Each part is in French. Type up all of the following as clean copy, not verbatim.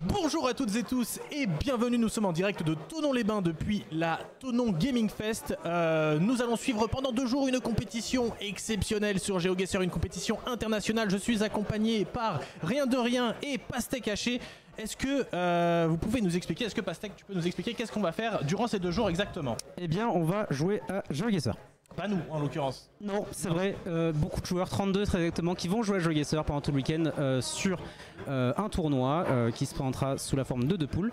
Bonjour à toutes et tous et bienvenue, nous sommes en direct de Thonon-les-Bains depuis la Thonon Gaming Fest. Nous allons suivre pendant 2 jours une compétition exceptionnelle sur GeoGuessr, une compétition internationale. Je suis accompagné par Rien de Rien et Pastèque Haché. Est-ce que vous pouvez nous expliquer, est-ce que Pastèque, tu peux nous expliquer qu'est-ce qu'on va faire durant ces 2 jours exactement? Eh bien, on va jouer à GeoGuessr. Pas nous, en l'occurrence. Non, c'est vrai, beaucoup de joueurs, 32 très exactement, qui vont jouer à GeoGuessr pendant tout le week-end sur un tournoi qui se présentera sous la forme de 2 poules,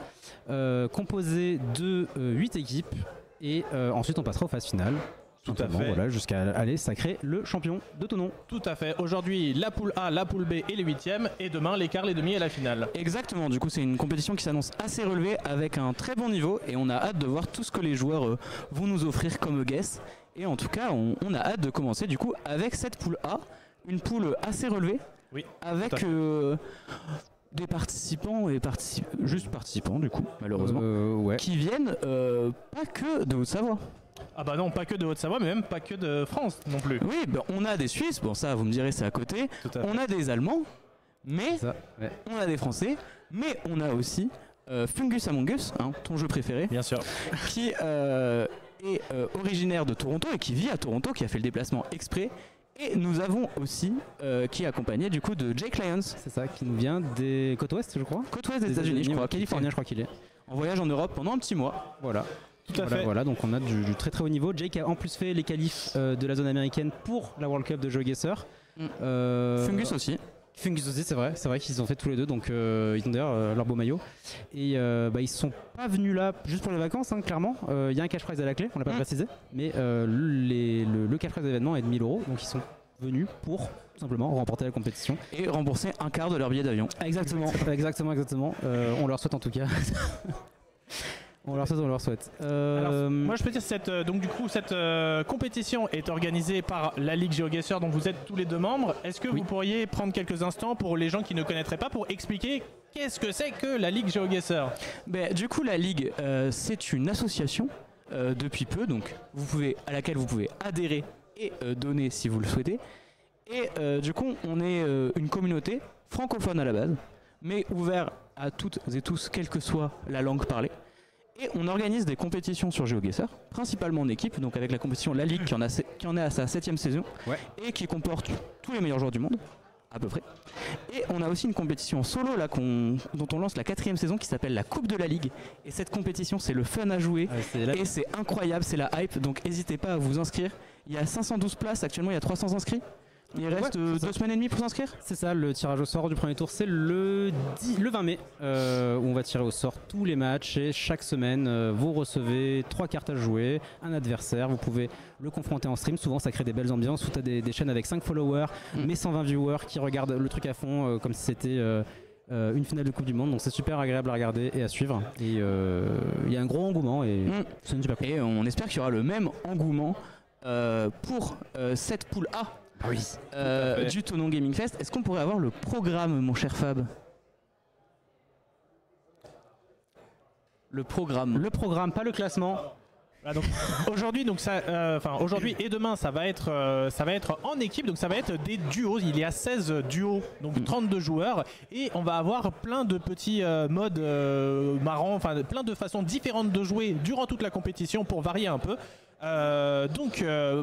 composé de 8 équipes, et ensuite on passera aux phases finales. Tout à fait. Voilà, jusqu'à aller sacrer le champion de Thonon. Tout à fait. Aujourd'hui, la poule A, la poule B et les 8e, et demain, les quarts, les demi et la finale. Exactement, du coup c'est une compétition qui s'annonce assez relevée avec un très bon niveau et on a hâte de voir tout ce que les joueurs vont nous offrir comme guess. Et en tout cas, on a hâte de commencer du coup avec cette poule A, une poule assez relevée, Oui, avec des participants et juste participants du coup, malheureusement, Ouais. qui viennent pas que de Haute-Savoie. Ah bah non, pas que de Haute-Savoie, mais même pas que de France non plus. Oui, ben, on a des Suisses, bon ça vous me direz c'est à côté, Tout à fait. on a des Allemands, mais Ça, ouais. on a des Français, mais on a aussi Fungus Among Us, hein, ton jeu préféré. Bien sûr. Qui est originaire de Toronto et qui vit à Toronto, qui a fait le déplacement exprès. Et nous avons aussi qui est accompagné du coup de Jake Lyons, C'est ça, qui nous vient des côtes ouest, je crois. côte ouest des États-Unis, je crois, californien, je crois qu'il est. en voyage en Europe pendant un petit mois. Voilà. Tout à Voilà, fait. voilà, donc on a du très très haut niveau. Jake a en plus fait les qualifs de la zone américaine pour la World Cup de GeoGuessr. Fungus aussi. Fungus aussi, c'est vrai qu'ils ont fait tous les deux, donc ils ont d'ailleurs leur beau maillot. Et ils sont pas venus là juste pour les vacances, hein, clairement. Il y a un cash prize à la clé, on l'a pas précisé, mais le cash prize de l'événement est de 1000 €, donc ils sont venus pour tout simplement remporter la compétition. Et rembourser un quart de leur billet d'avion. Exactement, exactement. On leur souhaite en tout cas. On leur souhaite. Alors, moi je peux dire cette compétition est organisée par la Ligue GeoGuessr dont vous êtes tous les 2 membres. Est-ce que vous pourriez prendre quelques instants pour les gens qui ne connaîtraient pas pour expliquer qu'est-ce que c'est que la Ligue GeoGuessr? Ben, du coup la Ligue c'est une association depuis peu, donc à laquelle vous pouvez adhérer et donner si vous le souhaitez. Et du coup on est une communauté francophone à la base, mais ouvert à toutes et tous, quelle que soit la langue parlée. Et on organise des compétitions sur GeoGuessr, principalement en équipe, donc avec la compétition La Ligue qui en est à sa 7ème saison, Ouais. et qui comporte tous les meilleurs joueurs du monde, à peu près. Et on a aussi une compétition solo là, dont on lance la 4ème saison qui s'appelle la Coupe de la Ligue. Et cette compétition, c'est le fun à jouer, et c'est incroyable, c'est la hype, donc n'hésitez pas à vous inscrire. Il y a 512 places, actuellement il y a 300 inscrits. Il reste 2 semaines et demie pour s'inscrire. C'est ça, le tirage au sort du premier tour, c'est le 20 mai, où on va tirer au sort tous les matchs, et chaque semaine, vous recevez 3 cartes à jouer, un adversaire, vous pouvez le confronter en stream, souvent ça crée des belles ambiances, où tu as des chaînes avec 5 followers, mais 120 viewers qui regardent le truc à fond, comme si c'était une finale de Coupe du Monde, donc c'est super agréable à regarder et à suivre, et il y a un gros engouement, et c'est une super cool. Et on espère qu'il y aura le même engouement pour cette poule A. Oui. Du Thonon Gaming Fest. Est-ce qu'on pourrait avoir le programme, mon cher Fab? Le programme, pas le classement. Ah, donc, aujourd'hui et demain ça va être en équipe, donc ça va être des duos. Il y a 16 duos, donc 32 joueurs, et on va avoir plein de petits modes marrants, enfin plein de façons différentes de jouer durant toute la compétition pour varier un peu.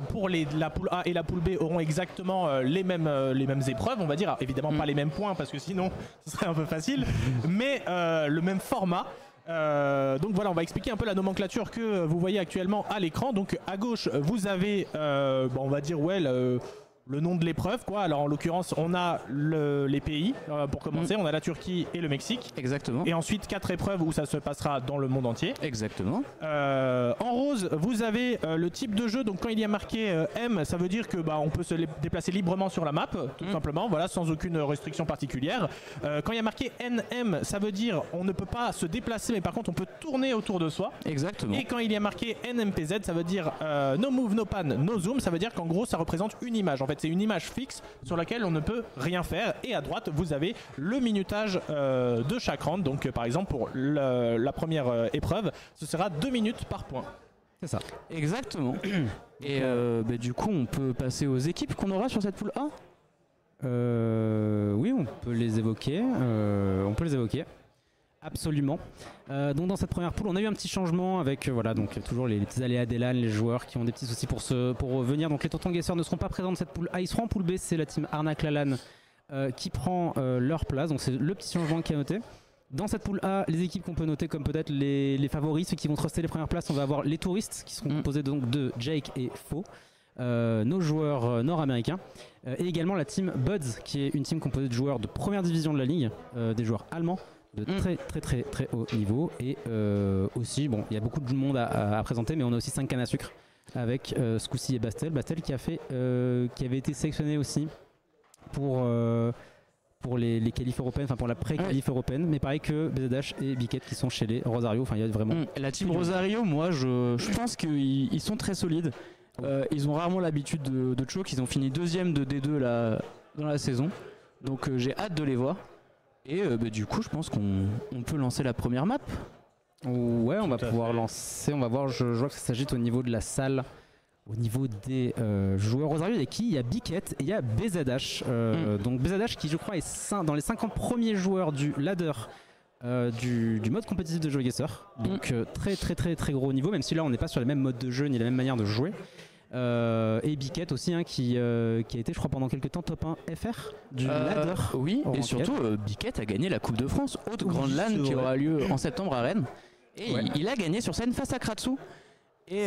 Pour la poule A et la poule B auront exactement les mêmes épreuves, on va dire. Alors, évidemment pas les mêmes points parce que sinon ce serait un peu facile, mais le même format. Donc voilà, on va expliquer un peu la nomenclature que vous voyez actuellement à l'écran. Donc à gauche vous avez on va dire le nom de l'épreuve, quoi. Alors en l'occurrence on a les pays pour commencer, on a la Turquie et le Mexique. Exactement. Et ensuite 4 épreuves où ça se passera dans le monde entier. Exactement. En rose, vous avez le type de jeu. Donc quand il y a marqué M, ça veut dire que on peut se déplacer librement sur la map, tout simplement, voilà, sans aucune restriction particulière. Quand il y a marqué NM, ça veut dire on ne peut pas se déplacer, mais par contre on peut tourner autour de soi. Exactement. Et quand il y a marqué NMPZ, ça veut dire no move, no pan, no zoom. Ça veut dire qu'en gros ça représente une image. En fait, c'est une image fixe sur laquelle on ne peut rien faire. Et à droite, vous avez le minutage de chaque round. Donc par exemple pour la première épreuve, ce sera 2 minutes par point. C'est ça. Exactement. Et du coup, on peut passer aux équipes qu'on aura sur cette poule A. Oui, on peut les évoquer. Absolument. Donc dans cette première poule, on a eu un petit changement avec donc toujours les petits aléas des LAN, les joueurs qui ont des petits soucis pour revenir. Donc les Tontons Guesseurs ne seront pas présents dans cette poule A, ils seront en poule B, c'est la team Arnaque la LAN qui prend leur place. Donc c'est le petit changement qui est noté. Dans cette poule A, les équipes qu'on peut noter comme peut-être les favoris, ceux qui vont truster les premières places, on va avoir les touristes qui seront composés donc de Jake et Faux. Nos joueurs nord-américains et également la team Buds qui est une team composée de joueurs de première division de la ligue, des joueurs allemands de très haut niveau et aussi il y a beaucoup de monde à présenter, mais on a aussi 5 cannes à sucre avec Scoussi et Bastel qui avait été sélectionné aussi pour les qualifs européennes, enfin pour la pré-qualif européenne, mais pareil que BZH et Biquette qui sont chez les Rosario. Enfin, il y a vraiment. La team Rosario, moi, je pense qu'ils sont très solides. Ils ont rarement l'habitude de choke. Ils ont fini 2e de D2 dans la saison, donc j'ai hâte de les voir. Et du coup, je pense qu'on peut lancer la première map. Ouais, on va pouvoir lancer. On va voir. Je vois que ça s'agit au niveau de la salle. Au niveau des joueurs Rosario, il y a qui ? Il y a Biquette et il y a BZH. Donc BZH qui je crois est dans les 50 premiers joueurs du ladder du mode compétitif de GeoGuessr. Donc très gros niveau, même si là on n'est pas sur les mêmes modes de jeu ni la même manière de jouer. Et Biquette aussi qui a été je crois pendant quelques temps top 1 FR du ladder. Oui, et surtout Biquette a gagné la Coupe de France, haute grande LAN qui aura lieu en septembre à Rennes. Et il a gagné sur scène face à Kratsu. Et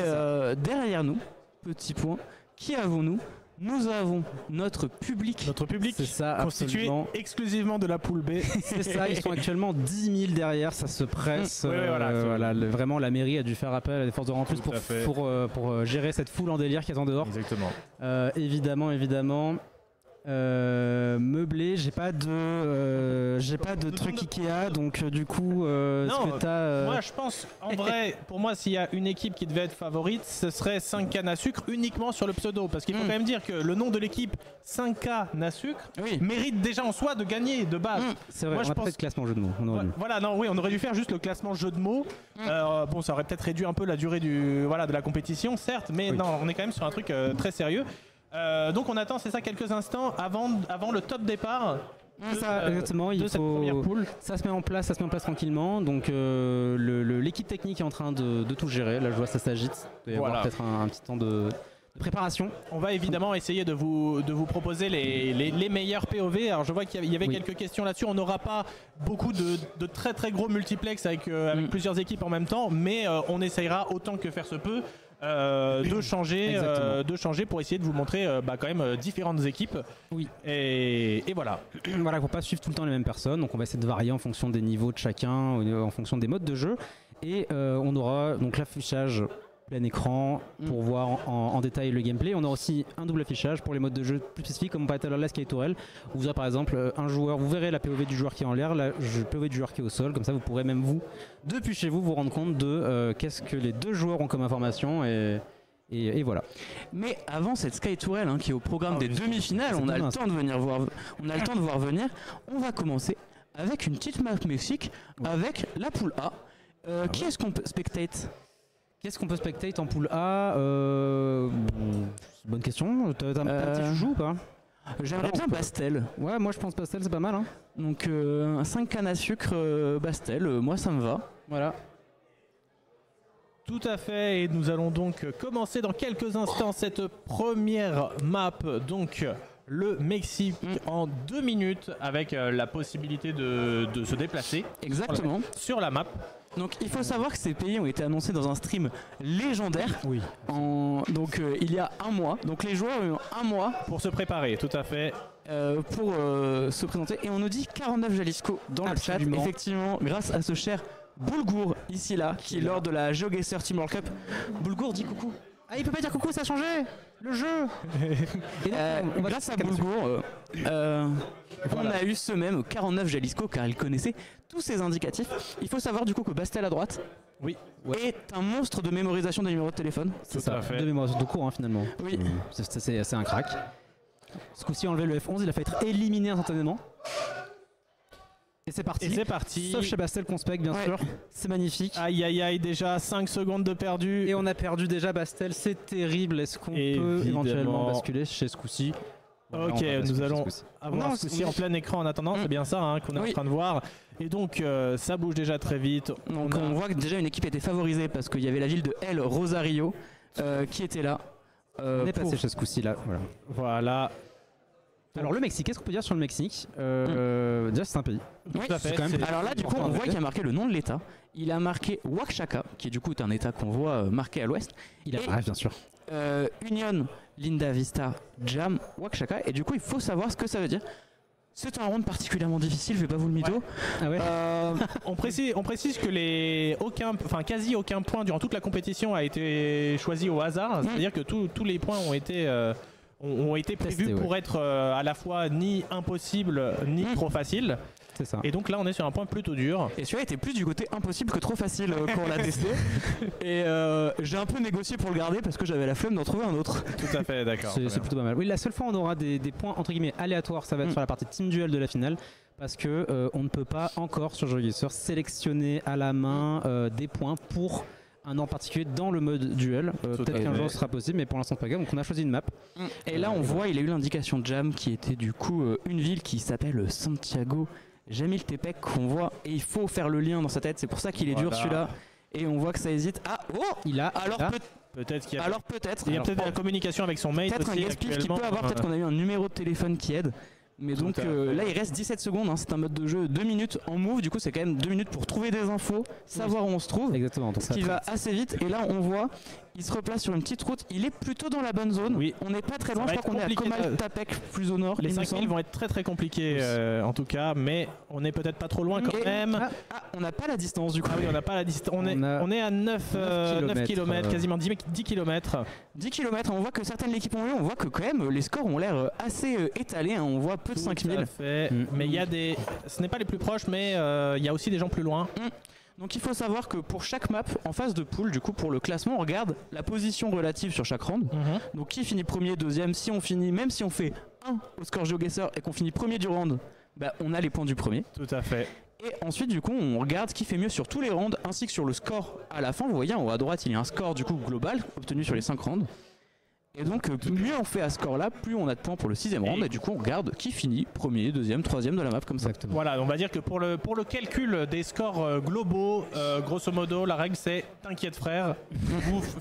derrière nous, petit point, qui avons-nous ? Nous avons notre public. Notre public, c'est ça, constitué exclusivement de la poule B. C'est ça, ils sont actuellement 10 000 derrière, ça se presse. Vraiment, la mairie a dû faire appel à des forces de rang plus pour gérer cette foule en délire qui est en dehors. Exactement. Évidemment. Meublé, j'ai pas de truc Ikea, donc du coup non, moi je pense en vrai pour moi s'il y a une équipe qui devait être favorite ce serait 5 cannes à sucre uniquement sur le pseudo, parce qu'il faut quand même dire que le nom de l'équipe 5 cannes à sucre mérite déjà en soi de gagner de base. C'est vrai, moi, on a pas fait de classement jeu de mots, on aurait dû faire juste le classement jeu de mots. Ça aurait peut-être réduit un peu la durée de la compétition certes, mais non, on est quand même sur un truc très sérieux. Donc on attend, c'est ça, quelques instants avant le top départ. Exactement, cette première poule. Ça se met en place tranquillement. Donc l'équipe technique est en train de tout gérer. Là je vois ça s'agite. Il va y avoir peut-être un petit temps de préparation. On va évidemment essayer de vous proposer les meilleurs POV. Alors je vois qu'il y avait quelques questions là-dessus. On n'aura pas beaucoup de très gros multiplex avec plusieurs équipes en même temps, mais on essayera autant que faire se peut de changer pour essayer de vous montrer quand même différentes équipes. Oui. Et voilà. Voilà, pour pas suivre tout le temps les mêmes personnes. Donc on va essayer de varier en fonction des niveaux de chacun, en fonction des modes de jeu. Et on aura donc l'affichage plein écran pour voir en détail le gameplay. On aura aussi un double affichage pour les modes de jeu plus spécifiques, comme on parlait tout à l'heure la Sky Tourelle, où vous aurez par exemple un joueur, vous verrez la POV du joueur qui est en l'air, la POV du joueur qui est au sol, comme ça vous pourrez même vous, depuis chez vous rendre compte de qu'est-ce que les deux joueurs ont comme information et voilà. Mais avant cette Sky Tourelle qui est au programme des demi-finales, on a le temps de voir venir. On va commencer avec une petite map Mexique avec la poule A. Qui est-ce qu'on peut spectate ? Qu'est-ce qu'on peut spectate en poule A Bonne question. T'as un petit joujou ou pas ? J'aimerais bien Bastel. Ouais, moi je pense Bastel, c'est pas mal. Donc 5 cannes à sucre Bastel, moi ça me va. Voilà. Tout à fait, et nous allons donc commencer dans quelques instants cette première map, donc le Mexique en 2 minutes avec la possibilité de se déplacer. Exactement. Sur la map. Donc il faut savoir que ces pays ont été annoncés dans un stream légendaire. Oui. Il y a un mois. Donc les joueurs ont eu un mois pour se préparer, tout à fait. Pour se présenter. Et on nous dit 49 Jalisco dans le chat. Effectivement, grâce à ce cher Boulgour ici là, qui est lors de la GeoGuessr Team World Cup. Boulgour dit coucou. Ah, il peut pas dire coucou, ça a changé le jeu. Grâce à Boulgour, on a eu ce même 49 Jalisco car il connaissait tous ces indicatifs. Il faut savoir du coup que Bastel à droite est un monstre de mémorisation des numéros de téléphone. C'est ça, de mémorisation de cours finalement. Oui. C'est un crack. Ce coup-ci, enlevé le F11, il a fait être éliminé instantanément. Et c'est parti. Sauf chez Bastel qu'on spec bien sûr. C'est magnifique. Aïe, déjà 5 secondes de perdu. Et on a perdu déjà Bastel, c'est terrible. Est-ce qu'on peut éventuellement basculer chez ce coup-ci ? Voilà, Ok, on va passer nous ce allons coup-ci. avoir Non, ceci on en est- plein écran en attendant, c'est bien ça qu'on est en Oui. train de voir. Et donc ça bouge déjà très vite. Donc on voit que déjà une équipe était favorisée parce qu'il y avait la ville de El Rosario qui était là. On est pour- passé chez ce coup-ci là. Voilà. Voilà. Alors le Mexique, qu'est-ce qu'on peut dire sur le Mexique Déjà c'est un pays. Oui. Tout à fait. quand même- c'est- Alors là, du coup, important on de voit qu'il noter. a marqué le nom de l'État. Il a marqué Oaxaca, qui est du coup un État qu'on voit marqué à l'ouest. Il a Et- bien sûr. Union Linda Vista Jam Oaxaca. Et du coup, il faut savoir ce que ça veut dire. C'est un round particulièrement difficile, je vais pas vous le mytho. Ah ouais. On précise que quasi aucun point durant toute la compétition a été choisi au hasard. C'est-à-dire que tous les points ont été prévus Testés, ouais. pour être à la fois ni impossible ni trop facile. C'est ça. Et donc là, on est sur un point plutôt dur. Et celui-là était plus du côté impossible que trop facile quand on l'a testé. Et j'ai un peu négocié pour le garder parce que j'avais la flemme d'en trouver un autre. Tout à fait, d'accord. C'est plutôt pas mal. Oui, la seule fois où on aura des points entre guillemets aléatoires, ça va être sur la partie team duel de la finale. Parce que on ne peut pas encore sur GeoGuessr sélectionner à la main des points pour un ordre particulier dans le mode duel. Tout Peut-être à qu'un fait. jour ce sera possible, mais pour l'instant c'est pas grave. Donc on a choisi une map. Et là, on voit, il a eu l'indication de Jam qui était du coup une ville qui s'appelle Santiago Jamiltepec qu'on voit. Et il faut faire le lien dans sa tête. C'est pour ça qu'il est dur Voilà. celui-là. Et on voit que ça hésite. Ah, oh Il a. Alors il a- Peut-être qu'il y a, alors peut-être. il y a Alors, peut-être de la communication avec son mate peut-être un aussi gaspille qui actuellement. peut avoir, peut-être qu'on a eu un numéro de téléphone qui aide. Mais Tout donc à fait. là il reste 17 secondes, hein, c'est un mode de jeu 2 minutes en move, du coup c'est quand même 2 minutes pour trouver des infos, savoir où on se trouve, Exactement. Donc ce ça qui très va vite. assez vite. Et là on voit, il se replace sur une petite route, il est plutôt dans la bonne zone, Oui. on n'est pas très Ça loin, va je crois être qu'on est à compliqué de- Comaltapec plus au nord. Les il me 5000 semble. vont être très très compliqués en tout cas, mais on est peut-être pas trop loin quand Et- même. Ah, on n'a pas la distance du coup. Ah oui, on n'a pas la distance. On On est à 9 9 km, quasiment 10 km. 10 km, on voit que certaines équipes ont eu, on voit que quand même les scores ont l'air assez étalés, hein, on voit peu de 5000. Mais il y a des. Ce n'est pas les plus proches, mais il y a aussi des gens plus loin. Donc il faut savoir que pour chaque map, en phase de poule, du coup pour le classement, on regarde la position relative sur chaque round. Donc qui finit premier, deuxième, si on finit, même si on fait 1 au score GeoGuessr et qu'on finit premier du round, bah, on a les points du premier. Tout à fait. Et ensuite du coup on regarde qui fait mieux sur tous les rounds ainsi que sur le score à la fin. Vous voyez en haut à droite il y a un score du coup global obtenu sur les 5 rounds. Et donc mieux on fait à ce score là, plus on a de points pour le 6ème round. Et du coup on regarde qui finit premier, deuxième, troisième de la map comme ça. Exactement. Voilà, on va dire que pour le calcul des scores globaux, grosso modo, la règle c'est t'inquiète frère,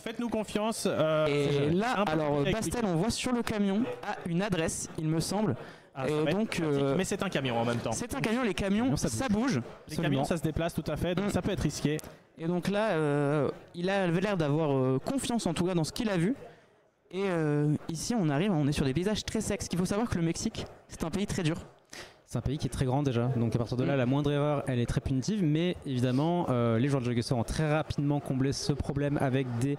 faites-nous confiance. Et là un peu alors compliqué à Bastel expliquer. on voit sur le camion a une adresse il me semble. Ah, ça et va être donc, pratique, mais c'est un camion en même temps. C'est un camion, les camions ça bouge. Les camions ça se déplace tout à fait, donc ça peut être risqué. Et donc là, il avait l'air d'avoir confiance en tout cas dans ce qu'il a vu. Et ici, on est sur des paysages très secs. Ce qu'il faut savoir que le Mexique, c'est un pays très dur. C'est un pays qui est très grand déjà, donc à partir de là, la moindre erreur, elle est très punitive. Mais évidemment, les joueurs de GeoGuessr ont très rapidement comblé ce problème avec des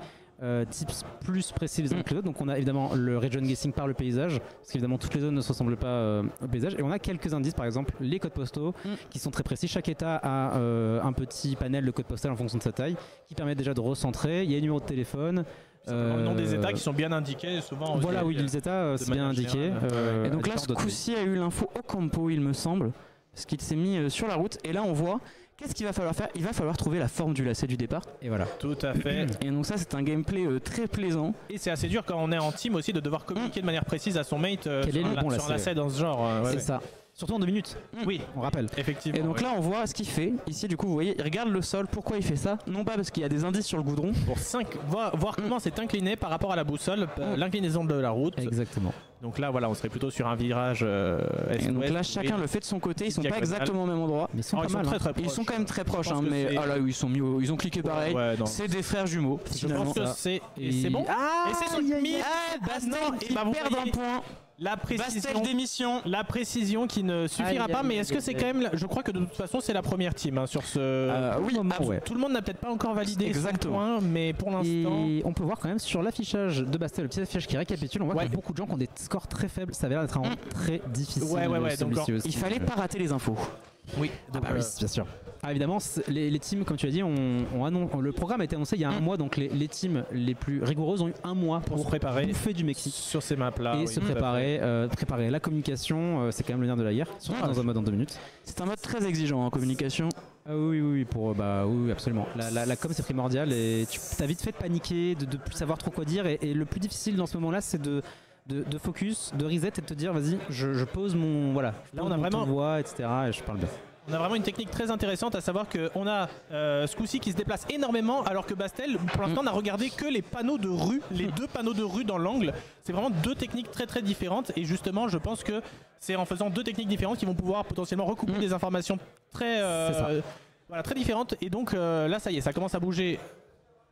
tips plus précis les uns que les autres. Donc on a évidemment le region guessing par le paysage, parce qu'évidemment toutes les zones ne se ressemblent pas au paysage. Et on a quelques indices, par exemple les codes postaux, qui sont très précis. Chaque état a un petit panel de code postal en fonction de sa taille, qui permet déjà de recentrer. Il y a les numéros de téléphone. Le nom des états qui sont bien indiqués souvent. Voilà, aussi, oui, les états, c'est bien manière indiqué. générale. Et donc là, ce coup-ci a eu l'info Ocampo, il me semble, parce qu'il s'est mis sur la route. Et là, on voit, qu'est-ce qu'il va falloir faire? Il va falloir trouver la forme du lacet du départ. Et voilà. Tout à fait. Et donc ça, c'est un gameplay très plaisant. Et c'est assez dur quand on est en team aussi de devoir communiquer de manière précise à son mate Quel est le bon sur lacet, un lacet dans ce genre. C'est ça. Surtout en 2 minutes, Oui, on rappelle. effectivement. Et donc ouais. là, on voit ce qu'il fait. Ici, du coup, vous voyez, il regarde le sol. Pourquoi il fait ça? Non pas parce qu'il y a des indices sur le goudron. Pour voir comment c'est incliné par rapport à la boussole, l'inclinaison de la route. Exactement. Donc là, voilà, on serait plutôt sur un virage Et donc est-ouest. là, chacun le fait de son côté. Ils sont pas Diagonale. exactement au même endroit. Mais ils sont Oh, pas ils sont mal. très hein. très proches. Ils sont quand même très proches, Je pense hein, que mais c'est- ah là, ils ont cliqué pareil. Ouais, non. C'est des frères jumeaux. Je Finalement. pense que ça. c'est c'est bon. Ah, Et c'est son limite. Bastel, non, il bah, vous perd voyez, un point. La Bastel précision. démission. La précision qui ne suffira Aïe, pas, aïe, mais aïe, est-ce que c'est aïe. quand même. Je crois que de toute façon, c'est la première team hein, sur ce. Oui, moment, ah, ouais. Tout le monde n'a peut-être pas encore validé Exactement. son point, mais pour l'instant. Et on peut voir quand même sur l'affichage de Bastel, le petit affichage qui récapitule, on voit Ouais. qu'il y a beaucoup de gens qui ont des scores très faibles. Ça avait l'air d'être un round très difficile. Ouais, donc celui-ci aussi. Il fallait pas rater les infos. Oui, Ah bah oui, bien sûr. Ah, évidemment, les teams, comme tu as dit, le programme a été annoncé il y a un mois, donc les teams les plus rigoureuses ont eu un mois pour se préparer bouffer du Mexique sur ces maps-là. et oui, se tout à fait. préparer la communication. C'est quand même le nerf de la guerre, surtout dans un mode en 2 minutes. C'est un mode très exigeant en communication. Ah oui, oui, absolument. La com c'est primordial et tu as vite fait de paniquer, de plus savoir trop quoi dire et le plus difficile dans ce moment-là c'est de de focus, de reset et de te dire vas-y, je pose mon voilà. Là, on a vraiment voix, etc. Et je parle bien. On a vraiment une technique très intéressante, à savoir qu'on a ce coup-ci qui se déplace énormément, alors que Bastel, pour l'instant, n'a regardé que les panneaux de rue, les 2 panneaux de rue dans l'angle. C'est vraiment 2 techniques très très différentes, et justement, je pense que c'est en faisant 2 techniques différentes qu'ils vont pouvoir potentiellement recouper des informations très, voilà, très différentes. Et donc là, ça y est, ça commence à bouger.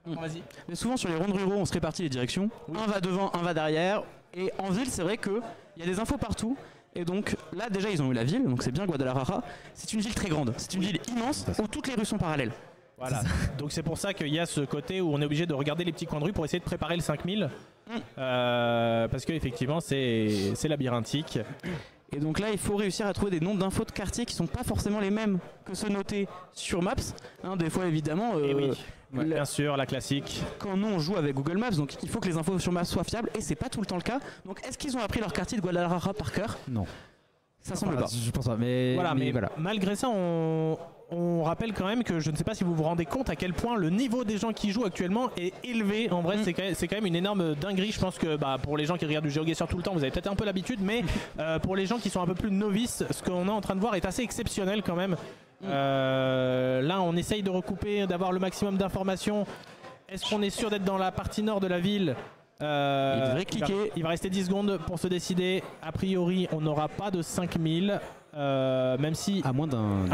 Vas-y. Mais souvent sur les rondes ruraux, on se répartit les directions. Un va devant, un va derrière. Et en ville, c'est vrai qu'il y a des infos partout. Et donc là déjà ils ont eu la ville, donc c'est bien Guadalajara. C'est une ville très grande, c'est une ville immense où toutes les rues sont parallèles. Voilà, donc c'est pour ça qu'il y a ce côté où on est obligé de regarder les petits coins de rue pour essayer de préparer le 5000. Parce qu'effectivement c'est labyrinthique. Et donc là il faut réussir à trouver des noms d'infos de quartiers qui sont pas forcément les mêmes que ceux notés sur Maps. Des fois évidemment... bien sûr, la classique. Quand nous on joue avec Google Maps, donc il faut que les infos sur Maps soient fiables et c'est pas tout le temps le cas. Donc est-ce qu'ils ont appris leur quartier de Guadalajara par cœur? Non. Ça semble pas. Je pense pas, mais voilà. Malgré ça, on rappelle quand même que je ne sais pas si vous vous rendez compte à quel point le niveau des gens qui jouent actuellement est élevé. En vrai, c'est quand même une énorme dinguerie. Je pense que pour les gens qui regardent du GeoGuessr tout le temps, vous avez peut-être un peu l'habitude, mais pour les gens qui sont un peu plus novices, ce qu'on est en train de voir est assez exceptionnel quand même. Là, on essaye de recouper, d'avoir le maximum d'informations. Est-ce qu'on est sûr d'être dans la partie nord de la ville? Il devrait cliquer. Il va rester 10 secondes pour se décider. A priori, on n'aura pas de 5000. Même si. À moins d'un.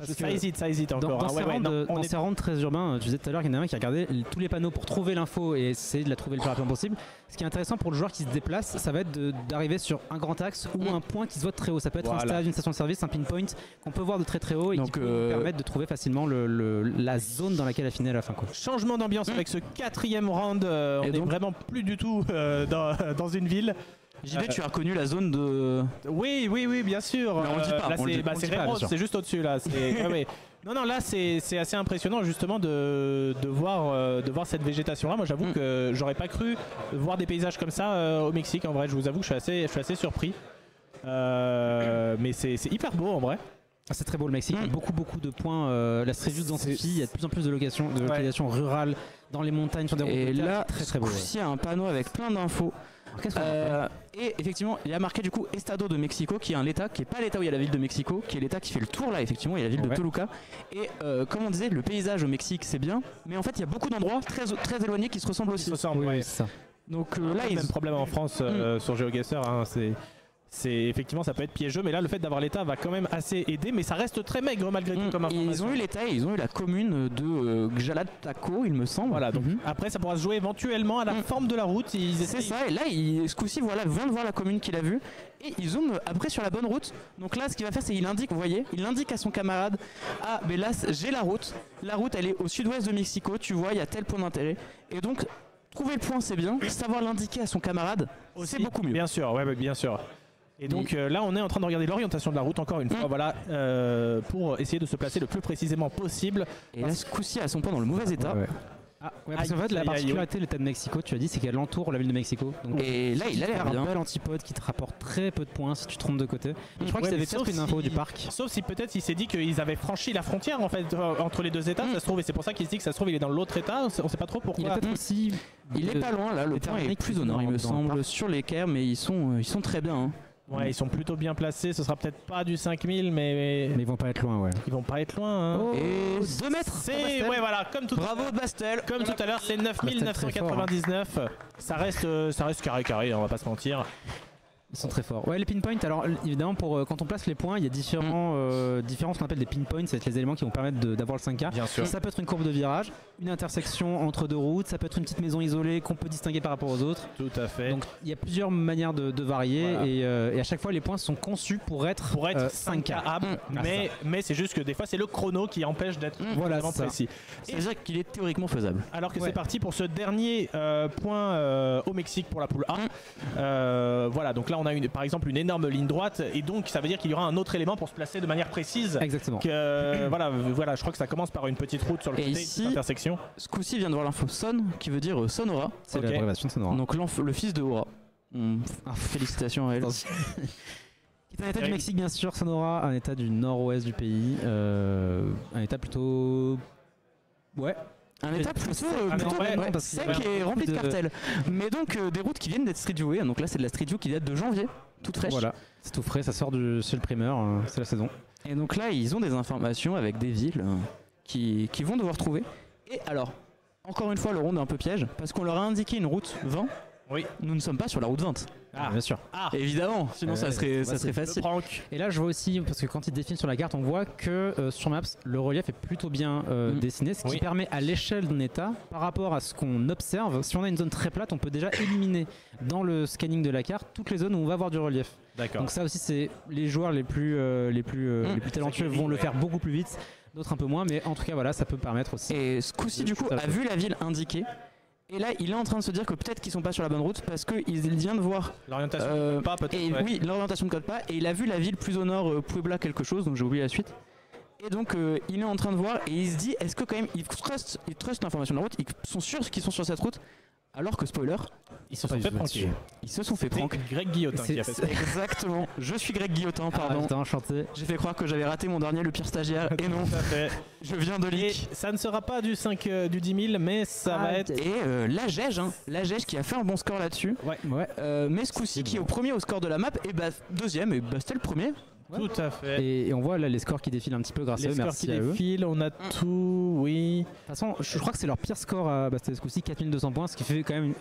Ça hésite encore. Dans ces rounds très urbains, tu disais tout à l'heure qu'il y en a un qui a regardé tous les panneaux pour trouver l'info et essayer de la trouver le plus rapidement possible. Ce qui est intéressant pour le joueur qui se déplace, ça va être d'arriver sur un grand axe ou un point qui se voit très haut. Ça peut être un stade, une station-service, un pinpoint qu'on peut voir de très très haut et qui peut permettre de trouver facilement la zone dans laquelle affiner à la fin. Changement d'ambiance avec ce 4e round. On est vraiment plus du tout dans une ville. JB, tu as reconnu la zone de... Oui, bien sûr. Mais on le dit pas. C'est Red Rose, c'est juste au-dessus là. Non, là c'est assez impressionnant justement de voir cette végétation là. Moi j'avoue que j'aurais pas cru voir des paysages comme ça au Mexique. En vrai, je vous avoue que je suis assez surpris. Mais c'est hyper beau en vrai. C'est très beau le Mexique, beaucoup de points, la street view densifie, il y a de plus en plus de localisation rurale dans les montagnes sur des routes. Et là, très beau. Il y a un panneau avec plein d'infos. Et effectivement, il y a marqué du coup Estado de Mexico, qui est un état qui est pas l'état où il y a la ville de Mexico, qui est l'état qui fait le tour là. Effectivement, il y a la ville de Toluca. Et comme on disait, le paysage au Mexique c'est bien, mais en fait il y a beaucoup d'endroits très éloignés qui se ressemblent aussi. Ça. Donc là, il y a même problème en France sur GeoGuessr. Effectivement, ça peut être piégeux, mais là le fait d'avoir l'État va quand même assez aider, mais ça reste très maigre malgré tout comme information. Ils ont eu l'État et ils ont eu la commune de Xalataco, il me semble. Voilà, donc après ça pourra se jouer éventuellement à la forme de la route. C'est ça, et là ce coup-ci vient de voir la commune qu'il a vue et ils zooment après sur la bonne route. Donc là ce qu'il va faire c'est il indique, vous voyez, il indique à son camarade, ah mais là j'ai la route elle est au sud-ouest de Mexico, tu vois, il y a tel point d'intérêt. Et donc trouver le point c'est bien, savoir l'indiquer à son camarade c'est beaucoup mieux. Bien sûr, bien sûr. Et donc là on est en train de regarder l'orientation de la route encore une fois, pour essayer de se placer le plus précisément possible. Et là ce coup-ci à son point dans le mauvais état. Parce qu'en fait la particularité de l'état de Mexico, tu as dit, c'est qu'elle entoure la ville de Mexico. Donc, et là il a l'air bien. Un bel antipode qui te rapporte très peu de points si tu te trompes de côté. Je crois qu'ils avaient peut-être une info du parc. Sauf si peut-être il s'est dit qu'ils avaient franchi la frontière en fait entre les deux états, ça se trouve, et c'est pour ça qu'il se dit que ça se trouve il est dans l'autre état, on sait pas trop pourquoi. Il est peut-être aussi... Il est pas loin là, le point est plus au nord il me semble, sur les quais, mais ils sont très bien. Ouais, ils sont plutôt bien placés, ce sera peut-être pas du 5000 mais ils vont pas être loin, Ils vont pas être loin Et 2 mètres. C'est voilà, bravo Bastel. Comme tout à l'heure, c'est 9999. Ça reste carré, on va pas se mentir. Ils sont très forts. Ouais, les pinpoints, alors évidemment, quand on place les points, il y a différents ce qu'on appelle des pinpoints, c'est les éléments qui vont permettre d'avoir le 5K. Bien sûr. Ça peut être une courbe de virage, une intersection entre deux routes, ça peut être une petite maison isolée qu'on peut distinguer par rapport aux autres. Tout à fait. Donc il y a plusieurs manières de varier, et à chaque fois les points sont conçus pour être 5K. Mais c'est juste que des fois c'est le chrono qui empêche d'être vraiment précis. C'est-à-dire qu'il est théoriquement faisable. Alors que c'est parti pour ce dernier point au Mexique pour la poule A. Voilà, donc là on a par exemple une énorme ligne droite, et donc ça veut dire qu'il y aura un autre élément pour se placer de manière précise. Exactement. Voilà, je crois que ça commence par une petite route sur le côté, ici, intersection. Ce coup-ci vient de voir l'info Son, qui veut dire Sonora. C'est l'abréviation de Sonora. Donc le fils de Aura. Félicitations à elle. Qui est un état du Mexique bien sûr, Sonora, un état du nord-ouest du pays, un état plutôt... Un état plutôt ouais, parce qu'il y a sec et rempli de beaucoup de- cartels. Mais donc des routes qui viennent d'être street viewées. Donc là, c'est de la street view qui date de janvier, toute fraîche. Voilà, c'est tout frais, ça sort chez le primeur, c'est la saison. Et donc là, ils ont des informations avec des villes qui vont devoir trouver. Et alors, encore une fois, le round est un peu piège parce qu'on leur a indiqué une route 20. Oui. Nous ne sommes pas sur la route 20. Bien sûr. Évidemment, sinon ça serait c'est facile. Prank. Et là, je vois aussi, parce que quand ils définissent sur la carte, on voit que sur Maps, le relief est plutôt bien dessiné, ce qui Oui. permet à l'échelle d'un état, par rapport à ce qu'on observe, si on a une zone très plate, on peut déjà éliminer dans le scanning de la carte toutes les zones où on va avoir du relief. D'accord. Donc ça aussi, c'est les joueurs les plus talentueux vont le faire beaucoup plus vite, d'autres un peu moins, mais en tout cas, voilà, ça peut permettre aussi. Et ce coup-ci, du coup, a vu la ville indiquée. Et là, il est en train de se dire que peut-être qu'ils sont pas sur la bonne route parce qu'il vient de voir. L'orientation pas peut-être. Et ouais. oui, l'orientation ne code pas. Et il a vu la ville plus au nord, Puebla quelque chose, donc j'ai oublié la suite. Et donc il est en train de voir et il se dit, est-ce que quand même il trust l'information de la route, ils sont sûrs qu'ils sont sur cette route, alors que spoiler, Ils se pas sont du fait tout pranker. là-dessus. ils se sont fait prank. C'est Greg Guillotin qui a fait ça. Exactement. Je suis Greg Guillotin, pardon. putain, enchanté. J'ai fait croire que j'avais raté mon dernier, le pire stagiaire, et non, Tout à fait. je viens de Et leak. ça ne sera pas du 5 du 10 000, mais ça va être. Et la Gege qui a fait un bon score là-dessus. Ouais. Mais ce coup-ci, qui est au premier au score de la map, et bah deuxième, et bah c'était le premier. Ouais. Tout à fait. Et on voit là les scores qui défilent un petit peu grâce à Les eux, scores merci qui à eux. De défilent, on a tout, oui. toute façon, je crois que c'est leur pire score à c'était ce coup-ci, 4200 points, ce qui fait quand même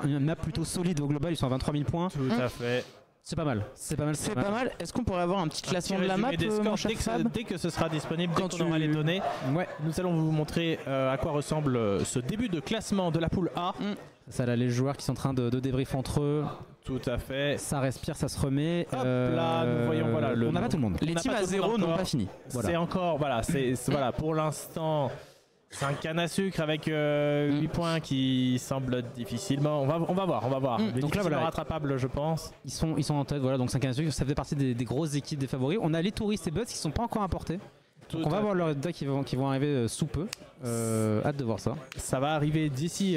une map plutôt solide au global, ils sont à 23 000 points. Tout à fait. C'est pas mal, c'est pas mal. C'est pas mal. Est-ce qu'on pourrait avoir un petit classement Petit de la map, résumé des scores mon cher Fab dès que ce sera disponible, Quand dès qu'on aura tu- les données, Ouais, nous allons vous montrer à quoi ressemble ce début de classement de la poule A. ça là les joueurs qui sont en train de débrief entre eux, Tout à fait. ça respire, ça se remet. Hop là, nous voyons, voilà, le on n'a pas tout le monde. Les On n'a teams pas à tout le 0 monde n'ont encore. pas fini. Voilà. C'est encore, voilà, voilà, pour l'instant, c'est un canne à sucre avec 8 points qui semble difficilement. On va voir. Donc là, Difficilement voilà. rattrapable, je pense. Ils sont en tête, voilà, donc 5 sucre, ça fait partie des grosses équipes des favoris. On a les touristes et Buds qui sont pas encore importés. Donc Tout on va à voir leurs résultats qui vont arriver sous peu. Hâte de voir ça. Ça va arriver d'ici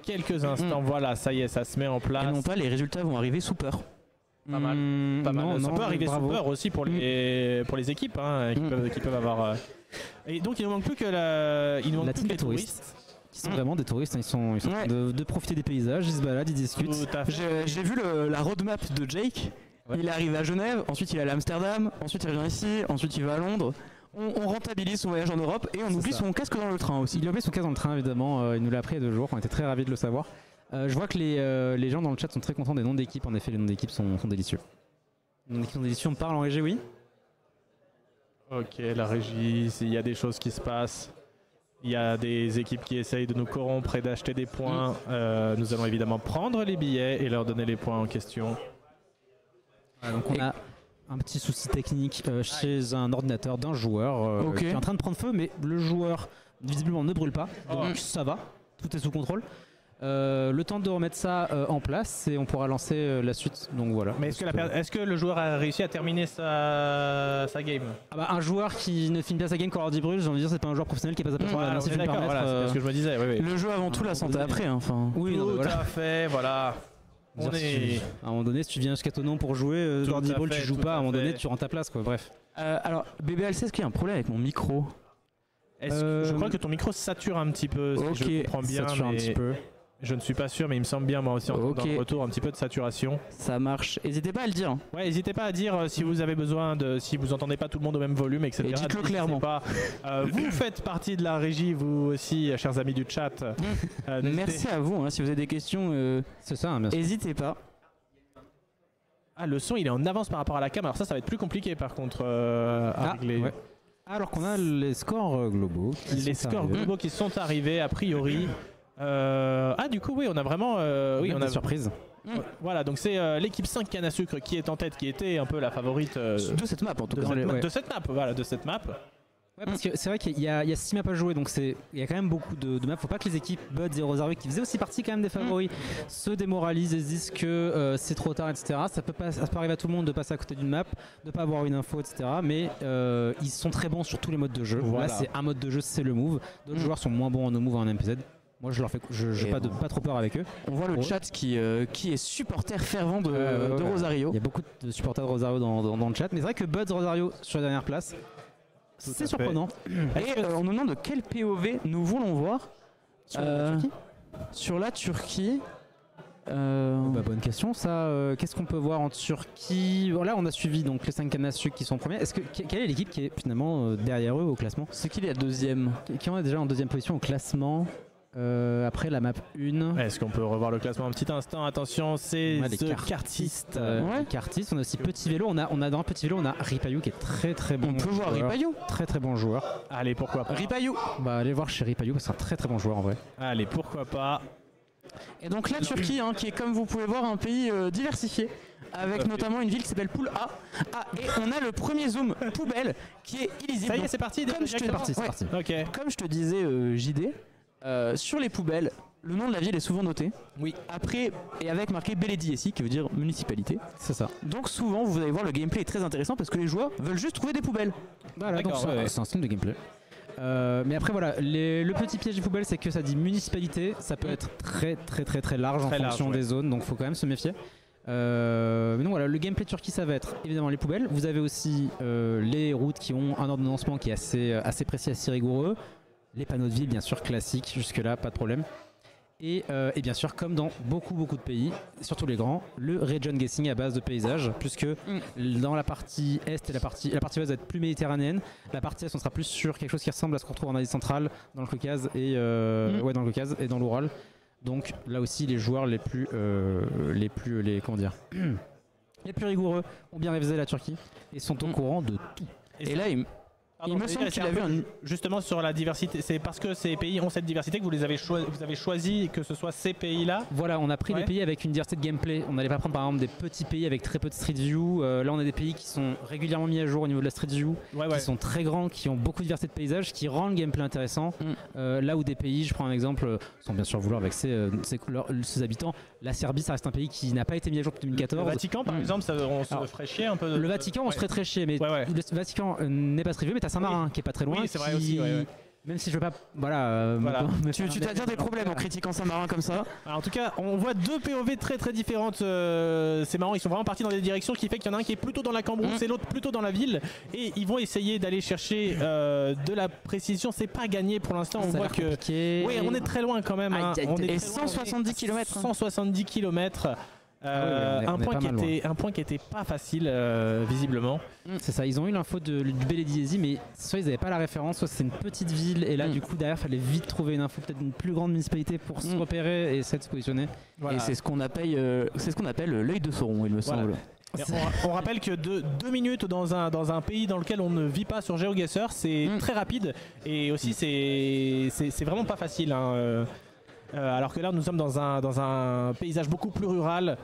quelques instants. Voilà, ça y est, ça se met en place. Et non pas, les résultats vont arriver sous peur. Pas mal. Pas mal. Non, Ça non, peut arriver bravo. sous peur aussi pour les équipes hein, qui peuvent avoir. Et donc il ne manque plus que il nous manque La plus team que les des touristes. Qui sont vraiment des touristes, hein, ils sont en train de profiter des paysages, ils se baladent, ils discutent. Tout à fait. J'ai vu la roadmap de Jake. Ouais. Il est arrivé à Genève, ensuite il est allé à Amsterdam, ensuite il revient ici, ensuite il va à Londres. On rentabilise son voyage en Europe et on C'est oublie ça. son casque dans le train aussi. Il a oublié son cas dans le train évidemment, il nous l'a appris il y a 2 jours, on était très ravis de le savoir. Je vois que les gens dans le chat sont très contents des noms d'équipes, en effet les noms d'équipes sont délicieux. Les noms d'équipes sont délicieux, on parle en régie, oui. Ok, la régie, il y a des choses qui se passent. Il y a des équipes qui essayent de nous corrompre et d'acheter des points. Nous allons évidemment prendre les billets et leur donner les points en question. Donc on a un petit souci technique chez un ordinateur d'un joueur Ok. qui est en train de prendre feu, mais le joueur visiblement ne brûle pas, donc Oh. ça va, tout est sous contrôle. Le temps de remettre ça en place et on pourra lancer la suite, donc voilà. Mais est-ce que le joueur a réussi à terminer sa game? Ah bah, un joueur qui ne filme pas sa game quand l'ordi brûle, j'ai envie de dire c'est pas un joueur professionnel qui est pas sa Voilà, si je on est peux me d'accord, permettre, voilà, c'est ce que je me disais. Oui, oui. Le jeu avant tout, la santé après. Hein, enfin. Oui, non, mais Tout voilà. à fait, voilà. On Dire, si est... à un moment donné, si tu viens jusqu'à ton nom pour jouer, Tout l'ordi à brûle, fait, tu joues tout pas, à à un moment donné, fait. tu rends ta place, quoi. Bref. Alors, BBLC, est-ce qu'il y a un problème avec mon micro? Je crois que ton micro sature un petit peu, si Ok, je comprends bien. Ça tue un mais petit peu. Je ne suis pas sûr, mais il me semble bien, moi aussi, Ok. dans le retour, un petit peu de saturation. Ça marche. N'hésitez pas à le dire. Hein. Ouais, n'hésitez pas à dire si vous avez besoin si vous entendez pas tout le monde au même volume, etc. Et dites-le N'hésitez clairement. pas. Vous faites partie de la régie, vous aussi, chers amis du chat. N'hésitez- Merci à vous. Hein, si vous avez des questions, C'est ça, hein, bien sûr. n'hésitez pas. Ah, le son, il est en avance par rapport à la cam. Alors ça va être plus compliqué, par contre, à régler. ouais. Alors qu'on a les scores globaux. qui Les sont scores arrivés. globaux qui sont arrivés, a priori. Du coup, oui, on a vraiment... oui, Même on des a surprises. Voilà, donc c'est l'équipe 5 canne à sucre qui est en tête, qui était un peu la favorite De cette map en tout de, cas. cette, ouais. de cette map. Voilà, de cette map. Ouais, parce que c'est vrai qu'il y a 6 maps à jouer, donc il y a quand même beaucoup de maps. Faut pas que les équipes Buds et Rosario, qui faisaient aussi partie quand même des favoris, se démoralisent et se disent que c'est trop tard, etc. Ça peut arriver à tout le monde de passer à côté d'une map, de pas avoir une info, etc. Mais ils sont très bons sur tous les modes de jeu. Voilà. Là, c'est un mode de jeu, c'est le move. D'autres joueurs sont moins bons en no move ou en MPZ. Moi, je Et pas trop peur avec eux. On voit le Ouais. chat qui est supporter fervent de ouais. Rosario. Il y a beaucoup de supporters de Rosario dans le chat, mais c'est vrai que Buds Rosario sur la dernière place. C'est à surprenant. Et on nous demande quel POV nous voulons voir Sur la Turquie sur la Turquie. Bonne question ça. Qu'est-ce qu'on peut voir en Turquie? Là on a suivi donc les 5 Canasuk qui sont premiers. Quelle est l'équipe qui est finalement derrière eux au classement? C'est qui la deuxième? Qui en est déjà en deuxième position au classement? Après la map 1. Est-ce qu'on peut revoir le classement un petit instant? Attention, c'est Ouais, les The Kartiste. Les kartistes. On a aussi Petit Vélo. On a dans Petit Vélo on a Ripayou qui est très très bon. On peut voir joueur. Ripayou. Très très bon joueur. Allez, pourquoi pas. Ripayou. Bah allez voir chez Ripayou, c'est un très très bon joueur en vrai. Allez, pourquoi pas. Et donc la Turquie, qui est comme vous pouvez voir un pays diversifié, avec notamment une ville qui s'appelle Poul A. Et on a le premier zoom poubelle qui est illisible. Ça y est, c'est parti. Comme je te- C'est parti, c'est Ouais. parti. Ok. Comme je te disais, JD, sur les poubelles, le nom de la ville est souvent noté. Oui. Après, et avec marqué Belediyeşehir, qui veut dire municipalité. C'est ça. Donc souvent, vous allez voir, le gameplay est très intéressant parce que les joueurs veulent juste trouver des poubelles. Voilà, donc D'accord, ouais. c'est un style de gameplay. Mais après voilà, le petit piège des poubelles c'est que ça dit municipalité, ça peut être très très très très large Très en fonction large, ouais. des zones, donc faut quand même se méfier. Mais non voilà, le gameplay Turquie ça va être évidemment les poubelles. Vous avez aussi les routes qui ont un ordonnancement qui est assez précis, assez rigoureux. Les panneaux de ville bien sûr classiques, jusque là pas de problème. Et bien sûr, comme dans beaucoup de pays, surtout les grands, le region guessing à base de paysages, puisque dans la partie est et la partie ouest va être plus méditerranéenne, la partie est on sera plus sur quelque chose qui ressemble à ce qu'on retrouve en Asie centrale, dans le Caucase et dans le Caucase et dans l'Oural. Donc là aussi, les joueurs les plus comment dire, les plus rigoureux ont bien révisé la Turquie et sont au courant de tout. Et là, il me semble qu'il avait Justement sur la diversité, c'est parce que ces pays ont cette diversité que vous avez choisi que ce soit ces pays-là. Voilà, on a pris Ouais. des pays avec une diversité de gameplay. On n'allait pas prendre par exemple des petits pays avec très peu de street view. Là, on a des pays qui sont régulièrement mis à jour au niveau de la street view, Ouais, qui sont très grands, qui ont beaucoup de diversité de paysages, qui rendent le gameplay intéressant. Là où des pays, je prends un exemple, sans bien sûr vouloir vexer ses habitants, la Serbie, ça reste un pays qui n'a pas été mis à jour depuis Le 2014. Vatican, par exemple, on se Alors, ferait chier un peu. Le Vatican, on se ferait très chier, mais Ouais. le Vatican n'est pas street view, mais t'as Saint-Marin qui est pas très loin. Oui, c'est vrai qui- aussi, ouais. Même si je veux pas, voilà. tu t'as dire des problèmes en critiquant Saint-Marin comme ça. Alors, en tout cas, on voit deux POV très différentes. C'est marrant, ils sont vraiment partis dans des directions qui fait qu'il y en a un qui est plutôt dans la cambrousse et l'autre plutôt dans la ville. Et ils vont essayer d'aller chercher de la précision. C'est pas gagné pour l'instant. On Ça a voit l'air que. compliqué. Oui, on est très loin quand même. Hein. Aïe, aïe, On est et très loin, 170 on est à kilomètres, hein. 170 km. on est un point pas mal un point qui était pas facile visiblement. C'est ça, ils ont eu l'info du Belediyeşehir, mais soit ils n'avaient pas la référence, soit c'est une petite ville, et là du coup derrière fallait vite trouver une info, peut-être une plus grande municipalité pour se repérer et essayer de se positionner. Voilà. Et c'est ce qu'on appelle l'œil de Sauron, il me Voilà. semble. Et on rappelle que 2 minutes dans un pays dans lequel on ne vit pas sur GeoGuessr, c'est très rapide et aussi c'est vraiment pas facile. Hein. Alors que là nous sommes dans un paysage beaucoup plus rural.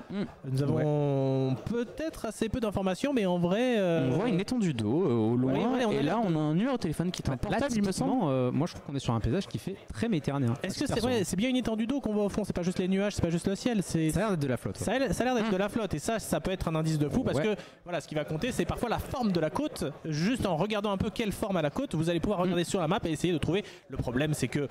Nous avons peut-être assez peu d'informations, mais en vrai On voit une étendue d'eau au loin, Ouais, on et est là là. on a un numéro de téléphone qui est un portable, il me semble. typiquement, moi je trouve qu'on est sur un paysage qui fait très méditerranéen. est-ce que c'est vrai, c'est bien une étendue d'eau qu'on voit au fond, c'est pas juste les nuages, c'est pas juste le ciel, c'est Ça a l'air d'être de la flotte. ouais. ça a l'air d'être de la flotte et ça peut être un indice de fou parce Ouais. que voilà, ce qui va compter c'est parfois la forme de la côte. Juste en regardant un peu quelle forme a la côte, vous allez pouvoir regarder sur la map et essayer de trouver. Le problème c'est que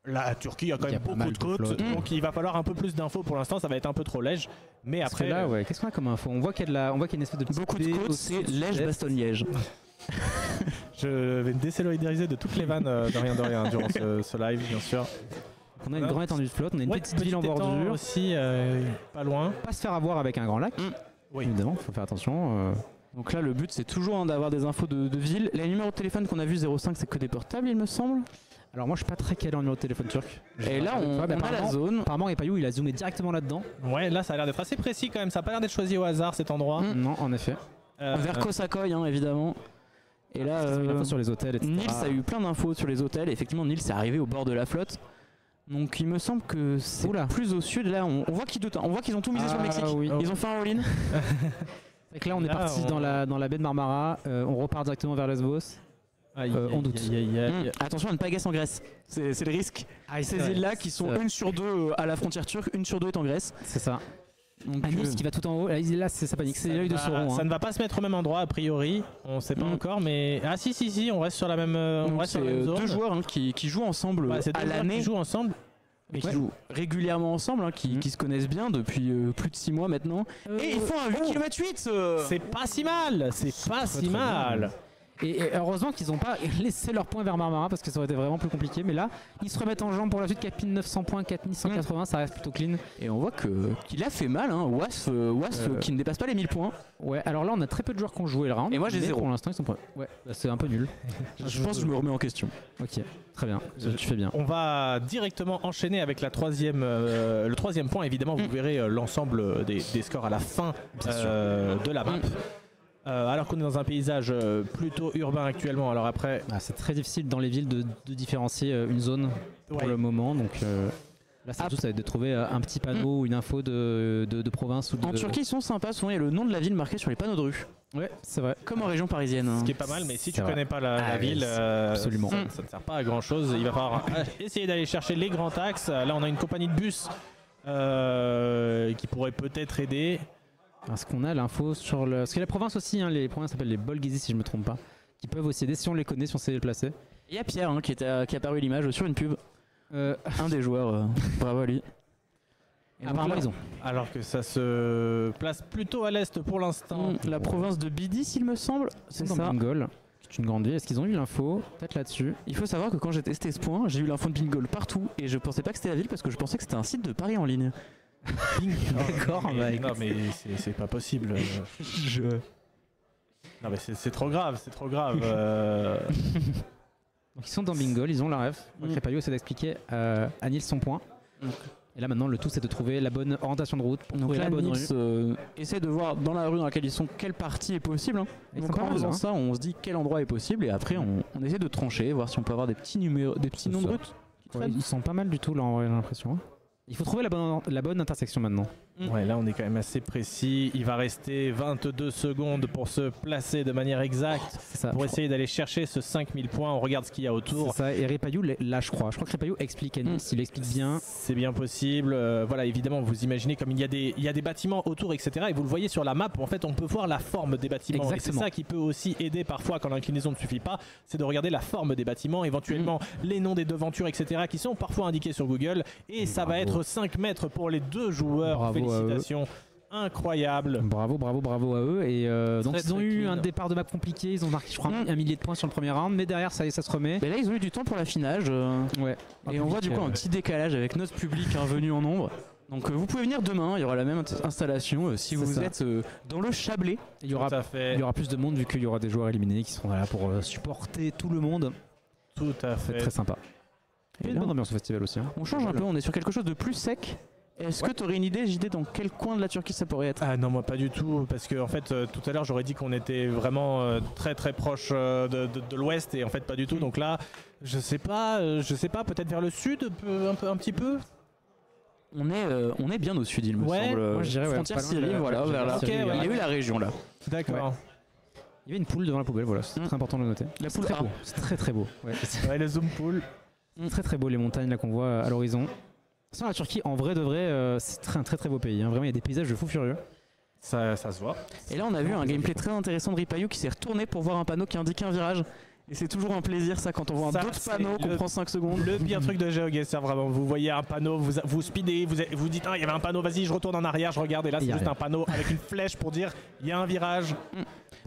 la Turquie a quand Il y a même pas beaucoup mal de de côtes, flotte. donc il va falloir un peu plus d'infos. Pour l'instant ça va être un peu trop léger, mais Parce que après là, ouais, qu'est-ce qu'on a comme info? On voit qu'il y a une espèce de petite Beaucoup de baie côtes, au c'est sud-est. Liège-Bastogne-Liège. je vais me désolidariser de toutes les vannes de rien durant ce live bien sûr. On a une grande étendue de flotte, on a une Ouais, petite ville en étang bordure. aussi, pas loin. Pas se faire avoir avec un grand lac. Oui. Évidemment, faut faire attention. Donc là, le but, c'est toujours d'avoir des infos de ville. Les numéros de téléphone qu'on a vu 05, c'est que des portables, il me semble. Alors moi je suis pas très calé en numéro de téléphone turc. Et là, on a la zone. Apparemment Ripayou il a zoomé directement là-dedans. Ouais, là ça a l'air d'être assez précis quand même, ça a pas l'air d'être choisi au hasard cet endroit. Non, en effet. Vers Kosakoy, hein, évidemment. Et là, Une info sur les hôtels, etc. Nils a eu plein d'infos sur les hôtels. Effectivement, Nils est arrivé au bord de la flotte. Donc il me semble que c'est Oula. plus au sud. Là, on voit qu'ils doutent. On voit qu'ils ont tout misé sur le Mexique. oui. Ils ont fait un all-in. C'est que là on est Là, parti dans la baie de Marmara, on repart directement vers Lesbos. On doute. Attention à ne pas guess en Grèce. C'est le risque. Ces îles-là qui sont une sur deux à la frontière turque, une sur deux est en Grèce. C'est ça. Donc, Nils qui va tout en haut, là c'est sa panique, c'est l'œil de Sauron. Ça hein. ne va pas se mettre au même endroit a priori, on sait pas encore, mais ah si, on reste sur la même, on donc reste sur c'est la même zone. deux joueurs hein, qui jouent ensemble Ouais, c'est à deux joueurs l'année. qui jouent ensemble. Mais qui jouent régulièrement ensemble, hein, qui se connaissent bien depuis plus de 6 mois maintenant. Et ils font un 8 km 8 C'est pas si mal, c'est pas si très mal. Et heureusement qu'ils n'ont pas laissé leur point vers Marmara parce que ça aurait été vraiment plus compliqué. Mais là, ils se remettent en jambe pour la suite. 4900 points, 4180, ça reste plutôt clean. Et on voit qu'il a fait mal, hein. Was qui ne dépasse pas les 1000 points. Ouais, alors là, on a très peu de joueurs qui ont joué le round. Et moi, j'ai mais 0. Pour l'instant, ils sont pas. Ouais, bah, c'est un peu nul. Je pense que je me remets en question. Ok, très bien, tu fais bien. On va directement enchaîner avec le troisième point. Évidemment, vous verrez l'ensemble des scores à la fin de la map. Alors qu'on est dans un paysage plutôt urbain actuellement. Alors après, c'est très difficile dans les villes de différencier une zone pour le moment. Donc là, c'est tout, ça va être de trouver un petit panneau ou une info de province. En Turquie, ils sont sympas. Souvent, il y a le nom de la ville marqué sur les panneaux de rue. Ouais, c'est vrai. Comme en région parisienne. Ce qui est pas mal, mais si tu connais pas la ville, absolument. Ça ne sert pas à grand chose. Il va falloir essayer d'aller chercher les grands axes. Là, on a une compagnie de bus qui pourrait peut-être aider. Est-ce qu'on a l'info sur le. Parce que la province aussi, hein, les provinces s'appellent les Bolgizi si je me trompe pas, qui peuvent aussi aider si on les connaît, si on sait les placer. Il y a Pierre qui a apparu l'image sur une pub. Un des joueurs, bravo à lui. Apparemment, ils ont. Alors que ça se place plutôt à l'est pour l'instant. La province de Bidis, il me semble. C'est ça. Bingol, qui est une grande ville. Est-ce qu'ils ont eu l'info peut-être là-dessus? Il faut savoir que quand j'ai testé ce point, j'ai eu l'info de Bingol partout et je pensais pas que c'était la ville parce que je pensais que c'était un site de paris en ligne. D'accord, non mais c'est pas possible. Non mais c'est trop grave, c'est trop grave. Donc ils sont dans Bingol, ils ont la ref. Crépaillot essaie d'expliquer à Nils son point. Et là maintenant le tout c'est de trouver la bonne orientation de route pour trouver la bonne rue. Essaie de voir dans la rue dans laquelle ils sont quelle partie est possible. Hein. Donc en faisant ça, on se dit quel endroit est possible et après on essaie de trancher, voir si on peut avoir des petits numéros, des petits noms de routes. Ils sont pas mal du tout là en vrai, j'ai l'impression. Il faut trouver la bonne intersection maintenant. Ouais, là on est quand même assez précis. Il va rester 22 secondes pour se placer de manière exacte, pour essayer d'aller chercher ce 5000 points. On regarde ce qu'il y a autour. C'est ça, et Crépaillot, là je crois que Crépaillot explique à Nils, il explique bien. C'est bien possible. Voilà, évidemment, vous imaginez comme il y a des bâtiments autour, etc. Et vous le voyez sur la map, en fait, on peut voir la forme des bâtiments. Et c'est ça qui peut aussi aider parfois quand l'inclinaison ne suffit pas, c'est de regarder la forme des bâtiments, éventuellement les noms des devantures, etc. qui sont parfois indiqués sur Google. Et ça va être 5 mètres pour les deux joueurs. Bravo. Félicitations. Incroyable. Bravo à eux. Et donc ils ont eu un départ de map compliqué, ils ont marqué je crois un millier de points sur le premier round, mais derrière ça se remet. Mais là ils ont eu du temps pour l'affinage. Ouais. Et on voit du coup un petit décalage avec notre public venu en nombre. Donc vous pouvez venir demain, il y aura la même installation si vous êtes dans le Chablais. Il y aura plus de monde vu qu'il y aura des joueurs éliminés qui seront là pour supporter tout le monde. Tout à fait. C'est très sympa. Et une bonne ambiance au festival aussi. Hein. On change un peu, on est sur quelque chose de plus sec. Est-ce que tu aurais une idée, JD, dans quel coin de la Turquie ça pourrait être? Ah non, moi pas du tout, parce que en fait tout à l'heure j'aurais dit qu'on était vraiment très très proche de l'ouest et en fait pas du tout. Donc là, je sais pas, peut-être vers le sud, un petit peu. On est bien au sud, il me semble. Moi je dirais frontière Syrie, voilà, vers là. Okay, il y a eu la région là. D'accord. Ouais. Il y avait une poule devant la poubelle, voilà, c'est très important de le noter. La poule, c'est très très beau. Ouais, le zoom pool. Très très beau les montagnes là qu'on voit à l'horizon. Sans la Turquie, en vrai de vrai, c'est un très très beau pays. Hein. Vraiment, il y a des paysages de fou furieux. Ça se voit. Et là, on a vu un gameplay très intéressant de Ripaillou qui s'est retourné pour voir un panneau qui indique un virage. Et c'est toujours un plaisir ça quand on voit un autre panneau qu'on prend 5 secondes. Le pire truc de GeoGuessr, vraiment. Vous voyez un panneau, vous speedez, vous dites il y avait un panneau, vas-y, je retourne en arrière, je regarde. Et là, c'est juste un panneau avec une flèche pour dire il y a un virage.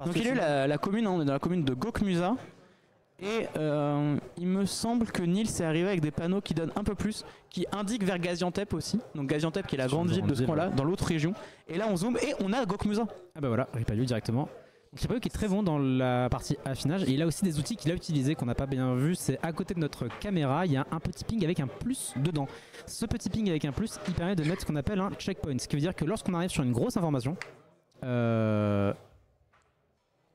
Donc il y a eu la commune, on est dans la commune de Gokmuza. Et il me semble que Nils est arrivé avec des panneaux qui donnent un peu plus, qui indiquent vers Gaziantep aussi. Donc Gaziantep qui est la grande ville de ce coin-là, dans l'autre région. Et là on zoome et on a Gokmuza. Ah bah voilà, Ripaillou directement. Donc Ripaillou qui est très bon dans la partie affinage. Et il a aussi des outils qu'il a utilisés qu'on n'a pas bien vu. C'est à côté de notre caméra, il y a un petit ping avec un plus dedans. Ce petit ping avec un plus, il permet de mettre ce qu'on appelle un checkpoint. Ce qui veut dire que lorsqu'on arrive sur une grosse information,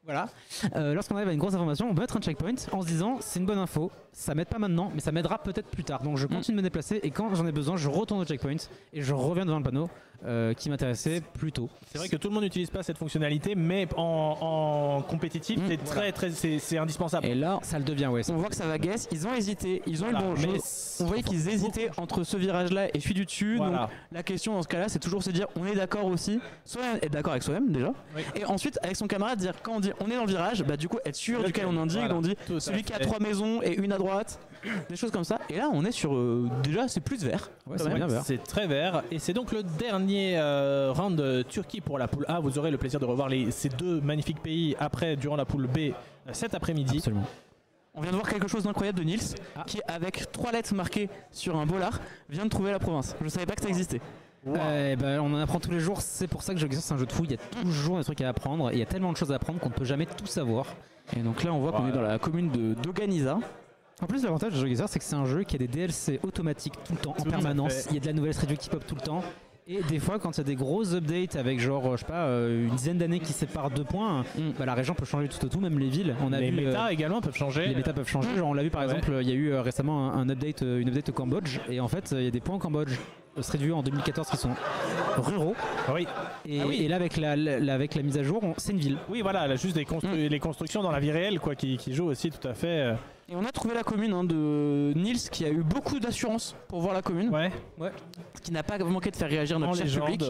voilà. Lorsqu'on arrive à une grosse information, on peut mettre un checkpoint en se disant c'est une bonne info, ça m'aide pas maintenant, mais ça m'aidera peut-être plus tard. Donc je continue de me déplacer et quand j'en ai besoin, je retourne au checkpoint et je reviens devant le panneau qui m'intéressait plus tôt. C'est vrai que tout le monde n'utilise pas cette fonctionnalité, mais en compétitif, c'est indispensable. Et là, ça le devient, ouais. On voit que ça va guess. Ils ont hésité, ils ont eu le bon jeu. On voyait qu'ils hésitaient entre ce virage-là et celui du dessus. Donc la question dans ce cas-là, c'est toujours se dire on est d'accord aussi, soit être d'accord avec soi-même déjà, et ensuite avec son camarade dire quand on dit on est dans le virage, bah du coup être sûr duquel on indique, on dit celui qui a 3 maisons et une à droite, des choses comme ça. Et là on est sur déjà c'est plus vert. Ouais, c'est bien vert. C'est très vert et c'est donc le dernier round de Turquie pour la poule A. Vous aurez le plaisir de revoir ces deux magnifiques pays après durant la poule B cet après-midi. Absolument. On vient de voir quelque chose d'incroyable de Nils, qui avec 3 lettres marquées sur un bollard, vient de trouver la province. Je savais pas que ça existait. On en apprend tous les jours, c'est pour ça que GeoGuessr c'est un jeu de fou, il y a toujours des trucs à apprendre, et il y a tellement de choses à apprendre qu'on ne peut jamais tout savoir. Et donc là on voit qu'on est dans la commune de Doganiza. En plus l'avantage de GeoGuessr c'est que c'est un jeu qui a des DLC automatiques tout le temps, en permanence, il y a de la nouvelle street qui pop tout le temps. Et des fois, quand il y a des gros updates avec genre, je sais pas, une dizaine d'années qui séparent 2 points, la région peut changer tout au tout, même les villes. Les méta également peuvent changer. Les méta peuvent changer. Genre, on l'a vu par exemple, il y a eu récemment une update au Cambodge, et en fait, il y a des points au Cambodge Street View en 2014 qui sont ruraux. Oui. Et là, avec la mise à jour, c'est une ville. Oui, voilà, là, juste les constructions dans la vie réelle quoi, qui jouent aussi tout à fait. Et on a trouvé la commune de Nils qui a eu beaucoup d'assurance pour voir la commune. Ouais. Ce qui n'a pas manqué de faire réagir notre cher public.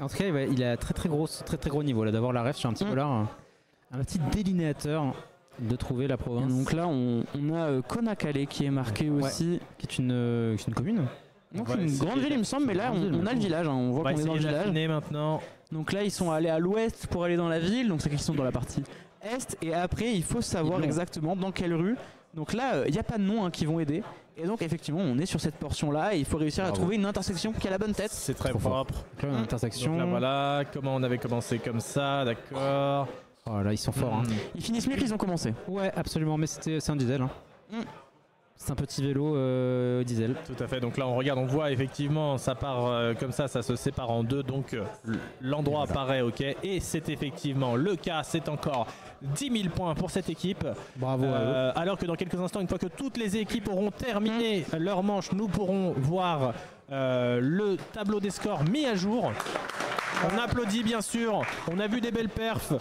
En tout cas, il a très gros niveau là d'avoir la ref sur un petit polar, un petit délinéateur de trouver la province. Et donc là, on a Konakale qui est marqué aussi, qui est une commune. Donc une grande ville il me semble, mais là on a le village, on voit qu'on est dans le village. Maintenant. Donc là ils sont allés à l'ouest pour aller dans la ville, donc c'est qu'ils sont dans la partie est, et après il faut savoir exactement dans quelle rue. Donc là il n'y a pas de noms qui vont aider, et donc effectivement on est sur cette portion là et il faut réussir à trouver une intersection qui a la bonne tête. C'est très propre. Une intersection. Donc là voilà, comment on avait commencé comme ça, d'accord. Oh là ils sont forts. Ils finissent mieux qu'ils ont commencé. Ouais absolument, mais c'est un diesel. C'est un petit vélo diesel. Tout à fait, donc là on regarde, on voit effectivement ça part comme ça se sépare en deux, donc l'endroit paraît ok, et c'est effectivement le cas, c'est encore 10 000 points pour cette équipe. Bravo à eux. Alors que dans quelques instants, une fois que toutes les équipes auront terminé leur manche, nous pourrons voir le tableau des scores mis à jour. On applaudit bien sûr, on a vu des belles perfs.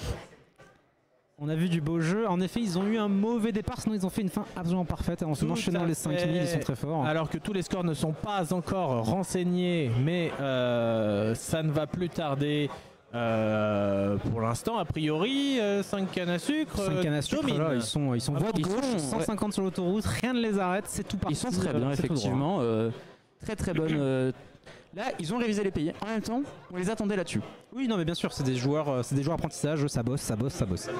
On a vu du beau jeu. En effet, ils ont eu un mauvais départ, sinon ils ont fait une fin absolument parfaite. En enchaînant les 5000, ils sont très forts. Alors que tous les scores ne sont pas encore renseignés, mais ça ne va plus tarder. Pour l'instant, a priori, 5 cannes à sucre. 5 cannes à sucre, là, ils sont voie de gauche, 150 sur l'autoroute, rien ne les arrête, c'est tout parti. Ils sont très bien, effectivement. Très bonne. Là, ils ont révisé les pays. En même temps, on les attendait là-dessus. Oui, non, mais bien sûr, c'est des joueurs apprentissage, ça bosse.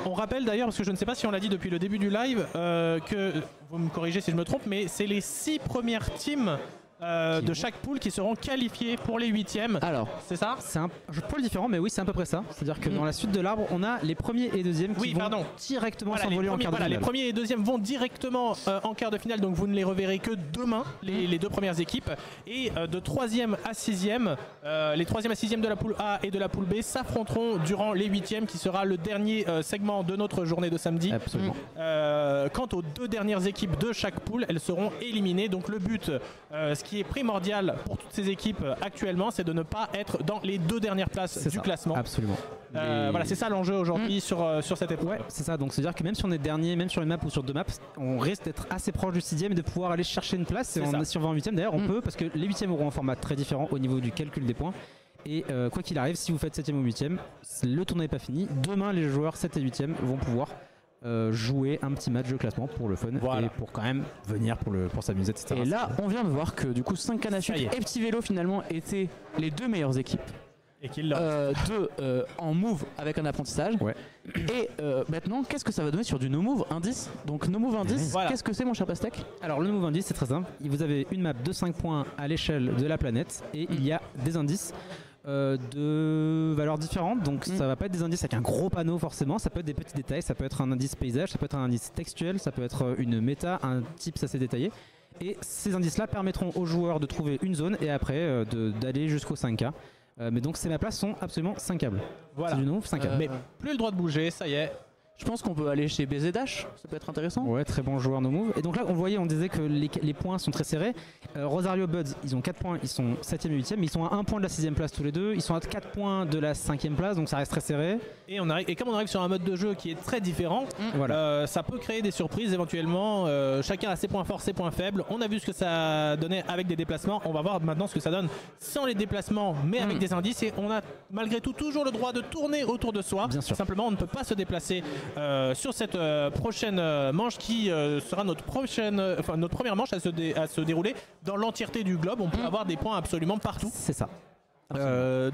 On rappelle d'ailleurs, parce que je ne sais pas si on l'a dit depuis le début du live, que, vous me corrigez si je me trompe, mais c'est les 6 premières teams de chaque poule qui seront qualifiés pour les 8e. Alors, c'est ça? C'est un peu différent, mais oui, c'est à peu près ça. C'est-à-dire que dans la suite de l'arbre, on a les premiers et deuxièmes qui vont directement s'envoler en quart de finale. Les premiers et deuxièmes vont directement en quart de finale, donc vous ne les reverrez que demain, les 2 premières équipes. Et de 3e à 6e, les 3e à 6e de la poule A et de la poule B s'affronteront durant les 8e, qui sera le dernier segment de notre journée de samedi. Absolument. Quant aux 2 dernières équipes de chaque poule, elles seront éliminées. Donc le but, ce qui est primordial pour toutes ces équipes actuellement, c'est de ne pas être dans les 2 dernières places du classement. Absolument. Voilà, c'est ça l'enjeu aujourd'hui sur cette épreuve. Ouais, c'est ça. Donc c'est-à-dire que même si on est dernier, même sur une map ou sur 2 maps, on risque d'être assez proche du 6e et de pouvoir aller chercher une place. Et si on va en 8e, d'ailleurs, on peut, parce que les 8e auront un format très différent au niveau du calcul des points. Et quoi qu'il arrive, si vous faites 7e ou 8e, le tournoi n'est pas fini. Demain, les joueurs 7 et 8e vont pouvoir jouer un petit match de classement pour le fun et pour quand même venir pour s'amuser, etc. Et là, on vient de voir que du coup 5 cannes à sucre et Petit Vélo finalement étaient les 2 meilleures équipes. Et qu'ils en move avec un apprentissage. Ouais. Et maintenant, qu'est-ce que ça va donner sur du no move indice? Donc no move indice, qu'est-ce que c'est mon cher Pastèque? Alors le no move indice, c'est très simple. Vous avez une map de 5 points à l'échelle de la planète et il y a des indices de valeurs différentes, donc ça va pas être des indices avec un gros panneau forcément, ça peut être des petits détails, ça peut être un indice paysage, ça peut être un indice textuel, ça peut être une méta, un type assez détaillé, et ces indices là permettront aux joueurs de trouver une zone et après d'aller jusqu'au 5K. Mais donc ces maps là sont absolument 5kables. Voilà. C'est du no 5K. Mais plus le droit de bouger, ça y est. Je pense qu'on peut aller chez BZ Dash, ça peut être intéressant. Ouais, très bon joueur no move. Et donc là, on disait que les points sont très serrés. Rosario Buds, ils ont 4 points, ils sont 7e et 8e, mais ils sont à 1 point de la 6e place tous les deux. Ils sont à 4 points de la 5e place, donc ça reste très serré. Et comme on arrive sur un mode de jeu qui est très différent, ça peut créer des surprises éventuellement. Chacun a ses points forts, ses points faibles. On a vu ce que ça donnait avec des déplacements. On va voir maintenant ce que ça donne sans les déplacements, mais avec des indices. Et on a malgré tout toujours le droit de tourner autour de soi. Bien sûr. Simplement, on ne peut pas se déplacer sur cette prochaine manche qui sera notre première manche à se dérouler dans l'entièreté du globe. On peut avoir des points absolument partout. C'est ça.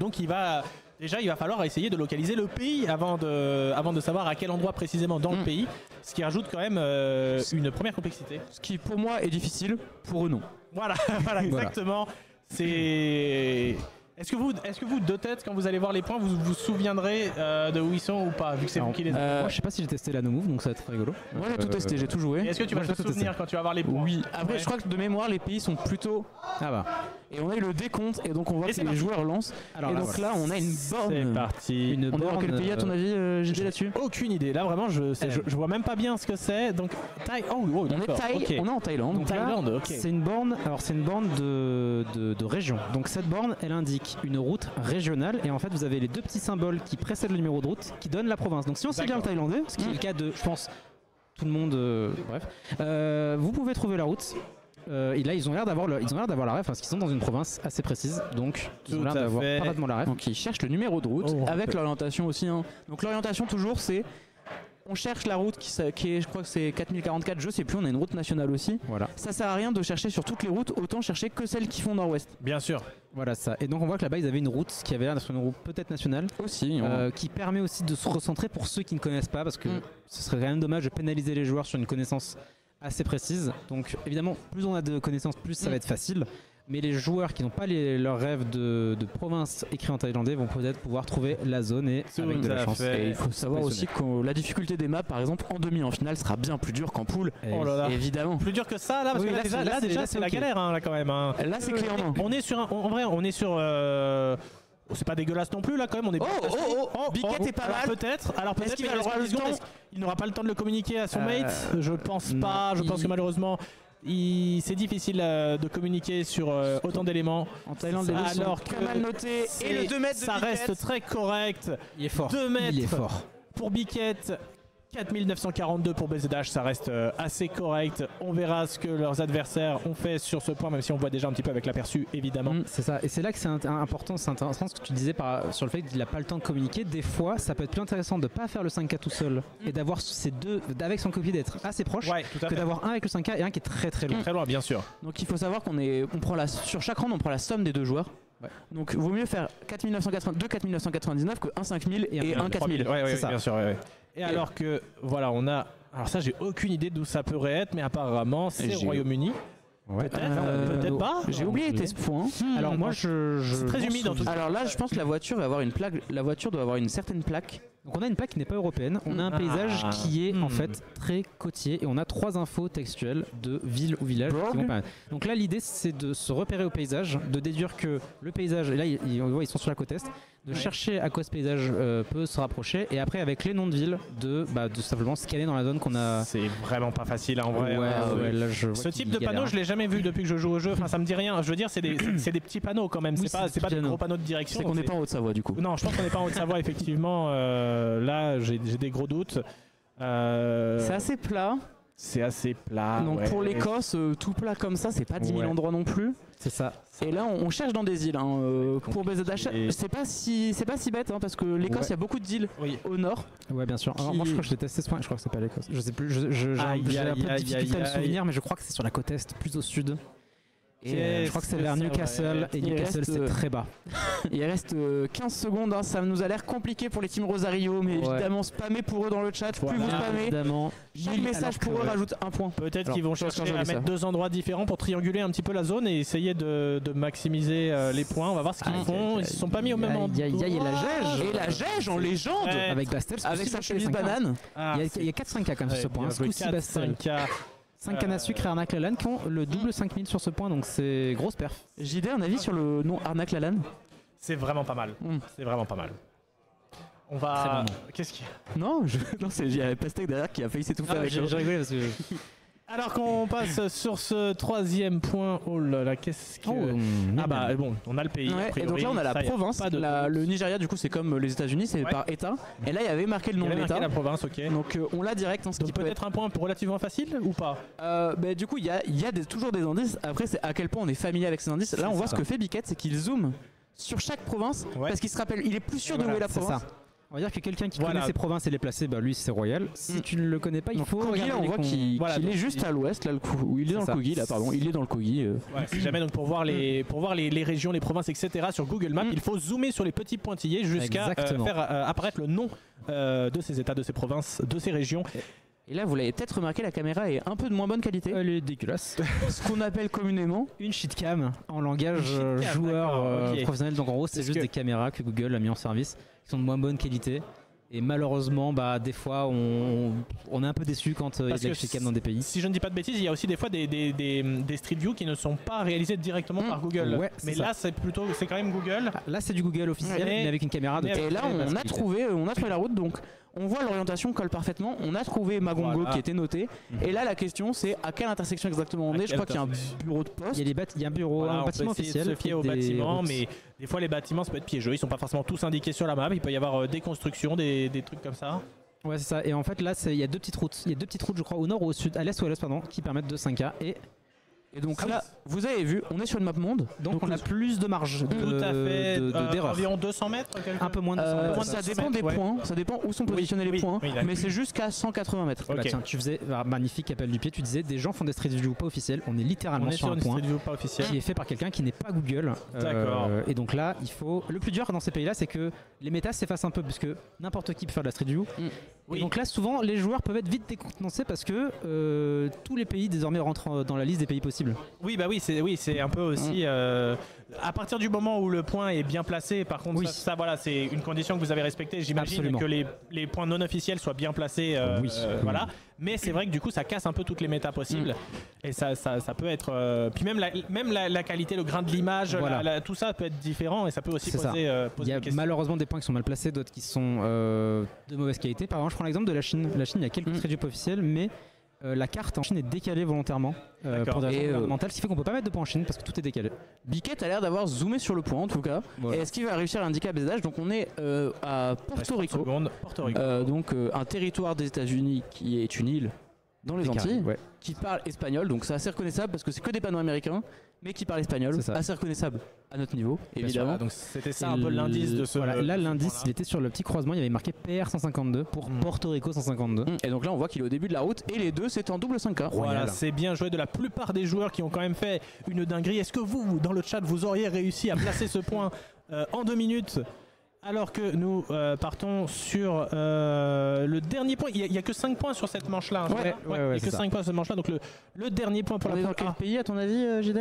Donc il va Déjà, il va falloir essayer de localiser le pays avant de savoir à quel endroit précisément dans le pays, ce qui rajoute quand même une première complexité. Ce qui pour moi est difficile, pour eux non. Voilà, voilà exactement. C'est... Est-ce que vous, de tête, quand vous allez voir les points, vous vous souviendrez de où ils sont ou pas, vu que c'est vous qui les avez. Moi, je sais pas si j'ai testé la no move, donc ça va être rigolo. Moi j'ai tout testé, j'ai tout joué. Est-ce que tu vas te souvenir quand tu vas voir les points? Oui. Après, je crois que de mémoire, les pays sont plutôt. Ah bah. Et on a eu le décompte, et donc on voit Et que c'est les parti. joueurs lancent. Alors, et là, donc voilà. là, on a une borne. C'est parti. Une On est dans borne, quel pays à ton avis, JD là-dessus? Aucune idée. Là, vraiment, je vois même pas bien ce que c'est. Donc, On est en Thaïlande. Donc là, Thaïlande, ok. c'est une borne. Alors c'est une borne de région. Donc cette borne, elle indique une route régionale et en fait vous avez les deux petits symboles qui précèdent le numéro de route qui donnent la province. Donc si on sait bien le thaïlandais, ce qui est le cas de, je pense, tout le monde, bref, vous pouvez trouver la route. Et là ils ont l'air d'avoir la ref parce qu'ils sont dans une province assez précise. Donc ils ont Tout l'air à d'avoir fait. parfaitement la ref. Donc ils cherchent le numéro de route Oh, avec l'orientation aussi. Hein. Donc l'orientation toujours c'est on cherche la route qui est, je crois que c'est 4044, je sais plus, on a une route nationale aussi. Voilà. Ça sert à rien de chercher sur toutes les routes, autant chercher que celles qui font nord-ouest. Bien sûr. Voilà ça. Et donc on voit que là-bas ils avaient une route qui avait l'air d'être une route peut-être nationale. Aussi. Qui permet aussi de se recentrer pour ceux qui ne connaissent pas parce que ce serait quand même dommage de pénaliser les joueurs sur une connaissance assez précise. Donc évidemment plus on a de connaissances plus ça va être facile, mais les joueurs qui n'ont pas leurs rêves de province écrits en thaïlandais vont peut-être pouvoir trouver la zone et avec de la chance. Et il faut savoir aussi que la difficulté des maps par exemple en demi en finale sera bien plus dure qu'en poule. Oh là là. Évidemment. Plus dur que ça, là, parce Oui, que là, déjà, c'est la ok. galère, hein, là, quand même. Hein. Là c'est clé en main. On est sur en vrai, on est sur. C'est pas dégueulasse non plus là quand même, on est Biquette est pas alors mal. peut-être, Est-ce qu'il mais aura le temps il n'aura pas le temps de le communiquer à son mate. Je pense non, pas, je pense que malheureusement c'est difficile de communiquer sur autant d'éléments. En Thaïlande, les routes sont Alors très mal notées. Et le 2 mètres de ça Biquette. reste très correct. Il est fort. 2 mètres Il est fort. pour Biquette. 4942 pour BZH, ça reste assez correct. On verra ce que leurs adversaires ont fait sur ce point, même si on voit déjà un petit peu avec l'aperçu, évidemment. C'est ça, et c'est là que c'est important, c'est intéressant ce que tu disais sur le fait qu'il n'a pas le temps de communiquer. Des fois, ça peut être plus intéressant de ne pas faire le 5K tout seul et d'avoir ces deux, avec son copier d'être assez proche, Ouais, tout à que fait. d'avoir un avec le 5K et un qui est très très loin. Très loin, bien sûr. Donc il faut savoir on prend sur chaque round on prend la somme des deux joueurs. Ouais. Donc vaut mieux faire 4999 que 1 5000 et 1 4000. Ouais, C'est ça. bien sûr. Ouais. Et alors que, voilà, on a. Alors, ça, j'ai aucune idée d'où ça pourrait être, mais apparemment, c'est au Royaume-Uni. Ouais. Peut-être pas. J'ai oublié tes points. Alors moi C'est très humide en tout cas. Alors là, je pense que la voiture va avoir une plaque. La voiture doit avoir une certaine plaque. Donc on a une plaque qui n'est pas européenne, on a un paysage qui est en fait très côtier et on a 3 infos textuelles de ville ou village qui vont permettre. Donc là l'idée c'est de se repérer au paysage, de déduire que le paysage, et là on voit ils sont sur la côte est, de chercher à quoi ce paysage peut se rapprocher et après avec les noms de villes de simplement scanner dans la zone qu'on a. C'est vraiment pas facile en vrai. Ouais, là, je vois Ce qu'il type de galère. panneau, je l'ai jamais vu depuis que je joue au jeu. Enfin, ça me dit rien. Je veux dire, c'est des petits panneaux quand même. Oui, C'est pas des gros panneaux de direction. C'est qu'on n'est pas en Haute-Savoie du coup. Non, je pense qu'on n'est pas en Haute-Savoie effectivement. Là, j'ai des gros doutes. C'est assez plat. C'est assez plat. Donc ouais. pour l'Écosse, tout plat comme ça, c'est pas 10 000 Ouais. endroits non plus. C'est ça. Et là, on cherche dans des îles. Pour compliqué. BZH, c'est pas si bête hein, parce que l'Écosse, il y a beaucoup d'îles Oui. au nord. Ouais bien sûr. Alors, moi je crois que je l'ai testé ce point, je crois que c'est pas l'Écosse. Je sais plus, j'ai Aïe, un peu de aïe, difficulté à me aïe, souvenir mais je crois que c'est sur la côte est, plus au sud. Et je crois que c'est Qu'est-ce vers que c'est Newcastle vrai. et Il Newcastle reste, c'est très bas. Il reste 15 secondes, hein, ça nous a l'air compliqué pour les teams Rosario, mais Ouais. évidemment spammez pour eux dans le chat, plus vous spammez, Évidemment. chaque message pour eux rajoute un point. Peut-être Alors, qu'ils vont je pense chercher que à j'avais mettre ça. 2 endroits différents pour trianguler un petit peu la zone et essayer de maximiser les points. On va voir ce qu'ils Aïe, font. aïe, Ils se sont pas mis au même endroit. Aïe, aïe, et la Gège. Et la Gège en légende Ouais. Avec Bastel, c'est avec possible sa de chemise faire les 5K. banane. Ah, Il y a 4 5K quand même sur ce point. bien joué. 6 Bastel. 5K. 5 cannes à sucre et Arnaque Lalanne qui ont le double 5000 sur ce point donc c'est grosse perf. JD, un avis sur le nom Arnaque Lalanne? C'est vraiment pas mal. C'est vraiment pas mal. On Très va. bon Qu'est-ce qu'il y a Non, il y a Pastèque derrière qui a failli s'étouffer avec J'ai rigolé parce que. Alors qu'on passe sur ce 3e point. Oh là là, qu'est-ce que. Ah bah bon, on a le pays. Ouais, a et donc priori, là on a la ça, y province, pas de le Nigeria du coup c'est comme les États-Unis, c'est Ouais. par État. Et là il y avait marqué le Il y nom de avait marqué l'État. la province, ok. Donc on l'a direct, hein, ce qui Donc peut être. peut-être un point relativement facile ou pas? Du coup il y a toujours des indices. Après c'est à quel point on est familier avec ces indices. Là on voit ça. ce que fait Biquette, c'est qu'il zoome sur chaque province Ouais. parce qu'il se rappelle, il est plus sûr de où est la c'est province. ça. On va dire que quelqu'un qui Voilà. connaît ses provinces et les placer, bah lui c'est royal. Si tu ne le connais pas, il Donc, faut Kogi, regarder là, on les voit cons. qu'il Voilà, est donc, juste à l'ouest, là, il est C'est dans le ça. Kogi, là, pardon, il est dans le Kogi. Ouais, si jamais donc pour voir les régions, les provinces, etc. sur Google Maps, il faut zoomer sur les petits pointillés jusqu'à Exactement. faire apparaître le nom de ces États, de ces provinces, de ces régions. Et là, vous l'avez peut-être remarqué, la caméra est un peu de moins bonne qualité. Elle est dégueulasse. Ce qu'on appelle communément. Une shitcam en langage Une shitcam, joueur d'accord, ok. professionnel. Donc en gros, c'est Parce juste que- des caméras que Google a mis en service qui sont de moins bonne qualité. Et malheureusement, bah, des fois, on est un peu déçu quand il y a Parce des que shitcams dans des pays. Si je ne dis pas de bêtises, il y a aussi des fois des Street View qui ne sont pas réalisés directement par Google. Ouais, c'est mais ça. là, c'est quand même Google. Ah, là, c'est du Google officiel, Mais- mais avec une caméra de mais- très, Et là, très basse on a qualité. trouvé la route, donc on voit l'orientation colle parfaitement. On a trouvé Magongo Voilà. qui était noté. Et là, la question, c'est à quelle intersection exactement on À est. Je quelle crois qu'il y a un intersection bureau de poste. Il y a un bureau, Voilà, un on peut bâtiment essayer officiel. de se fier aux des bâtiments, routes. mais des fois les bâtiments ça peut être piégeux, ils sont pas forcément tous indiqués sur la map, il peut y avoir des constructions, des trucs comme ça. Ouais, c'est ça. Et en fait, là, il y a deux petites routes. Il y a deux petites routes, je crois, au nord ou au sud, à l'est ou à l'ouest, pardon, qui permettent de 5K. Et donc Ah là, vous avez vu, on est sur une map monde. Donc on a plus de marge Tout à fait, d'erreur. environ 200 mètres quelque- Un peu moins de 200 mètres. Ça ça, dépend des ouais. points, ça dépend où sont positionnés les oui, points, oui, d'accord. mais c'est jusqu'à 180 mètres. Bah Ok. tiens, tu faisais magnifique appel du pied, tu disais des gens font des street view pas officiels, on est littéralement On est sur sur un une point Street View pas officielle. qui est fait par quelqu'un qui n'est pas Google. D'accord. Et donc là, il faut. Le plus dur dans ces pays-là, c'est que les métas s'effacent un peu, puisque n'importe qui peut faire de la street view. Oui. Et donc là, souvent, les joueurs peuvent être vite décontenancés parce que tous les pays désormais rentrent dans la liste des pays possibles. Oui, bah oui, c'est un peu aussi. À partir du moment où le point est bien placé, par contre, Oui. ça, voilà, c'est une condition que vous avez respectée. J'imagine Absolument. que les points non officiels soient bien placés. Oui. Voilà. Mais c'est vrai que du coup, ça casse un peu toutes les méta possibles. Et ça peut être. Puis même la qualité, le grain de l'image, Voilà. tout ça peut être différent et ça peut aussi C'est ça. poser, Il poser y a des questions. malheureusement des points qui sont mal placés, d'autres qui sont de mauvaise qualité. Par exemple, je prends l'exemple de la Chine. La Chine, il y a quelques street view pas officiels, mais la carte en Chine est décalée volontairement D'accord. pour des raisons Et, gouvernementales, ce qui fait qu'on peut pas mettre de points en Chine parce que tout est décalé. Biquet a l'air d'avoir zoomé sur le point en tout cas. Voilà. Et est-ce qu'il va réussir à indiquer à BZH? Donc on est à Porto Rico, Porto Rico. donc un territoire des États-Unis qui est une île dans les Des Antilles, Caraïbes, ouais. qui parle espagnol, donc c'est assez reconnaissable parce que c'est que des panneaux américains, mais qui parlent espagnol, C'est ça. assez reconnaissable à notre niveau, évidemment. Voilà, donc c'était ça Et un peu l'indice de ce. Voilà, là, de ce l'indice, point-là. il était sur le petit croisement, il y avait marqué PR 152 pour Porto Rico 152. Et donc là on voit qu'il est au début de la route et les deux c'est en double 5K. Voilà, Royal. c'est bien joué de la plupart des joueurs qui ont quand même fait une dinguerie. Est-ce que vous, dans le chat, vous auriez réussi à placer ce point en 2 minutes alors que nous partons sur le dernier point? Il n'y a que 5 points sur cette manche-là. hein, Ouais, c'est ça ouais, il n'y a ouais, que c'est ça. 5 points sur cette manche-là. Donc le dernier point pour On la est dans première. quel pays à ton avis, JD?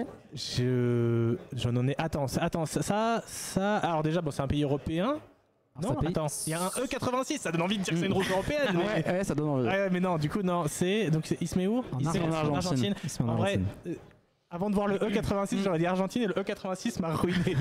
J'en ai. Attends, ça. Alors déjà, bon, c'est un pays européen. Alors, Non, ça paye- attends, il y a un E86, ça donne envie de dire que c'est une route européenne. mais... Ouais, ça donne envie. Ouais, mais non, du coup, non, c'est. Donc, il se met où? En Il se met Argentine. Il se met en En vrai, Argentine. avant de voir le E86, j'aurais dit Argentine et le E86 m'a ruiné.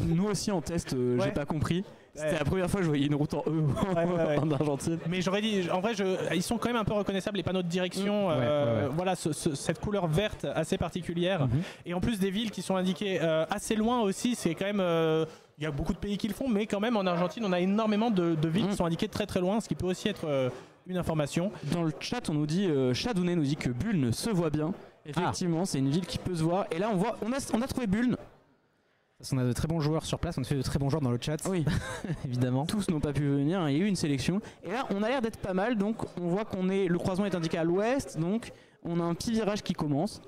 Nous aussi en test, j'ai Ouais. pas compris. C'était Ouais. la première fois que je voyais une route en E ouais. en Argentine. Mais j'aurais dit, en vrai, ils sont quand même un peu reconnaissables, les panneaux de direction. Ouais. Voilà, cette couleur verte assez particulière. Et en plus, des villes qui sont indiquées assez loin aussi, c'est quand même. Il y a beaucoup de pays qui le font, mais quand même en Argentine, on a énormément de villes qui sont indiquées très très loin, ce qui peut aussi être une information. Dans le chat, on nous dit, Chadounet nous dit que Bulne se voit bien. Effectivement, c'est une ville qui peut se voir. Et là, on a trouvé Bulne. Parce qu'on a de très bons joueurs sur place, on a fait de très bons joueurs dans le chat, Oui, évidemment. tous n'ont pas pu venir. Il y a eu une sélection. Et là, on a l'air d'être pas mal. Donc, on voit le croisement est indiqué à l'ouest. Donc, on a un petit virage qui commence.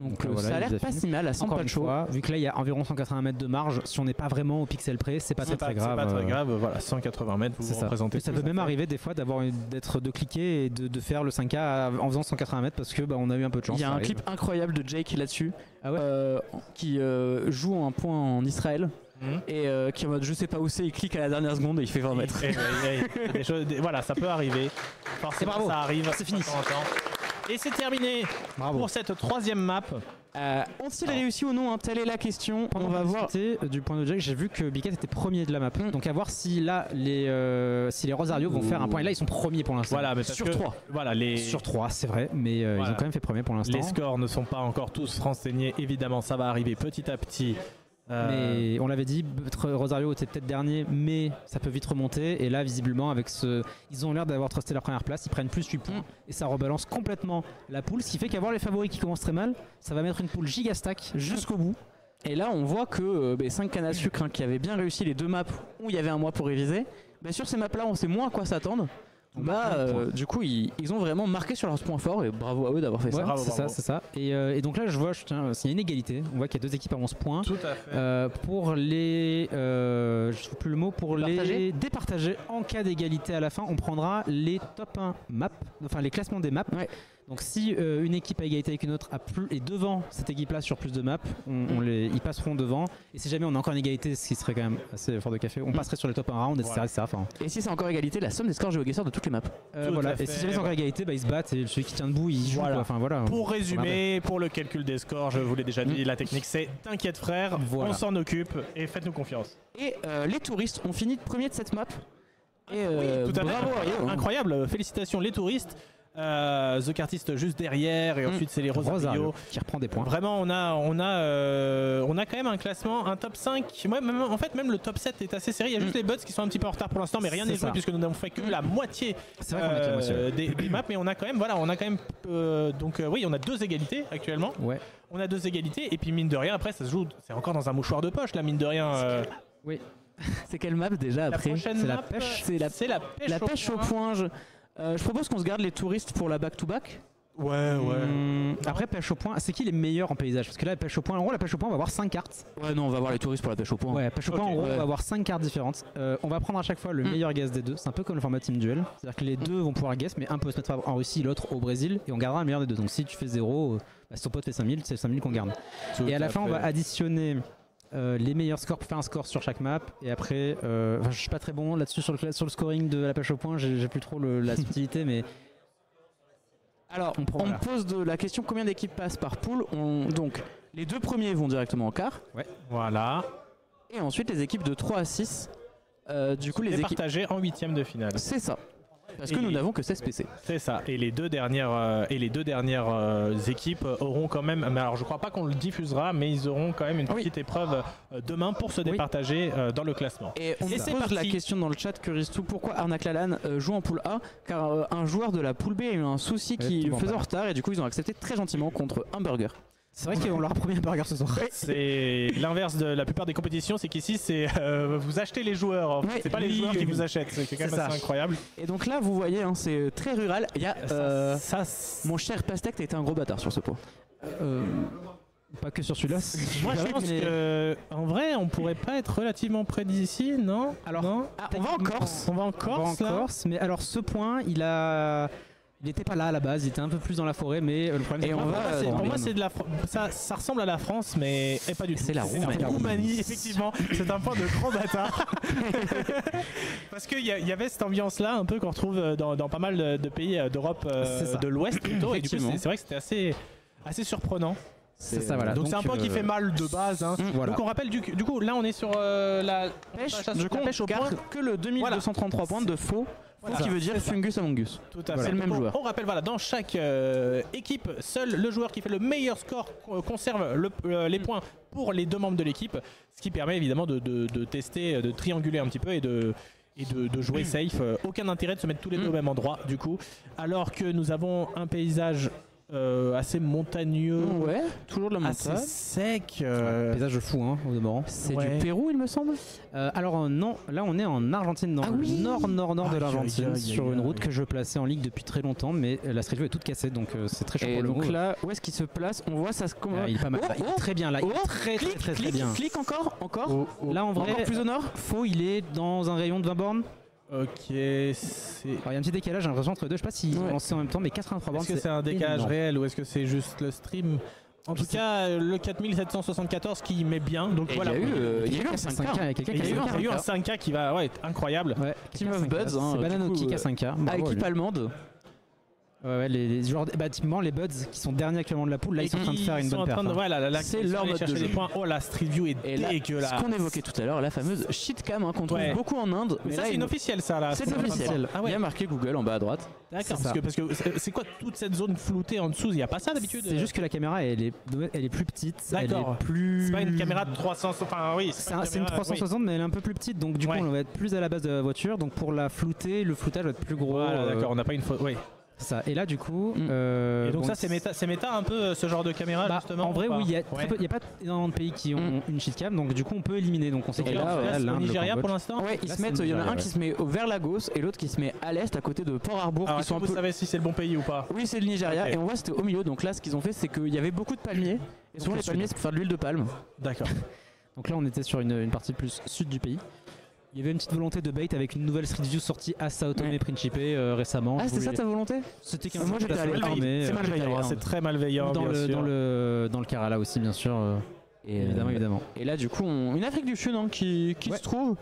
Donc, voilà, ça a il l'air a pas fini. si mal à 100 Encore pas une de chaud. fois, vu que là il y a environ 180 mètres de marge, si on n'est pas vraiment au pixel près, c'est pas très grave. C'est pas très grave, voilà, 180 mètres, vous C'est vous ça. représentez. Et ça tout peut à même fait. arriver des fois de cliquer et de faire le 5K en faisant 180 mètres parce que on a eu un peu de chance. Il y a ça un arrive. clip incroyable de Jake là-dessus. Ah ouais Qui joue un point en Israël. Et qui est en mode je sais pas où c'est, il clique à la dernière seconde et il fait 20 mètres. Voilà, ça peut arriver. Forcément, bravo. ça arrive. C'est fini. de temps en temps. Et c'est terminé Bravo. pour cette 3e map. Ont-ils réussi ou non, hein, telle est la question. On va voir. Du point de Jack, j'ai vu que Biquet était premier de la map. Donc à voir si là si les Rosario vont faire un point. Et là ils sont premiers pour l'instant. Voilà, mais parce Sur que, 3. Voilà, Sur 3, c'est vrai, mais ils Voilà. ont quand même fait premier pour l'instant. les scores ne sont pas encore tous renseignés. Évidemment, ça va arriver petit à petit. Mais on l'avait dit, Rosario était peut-être dernier, mais ça peut vite remonter. Et là, visiblement, ils ont l'air d'avoir trusté leur première place. Ils prennent plus 8 points et ça rebalance complètement la poule. Ce qui fait qu'avoir les favoris qui commencent très mal, ça va mettre une poule giga stack jusqu'au bout. Et là, on voit que 5 cannes à sucre qui avaient bien réussi les 2 maps où il y avait un mois pour réviser, sur ces maps-là, on sait moins à quoi s'attendre. Du coup, ils ont vraiment marqué sur leurs points forts et bravo à eux d'avoir fait ça. Bravo, c'est ça. Et donc là, je vois, s'il y a une égalité, on voit qu'il y a 2 équipes à 11 points. Tout à fait. Pour les, je trouve plus le mot, pour les départager en cas d'égalité à la fin, on prendra les top 1 maps, enfin les classements des maps. Ouais. Donc si une équipe à égalité avec une autre est devant cette équipe-là sur plus de maps, ils passeront devant. Et si jamais on a encore une égalité, ce qui serait quand même assez fort de café, on passerait sur les top 1 round, etc. Enfin, et si c'est encore égalité, la somme des scores GeoGuessr de toutes les maps. Et si jamais c'est encore égalité, ils se battent et celui qui tient debout, il joue. Voilà. Enfin, voilà. Pour résumer, pour le calcul des scores, je vous l'ai déjà dit, la technique c'est t'inquiète frère, on s'en occupe et faites-nous confiance. Et les touristes ont fini premier de cette map. Et tout à bravo fait. à eux. Incroyable, félicitations les touristes. The Cartist juste derrière et ensuite c'est les Rosario qui reprend des points. Vraiment on a quand même un classement, un top 5. Même le top 7 est assez serré. Il y a juste les Buds qui sont un petit peu en retard pour l'instant, mais rien n'est joué puisque nous n'avons fait que la moitié des maps. Mais on a quand même on a 2 égalités actuellement. Ouais. On a 2 égalités et puis mine de rien après ça se joue, c'est encore dans un mouchoir de poche là mine de rien. Oui. C'est quelle map déjà après? C'est la pêche. C'est la pêche au point. Je propose qu'on se garde les touristes pour la back-to-back. Ouais. Après, pêche au point, c'est qui les meilleurs en paysage? Parce que là, pêche au point, en gros, la pêche au point, on va avoir 5 cartes. Ouais, non, on va voir les touristes pour la pêche au point. Ouais, pêche au point, en gros, on va avoir 5 cartes différentes. On va prendre à chaque fois le meilleur guess des deux. C'est un peu comme le format Team Duel. C'est-à-dire que les deux vont pouvoir guess, mais un peut se mettre en Russie, l'autre au Brésil, et on gardera le meilleur des deux. Donc si tu fais 0, si ton pote fait 5000, c'est 5000 qu'on garde. Et à la fin, on va additionner les meilleurs scores pour faire un score sur chaque map. Et après, je suis pas très bon là-dessus sur le scoring de la pêche au point, j'ai plus trop la subtilité, mais. Alors, on pose la question combien d'équipes passent par pool. Donc, les 2 premiers vont directement en quart. Ouais. Voilà. Et ensuite, les équipes de 3 à 6. Du coup, les équipes partagées en 8ème de finale. C'est ça. Parce que nous n'avons que 16 PC. C'est ça. Et les deux dernières équipes auront quand même. Mais alors, je crois pas qu'on le diffusera, mais ils auront quand même une petite épreuve demain pour se départager dans le classement. Et on pose la question dans le chat que Ristou, pourquoi Arnaque Lalanne joue en pool A? Car un joueur de la pool B a eu un souci qui le faisait en retard et du coup ils ont accepté très gentiment contre un burger. C'est vrai qu'on leur a promis un burger ce soir. C'est l'inverse de la plupart des compétitions, c'est qu'ici c'est vous achetez les joueurs, c'est pas les joueurs qui vous achètent, c'est quand même assez incroyable. Et donc là vous voyez, c'est très rural. Il y a mon cher Pastèque, t'as été un gros bâtard sur ce point. Pas que sur celui-là. Moi je pense que en vrai on pourrait pas être relativement près d'ici, non? Alors non. On va en Corse. On va en Corse, mais alors ce point il n'était pas là à la base, il était un peu plus dans la forêt, mais le problème c'est pour moi c'est de la ça ressemble à la France, mais pas du tout. C'est la Roumanie, effectivement. C'est un point de grand bâtard. Parce qu'il y avait cette ambiance-là un peu qu'on retrouve dans pas mal de pays d'Europe de l'Ouest plutôt. Et du coup, c'est vrai que c'était assez surprenant. C'est ça, voilà. Donc c'est un point qui fait mal de base. Voilà. Donc on rappelle du coup là on est sur la pêche au point que le 2233 points de faux. Qui veut dire Fungus Among Us. Tout à fait. C'est le même joueur. On rappelle, dans chaque équipe, seul le joueur qui fait le meilleur score conserve les points pour les 2 membres de l'équipe, ce qui permet évidemment de tester, de trianguler un petit peu et de jouer safe. Aucun intérêt de se mettre tous les deux au même endroit du coup, alors que nous avons un paysage assez montagneux, toujours de la montagne, assez sec, paysage de fou au demeurant. C'est du Pérou il me semble. Alors non, là on est en Argentine, dans le nord de l'Argentine, sur une route que je plaçais en ligue depuis très longtemps, mais la street view est toute cassée, donc c'est très chaud pour le donc là où est-ce qu'il se place? On voit ça se il est pas mal, il est très bien là, il est très bien. Clique encore. Là en vrai, encore plus au nord. Faux, il est dans un rayon de 20 bornes. Ok, il y a un petit décalage, j'ai l'impression entre les deux, je sais pas s'ils ont lancé en même temps, mais 83 bornes. Est-ce que c'est un décalage réel ou est-ce que c'est juste le stream? En tout cas, le 4774 qui met bien. Donc voilà. Il y a eu un 5K. Il y a eu un 5K qui va être incroyable. Team of Buds, c'est Banano Kick à 5K. Équipe allemande. Les joueurs, typiquement les Buds qui sont derniers actuellement de la poule, là ils sont en train de faire une bonne perf. C'est leur mode de jeu. Oh, la Street View est dégueulasse. Ce qu'on évoquait tout à l'heure, la fameuse shitcam qu'on trouve beaucoup en Inde. Mais ça c'est inofficiel ça là. C'est officiel. Il y a marqué Google en bas à droite. D'accord. Parce que c'est quoi toute cette zone floutée en dessous? Il n'y a pas ça d'habitude? C'est juste que la caméra elle est plus petite. D'accord. C'est pas une caméra de 300. Enfin oui. C'est une 360 mais elle est un peu plus petite, donc du coup on va être plus à la base de la voiture. Donc pour la flouter, le floutage va être plus gros. D'accord. On n'a pas une photo. Ça. Et là, du coup. Et donc bon, ça, c'est méta un peu ce genre de caméra justement. En vrai, ou pas oui, il y a pas énormément de pays qui ont une cheatcam, donc du coup, on peut éliminer. Donc on sait Et qu'il y là, a au Nigeria pour l'instant. Ouais, Là, il y en a un qui se met vers la gauche et l'autre qui se met à l'est, à côté de Port Harbour. Alors, Qui sont un vous peu... savez si c'est le bon pays ou pas? Oui, c'est le Nigeria. Ok. Et on voit c'était au milieu. Donc là, ce qu'ils ont fait, c'est qu'il y avait beaucoup de palmiers. Et souvent, les palmiers, c'est pour faire de l'huile de palme. D'accord. Donc là, on était sur une partie plus sud du pays. Il y avait une petite volonté de bait avec une nouvelle Street View sortie à Sao Tomé et Principe récemment. Ah, c'était ça ta volonté? C'était Moi, j'étais allé. C'est malveillant, c'est très malveillant. dans bien sûr. le Kerala aussi, bien sûr. Et, évidemment. Et là, du coup, une Afrique du Sud qui se trouve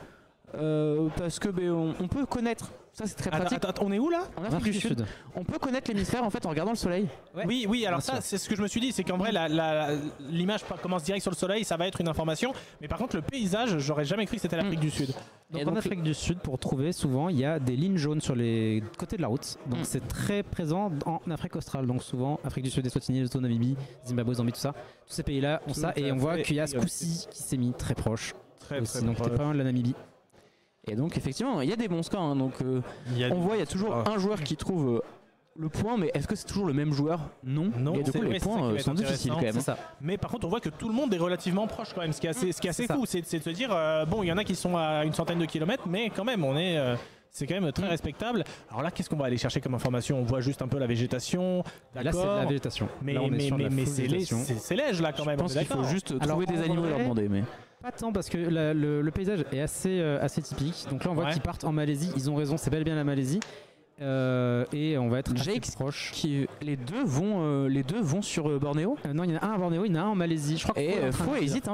parce que on peut connaître. Ça, c'est très pratique. Attends, on est où là? En Afrique du Sud. On peut connaître l'hémisphère en fait en regardant le soleil. Ouais. Oui, alors Bien ça, c'est ce que je me suis dit, c'est qu'en vrai, l'image commence direct sur le soleil, ça va être une information. Mais par contre, le paysage, j'aurais jamais cru que c'était l'Afrique du Sud. Donc en Afrique du Sud, pour trouver, souvent, il y a des lignes jaunes sur les côtés de la route. Donc c'est très présent en Afrique australe. Donc souvent, Afrique du Sud, Eswatini, Lesotho, Namibie, Zimbabwe, Zambie, tout ça. Tous ces pays-là ont ça. Et on voit qu'il y a ce coup-ci qui s'est mis très proche. Très Donc t'es pas loin de la Namibie. Et donc effectivement, il y a des bons scores. Hein, donc on voit, il y a toujours un joueur qui trouve le point, mais est-ce que c'est toujours le même joueur? Non. Et du coup, les points sont difficiles quand même. Ça. Mais par contre, on voit que tout le monde est relativement proche quand même. Ce qui est assez fou, c'est de se dire, bon, il y en a qui sont à une centaine de kilomètres, mais quand même, c'est quand même très respectable. Alors là, qu'est-ce qu'on va aller chercher comme information? On voit juste un peu la végétation. Là, c'est de la végétation. Mais, là, on est sur de la full c'est végétation. léger là quand même. Je pense qu'il faut juste trouver des animaux et leur demander. Mais... Pas tant parce que le paysage est assez typique. Donc là, on voit qu'ils partent en Malaisie. Ils ont raison, c'est bel et bien la Malaisie. Et on va être Jake assez proche. Les deux vont sur Bornéo. Non, il y en a un à Bornéo, il y en a un en Malaisie. Je crois que Faux hésite.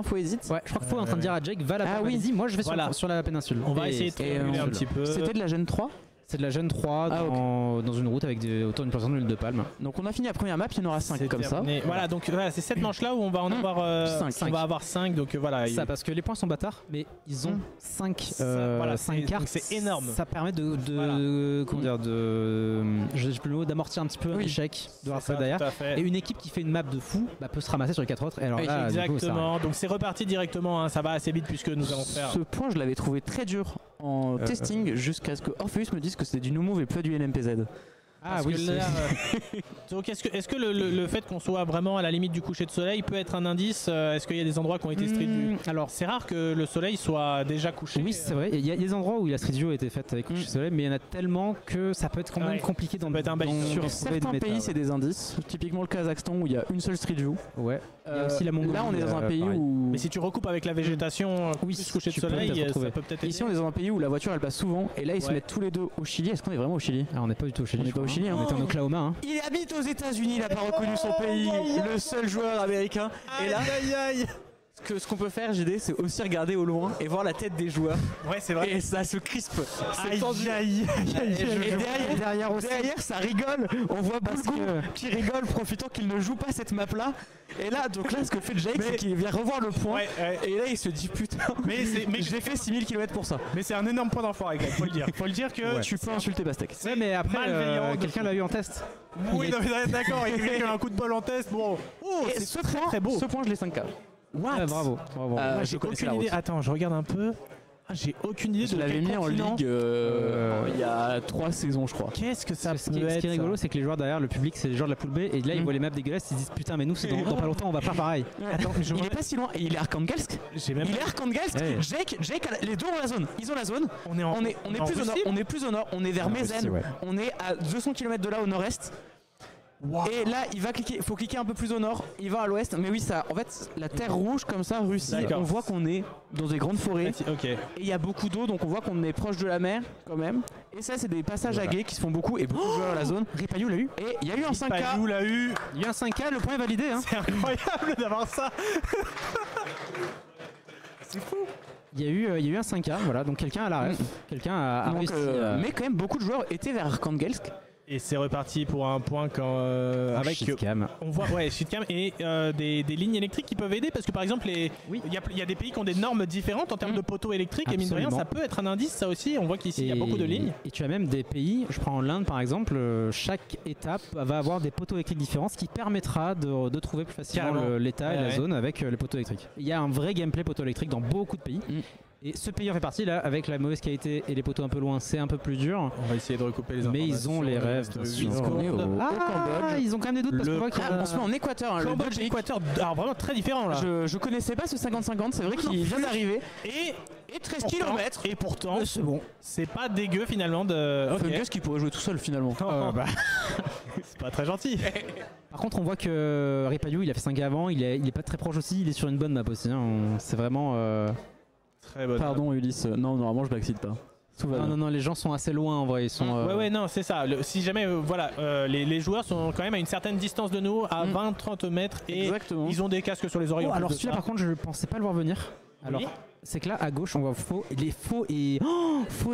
Ouais, je crois que Faux est en train de dire à Jake va la Malaisie. Moi, je vais sur la péninsule. On va essayer de trianguler un petit peu. C'était de la Gen 3. C'est de la Gen 3 dans une route avec autour d'une plantation d'huile de palme. Donc on a fini la première map, il y en aura 5 comme ça. Voilà, donc voilà, c'est cette manche là où on va en avoir 5. On va avoir 5, donc voilà. Ça, parce que les points sont bâtards, mais ils ont 5 cartes. C'est énorme. Ça permet d'amortir un petit peu un échec de rattraper derrière. Et une équipe qui fait une map de fou peut se ramasser sur les 4 autres. Et alors là, exactement, donc c'est reparti directement, ça va assez vite puisque nous allons faire. Ce point, je l'avais trouvé très dur en testing jusqu'à ce que Orpheus me dise que c'était du no move et pas du NMPZ. Donc est-ce que le fait qu'on soit vraiment à la limite du coucher de soleil peut être un indice? Est-ce qu'il y a des endroits qui ont été street view? Alors c'est rare que le soleil soit déjà couché. Oui, c'est vrai. Il y a des endroits où la street view a été faite avec coucher de soleil, mais il y en a tellement que ça peut être quand même compliqué dans sur certains pays, c'est des indices. Typiquement le Kazakhstan où il y a une seule street view. Ouais. Il y a aussi la Mongolie. Là, on est dans un pays où. Mais si tu recoupes avec la végétation, plus coucher de soleil, ça peut peut-être. Ici, on est dans un pays où la voiture elle passe souvent, et là ils se mettent tous les deux au Chili. Est-ce qu'on est vraiment au Chili? On n'est pas du tout au Chili. On n'est pas au Chili. On était en Oklahoma. Il habite aux États-Unis, il n'a pas reconnu son pays, le seul joueur américain. Et là, ce qu'on peut faire, GD, c'est aussi regarder au loin et voir la tête des joueurs. Ouais, c'est vrai. Et ça se crispe. Et derrière, ça rigole. On voit Basco qui rigole, profitant qu'il ne joue pas cette map-là. Et là, ce que fait Jake, c'est qu'il vient revoir le point. Et là, il se dit putain, mais j'ai fait 6000 km pour ça. Mais c'est un énorme point d'enfoiré, faut le dire. Faut le dire que tu peux insulter Bastek. Ouais, mais après, quelqu'un l'a eu en test. Oui, d'accord, il y a eu un coup de bol en test. Bon, c'est très beau. Ce point, je l'ai 5K. What? Bravo. J'ai aucune idée. Attends, je regarde un peu. J'ai aucune idée de l'avais mis en ligue il y a 3 saisons, je crois. Qu'est-ce que ça peut être? Ce qui est rigolo, c'est que les joueurs derrière, le public, c'est les joueurs de la poule B, et là ils voient les maps dégueulasses, ils disent putain, mais nous, c'est dans pas longtemps, on va faire pareil. Attends, il est pas si loin, et il est Arkhangelsk. Il est Arkhangelsk. Jake, les deux ont la zone. Ils ont la zone. On est plus au nord, on est vers Mezen. On est à 200 km de là au nord-est. Wow. Et là, il faut cliquer un peu plus au nord, il va à l'ouest, mais oui, en fait, la terre rouge comme ça, Russie, on voit qu'on est dans des grandes forêts. Et il y a beaucoup d'eau, donc on voit qu'on est proche de la mer quand même. Et ça, c'est des passages à guet qui se font beaucoup et beaucoup de joueurs à la zone. Ripayou l'a eu. Et il y a eu un 5K. Ripayou l'a eu. Il y a eu un 5K, le point est validé. Hein. C'est incroyable d'avoir ça. C'est fou. Il y a eu un 5K, voilà, donc quelqu'un a la ref. Quelqu'un a réussi. Mais quand même, beaucoup de joueurs étaient vers Arkhangelsk. Et c'est reparti pour un point avec Shitcam. On voit Shitcam et des lignes électriques qui peuvent aider parce que par exemple il y a des pays qui ont des normes différentes en termes de poteaux électriques. Absolument. Et mine de rien ça peut être un indice ça aussi. On voit qu'ici il y a beaucoup de lignes. Et tu as même des pays, je prends l'Inde par exemple, chaque étape va avoir des poteaux électriques différents, ce qui permettra de trouver plus facilement l'état et la zone avec les poteaux électriques. Il y a un vrai gameplay poteau électrique dans beaucoup de pays. Et ce pays en fait partie là, avec la mauvaise qualité et les poteaux un peu loin, c'est un peu plus dur. On va essayer de recouper les Mais informations. ils ont les rêves, bien sûr. On est au Cambodge. Ils ont quand même des doutes parce qu'on voit qu'il y a On se met en Équateur. Le Cambodge, Belgique. Équateur, alors vraiment très différent là. Je connaissais pas ce 50-50, c'est vrai qu'il vient d'arriver. Et 13 pourtant- km. Et pourtant, c'est bon. c'est pas dégueu finalement de. Ok. Fungus qui pourrait jouer tout seul finalement. C'est pas très gentil. Par contre, on voit que Ripayu, il a fait 5 avant, il est pas très proche aussi, il est sur une bonne map aussi. C'est vraiment. Très bonne. Pardon Ulysse, non normalement je m'excite pas. Tout va Non, bien. non, non, les gens sont assez loin en vrai. Ils sont. Ouais, non, c'est ça. Si jamais, voilà, les joueurs sont quand même à une certaine distance de nous, à 20-30 mètres, et Exactement. ils ont des casques sur les oreilles. Oh, en plus alors de celui-là, ça. par contre, je pensais pas le voir venir. Alors, Oui. c'est que là, à gauche, on voit Faux. Les Faux et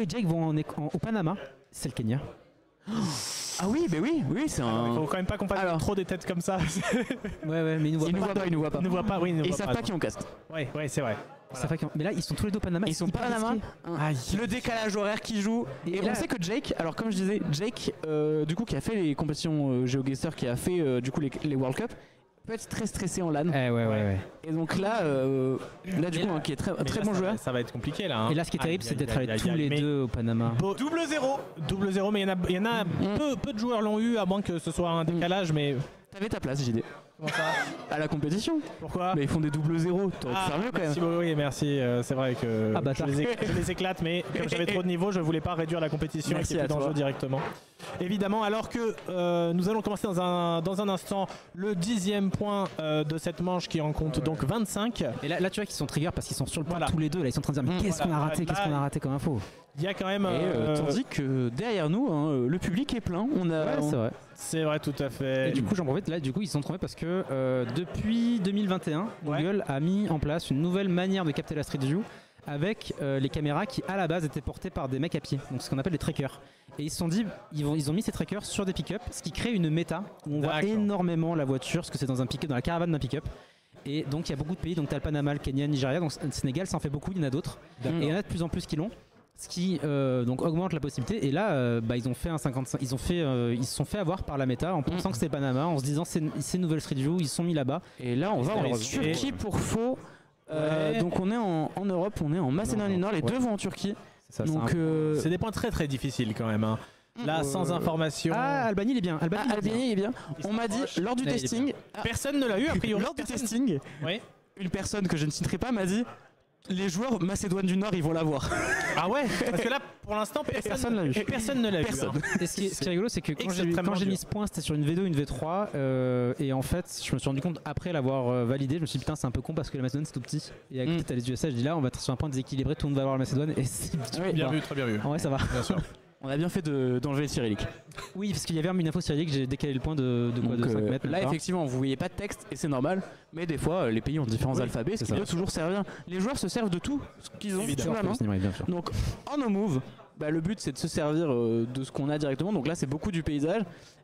Jake vont au Panama. C'est le Kenya. Ah oui, bah oui, c'est Il un. faut quand même pas qu'on fasse Alors. trop des têtes comme ça. Ouais, mais ils nous voient Il nous pas. voit pas, il nous voit pas. Ils ne voient pas, oui, ils ne Et ils voient savent pas. pas qui on caste. Ouais, c'est vrai. Ça fait mais là, ils sont tous les deux au Panama. Ils sont c'est pas hyper Panama. risqué. Le décalage horaire qui joue. Et là- on sait que Jake, alors comme je disais, Jake, du coup, qui a fait les compétitions GeoGuessr, qui a fait du coup les World Cup, peut être très stressé en LAN. Ouais. Et donc là, du coup, qui est très bon joueur. Ça va être compliqué là. hein. Et là, ce qui est terrible, Aïe, c'est d'être aïe, allés aïe, tous aïe, les mais- deux au Panama. Double zéro, mais il y en a peu de joueurs l'ont eu, à moins que ce soit un décalage, mais T'avais ta place, JD. comment ça À la compétition. Pourquoi Mais ils font des double zéros. T'aurais pu faire mieux quand même. merci, oui, merci. C'est vrai que Ah, bâtard. je les éclate, mais comme j'avais trop de niveau, je voulais pas réduire la compétition Merci qui était à dans le toi. jeu directement. Évidemment, alors que nous allons commencer dans un instant le 10e point de cette manche qui en compte donc 25. Et là, tu vois qu'ils sont trigger parce qu'ils sont sur le point Voilà. tous les deux. Là, ils sont en train de dire mais qu'est-ce qu'on a Voilà, raté, là, qu'est-ce qu'on a raté comme info. Il y a quand même. Et tandis que derrière nous, le public est plein. On a. Ouais, c'est vrai. C'est vrai, tout à fait. Et du coup, j'en profite. Là, du coup, ils se sont trompés parce que depuis 2021, Ouais. Google a mis en place une nouvelle manière de capter la Street View avec les caméras qui, à la base, étaient portées par des mecs à pied, donc ce qu'on appelle des trackers. Et ils se sont dit, ils ont mis ces trackers sur des pick-up, ce qui crée une méta où on voit D'accord. énormément la voiture, parce que c'est dans un pick-up, dans la caravane d'un pick-up. Et donc, il y a beaucoup de pays, donc tu as le Panama, le Kenya, le Nigeria, donc le Sénégal, ça en fait beaucoup, il y en a d'autres. Et il y en a de plus en plus qui l'ont. Ce qui donc augmente la possibilité. Et là, ils ont fait un 55. Ils se sont fait avoir par la méta en pensant que c'était Panama, en se disant c'est une nouvelle Street View, ils sont mis là-bas. Et là, on va en Et- Turquie pour faux. Ouais. Donc on est en Europe, on est en Macédoine du Nord, les Ouais. deux vont en Turquie. C'est ça, Donc C'est des points très très difficiles quand même. Hein. Là, sans information. Ah, Albanie, il est bien. Albanie, il est bien. Albanie, il est bien. Ils On sont m'a dit proches. lors du Ouais, il est testing, Personne ne l'a eu a priori. lors du Personne- testing, Oui. une personne que je ne citerai pas m'a dit les joueurs Macédoine du Nord, ils vont l'avoir. Ah ouais. Parce que là, pour l'instant, Personne l'a eu. Personne ne l'a eu. Personne. hein. Et ce qui est rigolo, c'est que quand Extrêmement j'ai dur. mis ce point, c'était sur une V2, une V3. Et en fait, je me suis rendu compte après l'avoir validé, je me suis dit putain, c'est un peu con parce que la Macédoine c'est tout petit. Et à côté, t'as les USA, je dis là, on va être sur un point déséquilibré, tout le monde va avoir la Macédoine. Et c'est Oui, Bien bah, vu, très bien vu. en vrai, ça va. Bien sûr. on a bien fait d'enlever le cyrillique. Oui, parce qu'il y avait une info cyrillique, j'ai décalé le point de quoi, de Donc, 5 mètres. là, même pas. effectivement, vous voyez pas de texte et c'est normal. Mais des fois, les pays ont différents Oui, alphabets, ce c'est qui ça. peut toujours servir. Les joueurs se servent de tout ce qu'ils ont Évidemment. sous la main. Cinéma, bien sûr. Donc en no move, le but c'est de se servir de ce qu'on a directement. Donc là c'est beaucoup du paysage.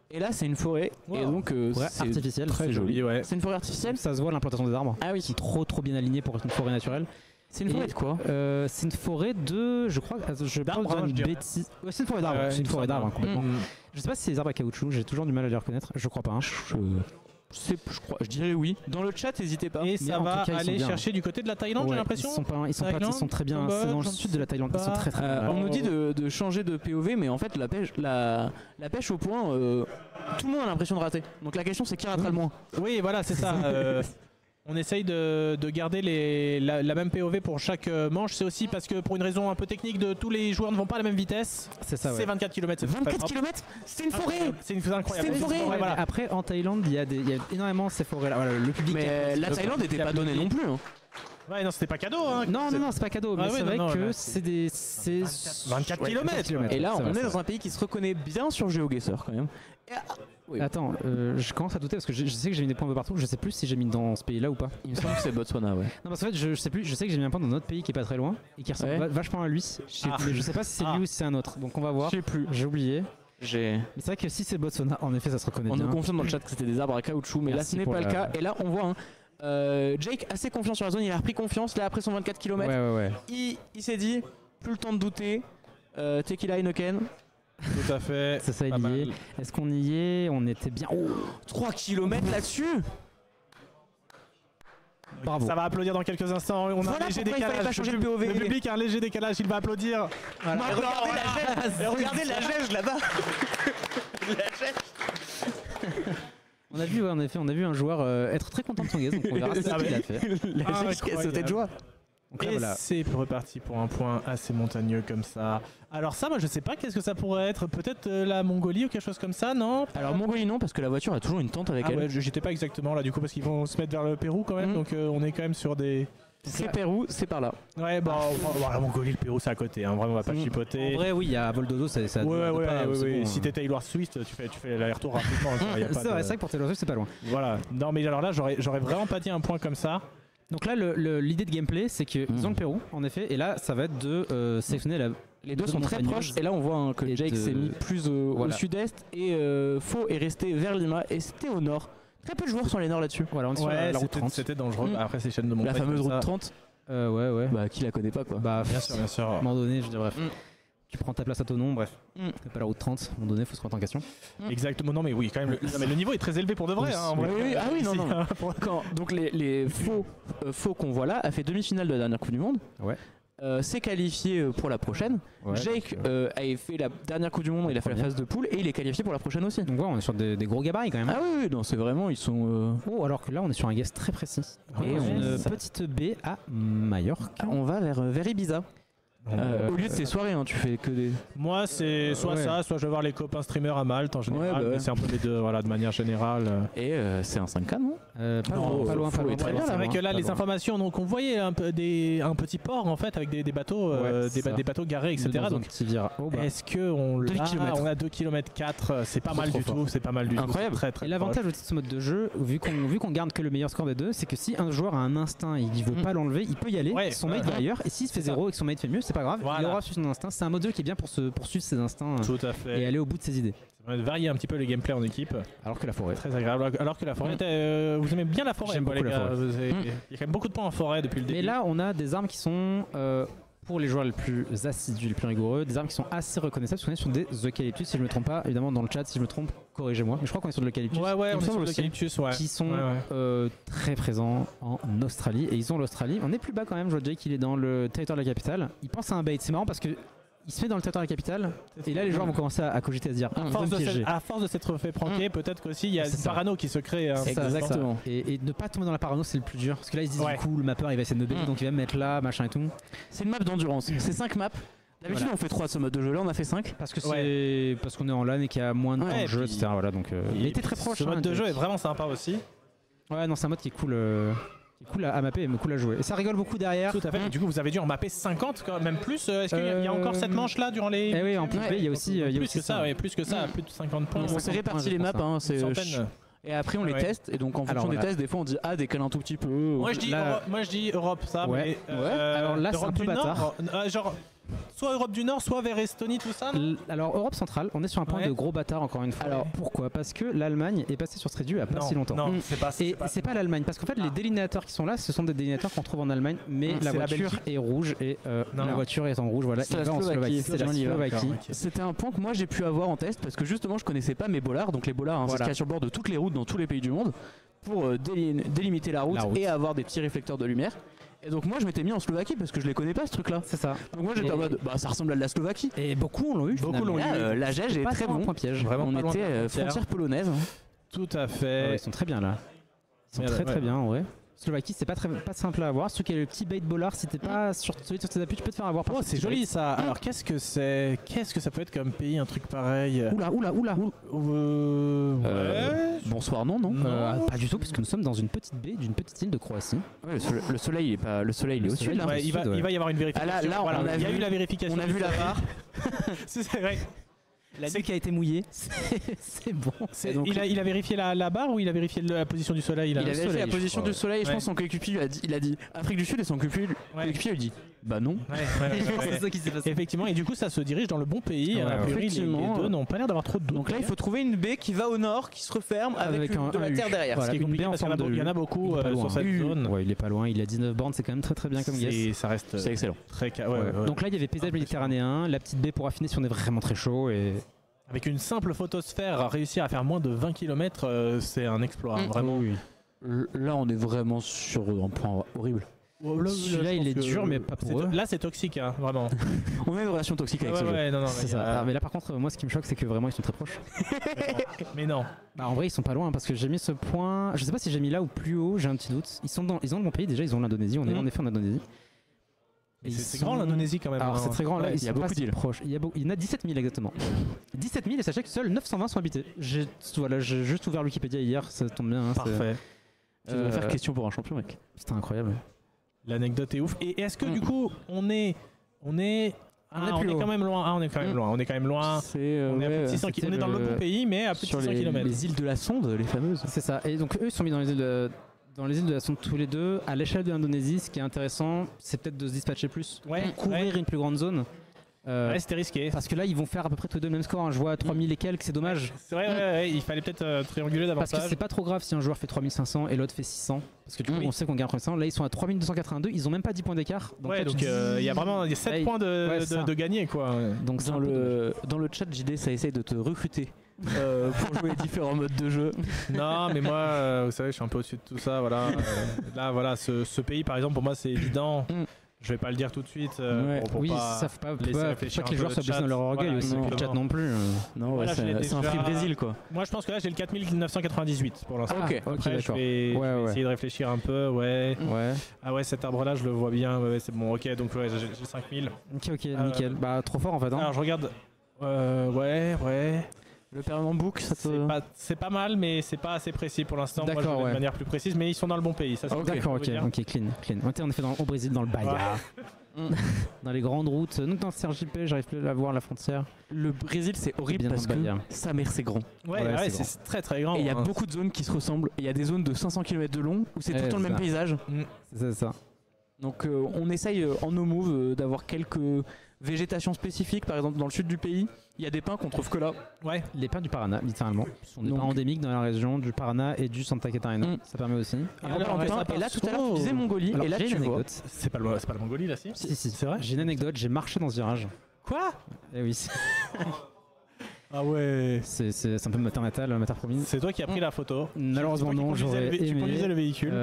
Et là c'est une forêt. Wow. Et donc Forêt c'est artificielle. très joli. Ouais. Ah C'est une forêt artificielle. Ça se voit l'implantation des arbres. Ah Ils oui. sont trop bien alignés pour être une forêt naturelle. C'est une forêt de quoi C'est une forêt de, je crois, je D'arbres, pense hein, une je dirais. bêtise. Ouais, c'est une forêt d'arbres. Ouais, c'est une il me forêt semble. d'arbres complètement. Mm. Je sais pas si c'est des arbres à caoutchouc. J'ai toujours du mal à les reconnaître. Je crois pas. Hein. Je dirais oui. Dans le chat n'hésitez pas. Et Mais ça en va tout cas, ils sont aller bien. chercher du côté de la Thaïlande, j'ai Ouais, l'impression. ils sont très bien. Cambodge, C'est dans le je sud ne de la sais Thaïlande. Ils sont pas. très très bien. On nous dit de changer de POV, mais en fait la pêche au point, tout le monde a l'impression de rater. Donc la question c'est qui ratera le moins. Oui, voilà, c'est ça. On essaye de garder la même POV pour chaque manche. C'est aussi parce que pour une raison un peu technique, tous les joueurs ne vont pas à la même vitesse. C'est ça. C'est Ouais. 24 km. 24 km, c'est une forêt. C'est incroyable. C'est une forêt. Ouais, voilà. Après, en Thaïlande, il y a énormément ces forêts-là. Voilà, le public. Mais la Thaïlande n'était pas donnée non plus. Hein. Ouais, non, c'était pas cadeau. Hein. Non, c'est pas cadeau. Mais Ah oui, c'est non, vrai non, que là, c'est des. 24 Ouais, kilomètres. Et là, C'est on vrai, est c'est dans vrai. un pays qui se reconnaît bien sur GeoGuessr quand même. Oui. Attends, je commence à douter parce que je sais que j'ai mis des points un peu partout. Je sais plus si j'ai mis dans ce pays-là ou pas. Il me semble que c'est Botswana, ouais. Non, parce qu'en fait, je sais plus. Je sais que j'ai mis un point dans un autre pays qui est pas très loin et qui ressemble Ouais. vachement à lui. Mais je sais pas si c'est lui ou si c'est un autre. Donc on va voir. Je sais plus. J'ai oublié. J'ai. Mais c'est vrai que si c'est Botswana, en effet, ça se reconnaît On bien. nous confirme dans le chat que c'était des arbres à caoutchouc, mais Merci là ce n'est pour pas le la- cas. Et là on voit Jake assez confiant sur la zone, il a repris confiance là après son 24 km. Ouais. Il s'est dit, plus le temps de douter, Tequila Heineken. Tout à fait. C'est ça, Pas il y mal. est. Est-ce qu'on y est? On était bien. Oh, 3 km là-dessus. Bravo. Ça va applaudir dans quelques instants. On a Voilà un léger pourquoi il fallait décalage. pas changer le POV. Le public a un léger décalage, il va applaudir. Voilà. Regardez la gège là-bas. On a vu, en effet, on a vu un joueur être très content de son gaze, donc on verra ce qu'il a fait. La gège qui a sauté de joie. Donc là, Et voilà. c'est reparti pour un point assez montagneux comme ça. Alors ça, moi je sais pas qu'est-ce que ça pourrait être. Peut-être la Mongolie ou quelque chose comme ça, non? Alors Mongolie non, parce que la voiture a toujours une tente avec Ah elle. ouais, j'étais pas exactement là du coup parce qu'ils vont se mettre vers le Pérou quand même. Donc on est quand même sur des... C'est Pérou, c'est par là. Ouais, bah la Mongolie, le Pérou c'est à côté. Hein. Vraiment, on va pas En chipoter. vrai, oui, il y a vol dodo, ça. Ouais. Si t'es Taylor Swift, tu fais l'aller-retour rapidement. Quoi. Y a pas C'est vrai que pour Taylor Swift, c'est pas loin. Voilà. Non mais alors là, j'aurais vraiment pas dit un point comme ça. Donc là, l'idée de gameplay, c'est qu'ils ont le Pérou, en effet, et là, ça va être de sélectionner la. Les deux Deux sont très montagnes. proches et là on voit que Et Jake de- s'est mis plus au Voilà. sud-est et Faux est resté vers Lima et c'était au nord. Très peu de joueurs sont allés nord là-dessus. Voilà, on est sur la route 30. C'était dangereux. Après c'est chaîne de La montagne. fameuse comme route ça. 30, Ouais. bah qui la connaît pas quoi. Bah, Bien sûr, bien sûr. à un moment donné, je veux dire, bref. Mm. Tu prends ta place à ton nom, bref. Mm. C'est pas la route 30, à un moment donné, faut se remettre en question. Exactement. Non mais oui, quand même. Non, mais le niveau est très élevé pour de vrai. Oui, Hein, en oui, vrai. oui, ah oui, non, Ici, non. hein, pour- Donc les faux qu'on voit là a fait demi-finale de la dernière Coupe du Monde. Ouais. S'est qualifié pour la prochaine. Ouais, Jake a fait la dernière Coupe du Monde, il a fait la Première. phase de poule et il est qualifié pour la prochaine aussi. Donc voilà, on est sur des gros gabarits quand même. Ah oui, non, c'est vraiment, ils sont. Oh, alors que là, on est sur un guest très précis. Et Ouais, une ça- petite baie à Majorque. On va vers Ibiza. Au lieu de tes soirées, hein, tu fais que des. Moi, c'est soit Ouais. ça, soit je vais voir les copains streamers à Malte en général. Ouais, bah ouais. Mais c'est un peu les deux, voilà, de manière générale. Et c'est un 5K, non Pas Non, loin, faut pas loin. être très pas bien, loin, C'est vrai que là, pas les loin. informations, donc on voyait un petit port en fait avec des bateaux, Ouais, c'est ça. des bateaux garés, etc. Dans un Donc, petit virage. Oh, bah. est-ce que on 2 l'a kilomètres. On a 2 km 4, c'est pas C'est mal trop du fort. tout, c'est pas mal du Incroyable. tout. Très, très Et l'avantage aussi de ce mode de jeu, vu qu'on garde que le meilleur score des deux, c'est que si un joueur a un instinct et il veut pas l'enlever, il peut y aller, Ouais, son mate va ailleurs, et s'il se fait C'est ça. 0 et que son mate fait mieux, c'est pas grave, il Voilà. aura su son instinct. C'est un mode de jeu qui est bien pour poursuivre ses instincts Tout à et fait. aller au bout de ses idées. Ça va varier un petit peu les gameplays en équipe. Alors que la forêt. Très agréable. Alors que la forêt, vous aimez bien la forêt, J'aime quoi, beaucoup les la gars. forêt. Il y a quand même beaucoup de points en forêt depuis le début. Mais là, on a des armes qui sont, pour les joueurs les plus assidus, les plus rigoureux, des armes qui sont assez reconnaissables, parce qu'on est sur des eucalyptus, si je me trompe pas. Évidemment, dans le chat, si je me trompe, corrigez-moi. Mais je crois qu'on est sur de l'eucalyptus. ouais, il me on est sur semble aussi. l'eucalyptus, ouais. Qui sont Ouais, ouais. très présents en Australie. Et ils ont l'Australie. On est plus bas quand même. Je vois Jake, il est dans le territoire de la capitale. Il pense à un bait. C'est marrant parce que il se met dans le territoire de la capitale. Et là, les joueurs vont commencer à cogiter, à se dire À force, vous me piégez. à force de s'être fait pranker, peut-être qu'aussi il y a C'est une ça. parano qui se crée. Hein. C'est ça, Exactement. c'est ça. Et ne pas tomber dans la parano, c'est le plus dur. Parce que là, ils se disent Ouais. du coup, le mapper, il va essayer de me baiser, donc il va me mettre là, machin et tout. C'est une map d'endurance. C'est 5 maps. D'habitude, Voilà. on fait 3 ce mode de jeu. Là, on a fait 5. Parce que c'est parce qu'on est en LAN et qu'il y a moins de temps Ouais, de jeu, puis- etc. Voilà, donc il était très proche. Ce mode hein, de jeu Jake. est vraiment sympa aussi. Ouais, non, c'est un mode qui est cool. Qui est cool à mapper mais cool à jouer. Et ça rigole beaucoup derrière. Tout à fait. Et du coup, vous avez dû en mapper 50, quand même plus. Est-ce qu'il y a encore cette manche là durant les. Eh oui, en plus, Ouais. il y a aussi, il y a plus aussi que ça, ouais, plus que ça, plus de 50 points. On s'est 50 réparti points, les je maps. pense, Hein, c'est Centaines. Et après, on les Ouais. teste. Et donc, en fonction des voilà. tests, des fois, on dit ah, décale un tout petit peu. Moi je dis Là- Europe, Europe, ça. Ouais. Mais, Alors là, c'est Europe un peu du bâtard. Nord, genre soit Europe du Nord, soit vers Estonie, tout ça. non Alors Europe centrale, on est sur un point Ouais. de gros bâtard encore une fois. Alors pourquoi? Parce que l'Allemagne est passée sur ce réduit il y a pas Non, si longtemps. non, c'est pas. Et c'est pas l'Allemagne, parce qu'en fait les délinéateurs qui sont là, ce sont des délinéateurs qu'on trouve en Allemagne, mais la c'est la voiture Belgique. est rouge et Non, la non. voiture est en rouge. Voilà, C'est il la va en Slovaquie, C'est la on y va. Slovaquie. D'accord, ok. C'était un point que moi j'ai pu avoir en test parce que justement je connaissais pas mes bollards. Donc les bollards, hein, c'est ce Voilà. qu'il y a sur le bord de toutes les routes dans tous les pays du monde pour délimiter la route et avoir des petits réflecteurs de lumière. Et donc moi je m'étais mis en Slovaquie parce que je les connais pas ce truc là. C'est ça. Donc moi j'étais Et- en mode bah ça ressemble à de la Slovaquie. Et beaucoup l'ont eu. Beaucoup finalement. l'ont eu. Là, la Gège est Pas très tant un bon. point piège. Vraiment On pas loin de était la frontière. frontière polonaise. Tout à Ouais, fait. ils sont très bien là. Ils sont Merde, très très ouais. bien en vrai. Slovaquie, c'est pas simple à avoir. Surtout qu'il y a le petit bait bollard. Si t'es pas sur tes appuis, tu peux te faire avoir. par Oh, ce c'est petit joli bait. ça. Alors qu'est-ce que c'est? Qu'est-ce que ça peut être comme pays, un truc pareil? Oula. Ouais. Bonsoir non. Pas du tout, puisque nous sommes dans une petite baie d'une petite île de Croatie. Ouais, le soleil il est pas. Le soleil il est au sud. Hein. Ouais, il va y avoir une vérification. Ah, là, Voilà, on a il y a vu- eu la vérification. On a vu la barre. C'est vrai. La nuit qui a été mouillée, c'est bon. C'est- donc- il a vérifié la barre ou il a vérifié la position du soleil là Il a vérifié soleil, la je position crois, du soleil et je ouais. pense son coéquipier il a dit Afrique du Sud et son coéquipier lui dit bah non. C'est ça qui s'est passé. Effectivement, et du coup ça se dirige dans le bon pays. Ouais, A priori, effectivement. les deux n'ont pas l'air d'avoir trop de doutes. Donc là il faut trouver une baie qui va au nord, qui se referme avec, Avec un- de la un U. terre derrière. Voilà. Ce qui est une compliqué baie en parce qu'il y en a forme de beau- il y en a U. beaucoup Il est pas sur loin. cette zone. Ouais, il est pas loin, il a 19 bornes, c'est quand même très bien comme guess. Et ça reste C'est excellent. très Ouais. ouais. Donc là, il y avait paysage méditerranéen, la petite baie pour affiner si on est vraiment très chaud et Avec une simple photosphère, réussir à faire moins de 20 km, c'est un exploit, hein, vraiment. Oui. Là, on est vraiment sur un point horrible. Celui-là, il est dur, mais pas pour eux. Là, c'est toxique, hein, vraiment. On a une relation toxique avec Ouais, ce jeu. ouais, non, C'est ça. Mais là, par contre, moi, ce qui me choque, c'est que vraiment, ils sont très proches. Mais non. Bah, en vrai, ils sont pas loin parce que j'ai mis ce point. Je sais pas si j'ai mis là ou plus haut, j'ai un petit doute. Ils ont le bon pays déjà, ils ont l'Indonésie. On est en effet en Indonésie. Mais c'est grand l'Indonésie quand même. Alors, hein. c'est très grand là, Ouais, ils il y a sont beaucoup pas si d'îles. proches. Il y en a 17 000 exactement. 17 000 et sachez que seuls 920 sont habités. J'ai juste ouvert Wikipédia hier, ça tombe bien. Hein, Parfait. Tu devrais faire question pour un champion, mec. C'était incroyable. L'anecdote est ouf. Et est-ce que du coup, on est plus haut. quand même loin. Ah, on est quand même loin. On est quand même loin. C'est On est à plus de 600 c'était on est dans le bon pays, mais à plus de sur 600 km. les îles de la Sonde, les fameuses. C'est ça. Et donc eux, ils sont mis dans les îles de la Sonde tous les deux. À l'échelle de l'Indonésie, ce qui est intéressant, c'est peut-être de se dispatcher plus. Ouais, Pour couvrir une plus grande zone. Ouais, c'était risqué. Parce que là, ils vont faire à peu près tous les deux le même score. Hein. Je vois 3000 et quelques, c'est dommage. C'est vrai, ouais, il fallait peut-être trianguler Parce davantage. que c'est pas trop grave si un joueur fait 3500 et l'autre fait 600. Parce que du coup, Oui. on sait qu'on gagne 3500. Là, ils sont à 3282. Ils ont même pas 10 points d'écart. Ouais, là, donc tu il dis- y a vraiment 7 Ouais, points ouais, c'est ça. de gagner, quoi. Donc c'est un peu Dans le chat, JD, ça essaye de te recruter pour jouer différents modes de jeu. Non, mais moi, vous savez, je suis un peu au-dessus de tout ça. Voilà. Là, voilà, ce pays, par exemple, pour moi, c'est évident. Je vais pas le dire tout de suite. Ouais. pour oui, pas ça faut pas, laisser faut réfléchir pas que un les peu joueurs le soient blessés chat. dans leur orgueil Voilà, aussi. Le exactement. chat non plus. Non, Voilà, ouais, je l'ai c'est un déjà- Free Brésil, quoi. Moi, je pense que là, j'ai le 4998 pour l'instant. Ok. Après, je d'accord. vais, je vais Ouais. essayer de réfléchir un peu. Ouais. Ouais. Ah ouais, cet arbre-là, je le vois bien. Ouais, c'est bon. Ok, donc ouais, j'ai 5000. Ok, nickel. Bah, trop fort en fait. Hein. Alors, je regarde. Ouais. Le permanent book, ça te. C'est pas mal, mais c'est pas assez précis pour l'instant. Moi, je D'accord, vais de ouais. manière plus précise, mais ils sont dans le bon pays. Ça, c'est Ok, ce que D'accord, je veux ok, dire. clean. On était en effet au Brésil, dans le Bahia. Dans les grandes routes. Nous, dans le CRJP, j'arrive plus à voir la frontière. Le Brésil, c'est horrible Bien parce dans le que Bahia. sa mère, c'est grand. Ouais, Ouais, ouais, c'est c'est très très grand. Et il y a hein. beaucoup de zones qui se ressemblent. Il y a des zones de 500 km de long où c'est tout le temps le c'est même ça. paysage. C'est ça. Donc on essaye en no move d'avoir quelques végétations spécifiques. Par exemple, dans le sud du pays, il y a des pins qu'on trouve que là. Ouais. Les pins du Paraná, littéralement. Ce sont des Donc- pins endémiques dans la région du Paraná et du Santa Catarina. Ça permet aussi. Et Alors, alors, en ouais, pins, ça et là, part tout à l'heure, tu disais Mongolie. Alors, et là, j'ai tu une vois. anecdote. C'est pas la Mongolie là, si Si, C'est vrai. J'ai une anecdote, j'ai marché dans ce virage. Quoi? Eh oui, Ah ouais. c'est un peu ma terre promise. C'est toi qui as pris la photo. Malheureusement, C'est toi qui non, conduisais j'aurais tu conduisais le aimé. véhicule.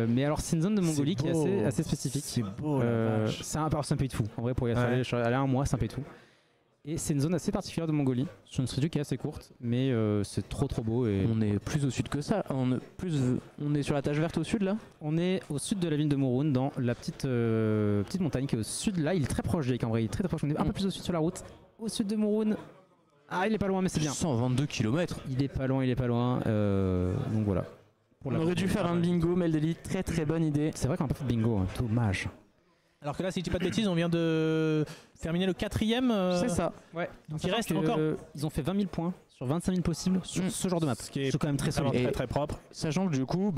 Mais alors, c'est une zone de Mongolie qui est beau. assez spécifique. C'est beau la vache. C'est un pays de fou. En vrai, pour y être Ouais. allé, je suis allé un mois, c'est un pays de fou. Et c'est une zone assez particulière de Mongolie. C'est une street view qui est assez courte, mais c'est trop beau. Et On est plus au sud que ça. On est sur la tache verte au sud là. on est au sud de la ville de Murun, dans la petite montagne qui est au sud. Là, il est très proche d'Ek en vrai. Il est très proche. On est un peu plus au sud sur la route. Au sud de Murun. Ah, il est pas loin, mais c'est bien. 122 km. Il est pas loin. Donc voilà. Pour On la- aurait dû faire un bingo, Meldeli. Très très bonne idée. C'est vrai qu'on a pas fait de bingo. Hein. Dommage. Alors que là, si je dis pas de bêtises, on vient de terminer le 4ème. C'est ça. Ouais. Donc il reste encore. Ils ont fait 20 000 points sur 25 000 possibles sur ce genre de map. Ce qui est C'est quand même très vraiment solide. Et- très très propre. Sachant que du coup,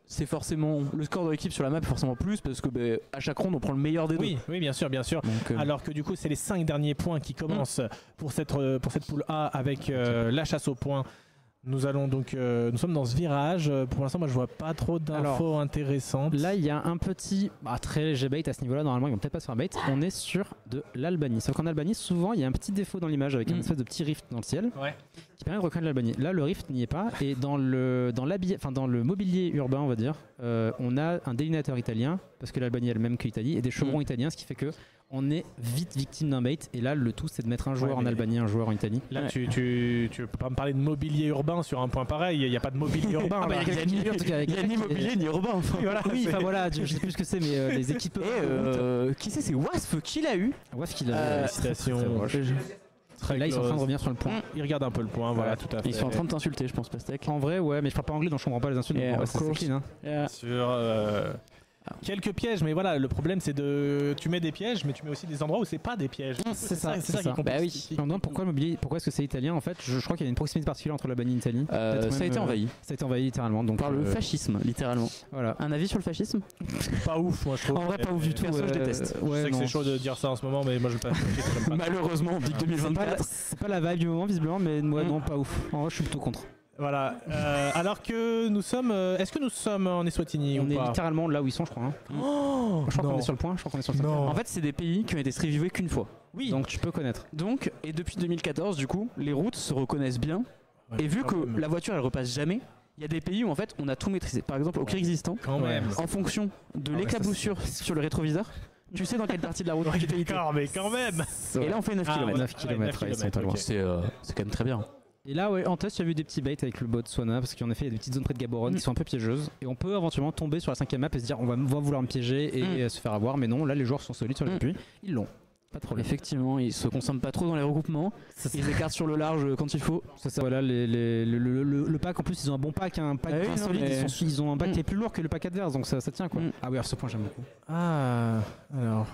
c'est forcément le score de l'équipe sur la map est forcément plus parce que à chaque ronde on prend le meilleur des Oui, bien sûr. deux. Donc, Alors que du coup, c'est les 5 derniers points qui commencent pour cette poule A avec la chasse aux points. Nous allons donc, nous sommes dans ce virage. Pour l'instant, moi, je vois pas trop d'infos intéressantes. Là, il y a un petit très léger bait à ce niveau-là. Normalement, ils vont peut-être pas se faire bait. On est sur de l'Albanie. Sauf qu'en Albanie, souvent, il y a un petit défaut dans l'image avec un espèce de petit rift dans le ciel Ouais. qui permet de reconnaître l'Albanie. Là, le rift n'y est pas. Et dans le mobilier urbain, on va dire, on a un délinéateur italien parce que l'Albanie est le même que l'Italie et des chevrons italiens, ce qui fait que on est vite victime d'un bait. Et là, le tout, c'est de mettre un joueur Ouais, en mais- Albanie, un joueur en Italie. Là, Ouais. tu peux pas me parler de mobilier urbain sur un point pareil. Il n'y a pas de mobilier urbain. Ah bah, là. il y a quelqu'un qui en tout cas, il y a ni mobilier ni urbain. Enfin. Oui, enfin voilà, je sais plus ce que c'est, mais les équipes. Et qui c'est Wasp qui l'a eu. Ouais, ce qu'il a. Félicitations. Très Là, ils sont en train de close. revenir sur le point. Ils regardent un peu le point. Voilà, Ouais. tout à fait. Ils sont en train de t'insulter, je pense, Pastèque. En vrai, ouais, mais je parle pas anglais donc je comprends pas les insultes. Yeah, donc, of c'est course. clean, hein. Sur quelques pièges, mais voilà, le problème c'est de tu mets des pièges, mais tu mets aussi des endroits où c'est pas des pièges. C'est ça, c'est ça qui est Bah compliqué. oui. Je me demande pourquoi le mobilier, pourquoi est-ce que c'est italien en fait. Je crois qu'il y a une proximité particulière entre l'Albanie et l'Italie. Peut-être Ça a même, été envahi Ça a été envahi littéralement. Donc par le fascisme, littéralement. Voilà. Un avis sur le fascisme? Pas ouf, moi je trouve. En vrai, pas ouf du tout. Perso, je déteste. Je sais que c'est chaud de dire ça en ce moment, mais moi je le passe. j'aime pas. Malheureusement, Big C'est pas, 2024. c'est pas la vibe du moment visiblement, mais ouais, non, pas ouf. En vrai, je suis plutôt contre. Voilà. Alors que nous sommes. Est-ce que nous sommes en Eswatini On ou est pas littéralement là où ils sont, je crois. Hein. Oh, Je crois qu'on non. est sur le point. Je crois qu'on est sur le Non. En fait, c'est des pays qui ont été reviewés qu'une fois. Oui. Donc tu peux connaître. Et depuis 2014, du coup, les routes se reconnaissent bien. Ouais, Et vu quand que même. la voiture elle repasse jamais, Il y a des pays où en fait on a tout maîtrisé. Par exemple au Kyrgyzstan, Quand même. en fonction de mais l'éclaboussure sur le rétroviseur, tu sais dans quelle partie de la route tu t'es été. D'accord, mais quand même. Et là on fait 9 Ah, km. 9 km, ils sont pas loin. ok. C'est quand même très bien. Et là, ouais, en test, j'ai vu des petits baits avec le Botswana, parce qu'en effet, il y a des petites zones près de Gaborone qui sont un peu piégeuses. Et on peut éventuellement tomber sur la 5ème map et se dire, on va vouloir me piéger et se faire avoir. Mais non, là, les joueurs sont solides sur le puits. Ils l'ont. Pas de problème. Effectivement, ils se consomment pas trop dans les regroupements. Ils écartent sur le large quand il faut. C'est ça. Voilà, le pack, en plus, ils ont un bon pack, un pack Ah oui, bien non, solide. mais- Ils ont un pack qui est plus lourd que le pack adverse, donc ça tient quoi. Ah oui, alors ce point, j'aime beaucoup. Ah, alors.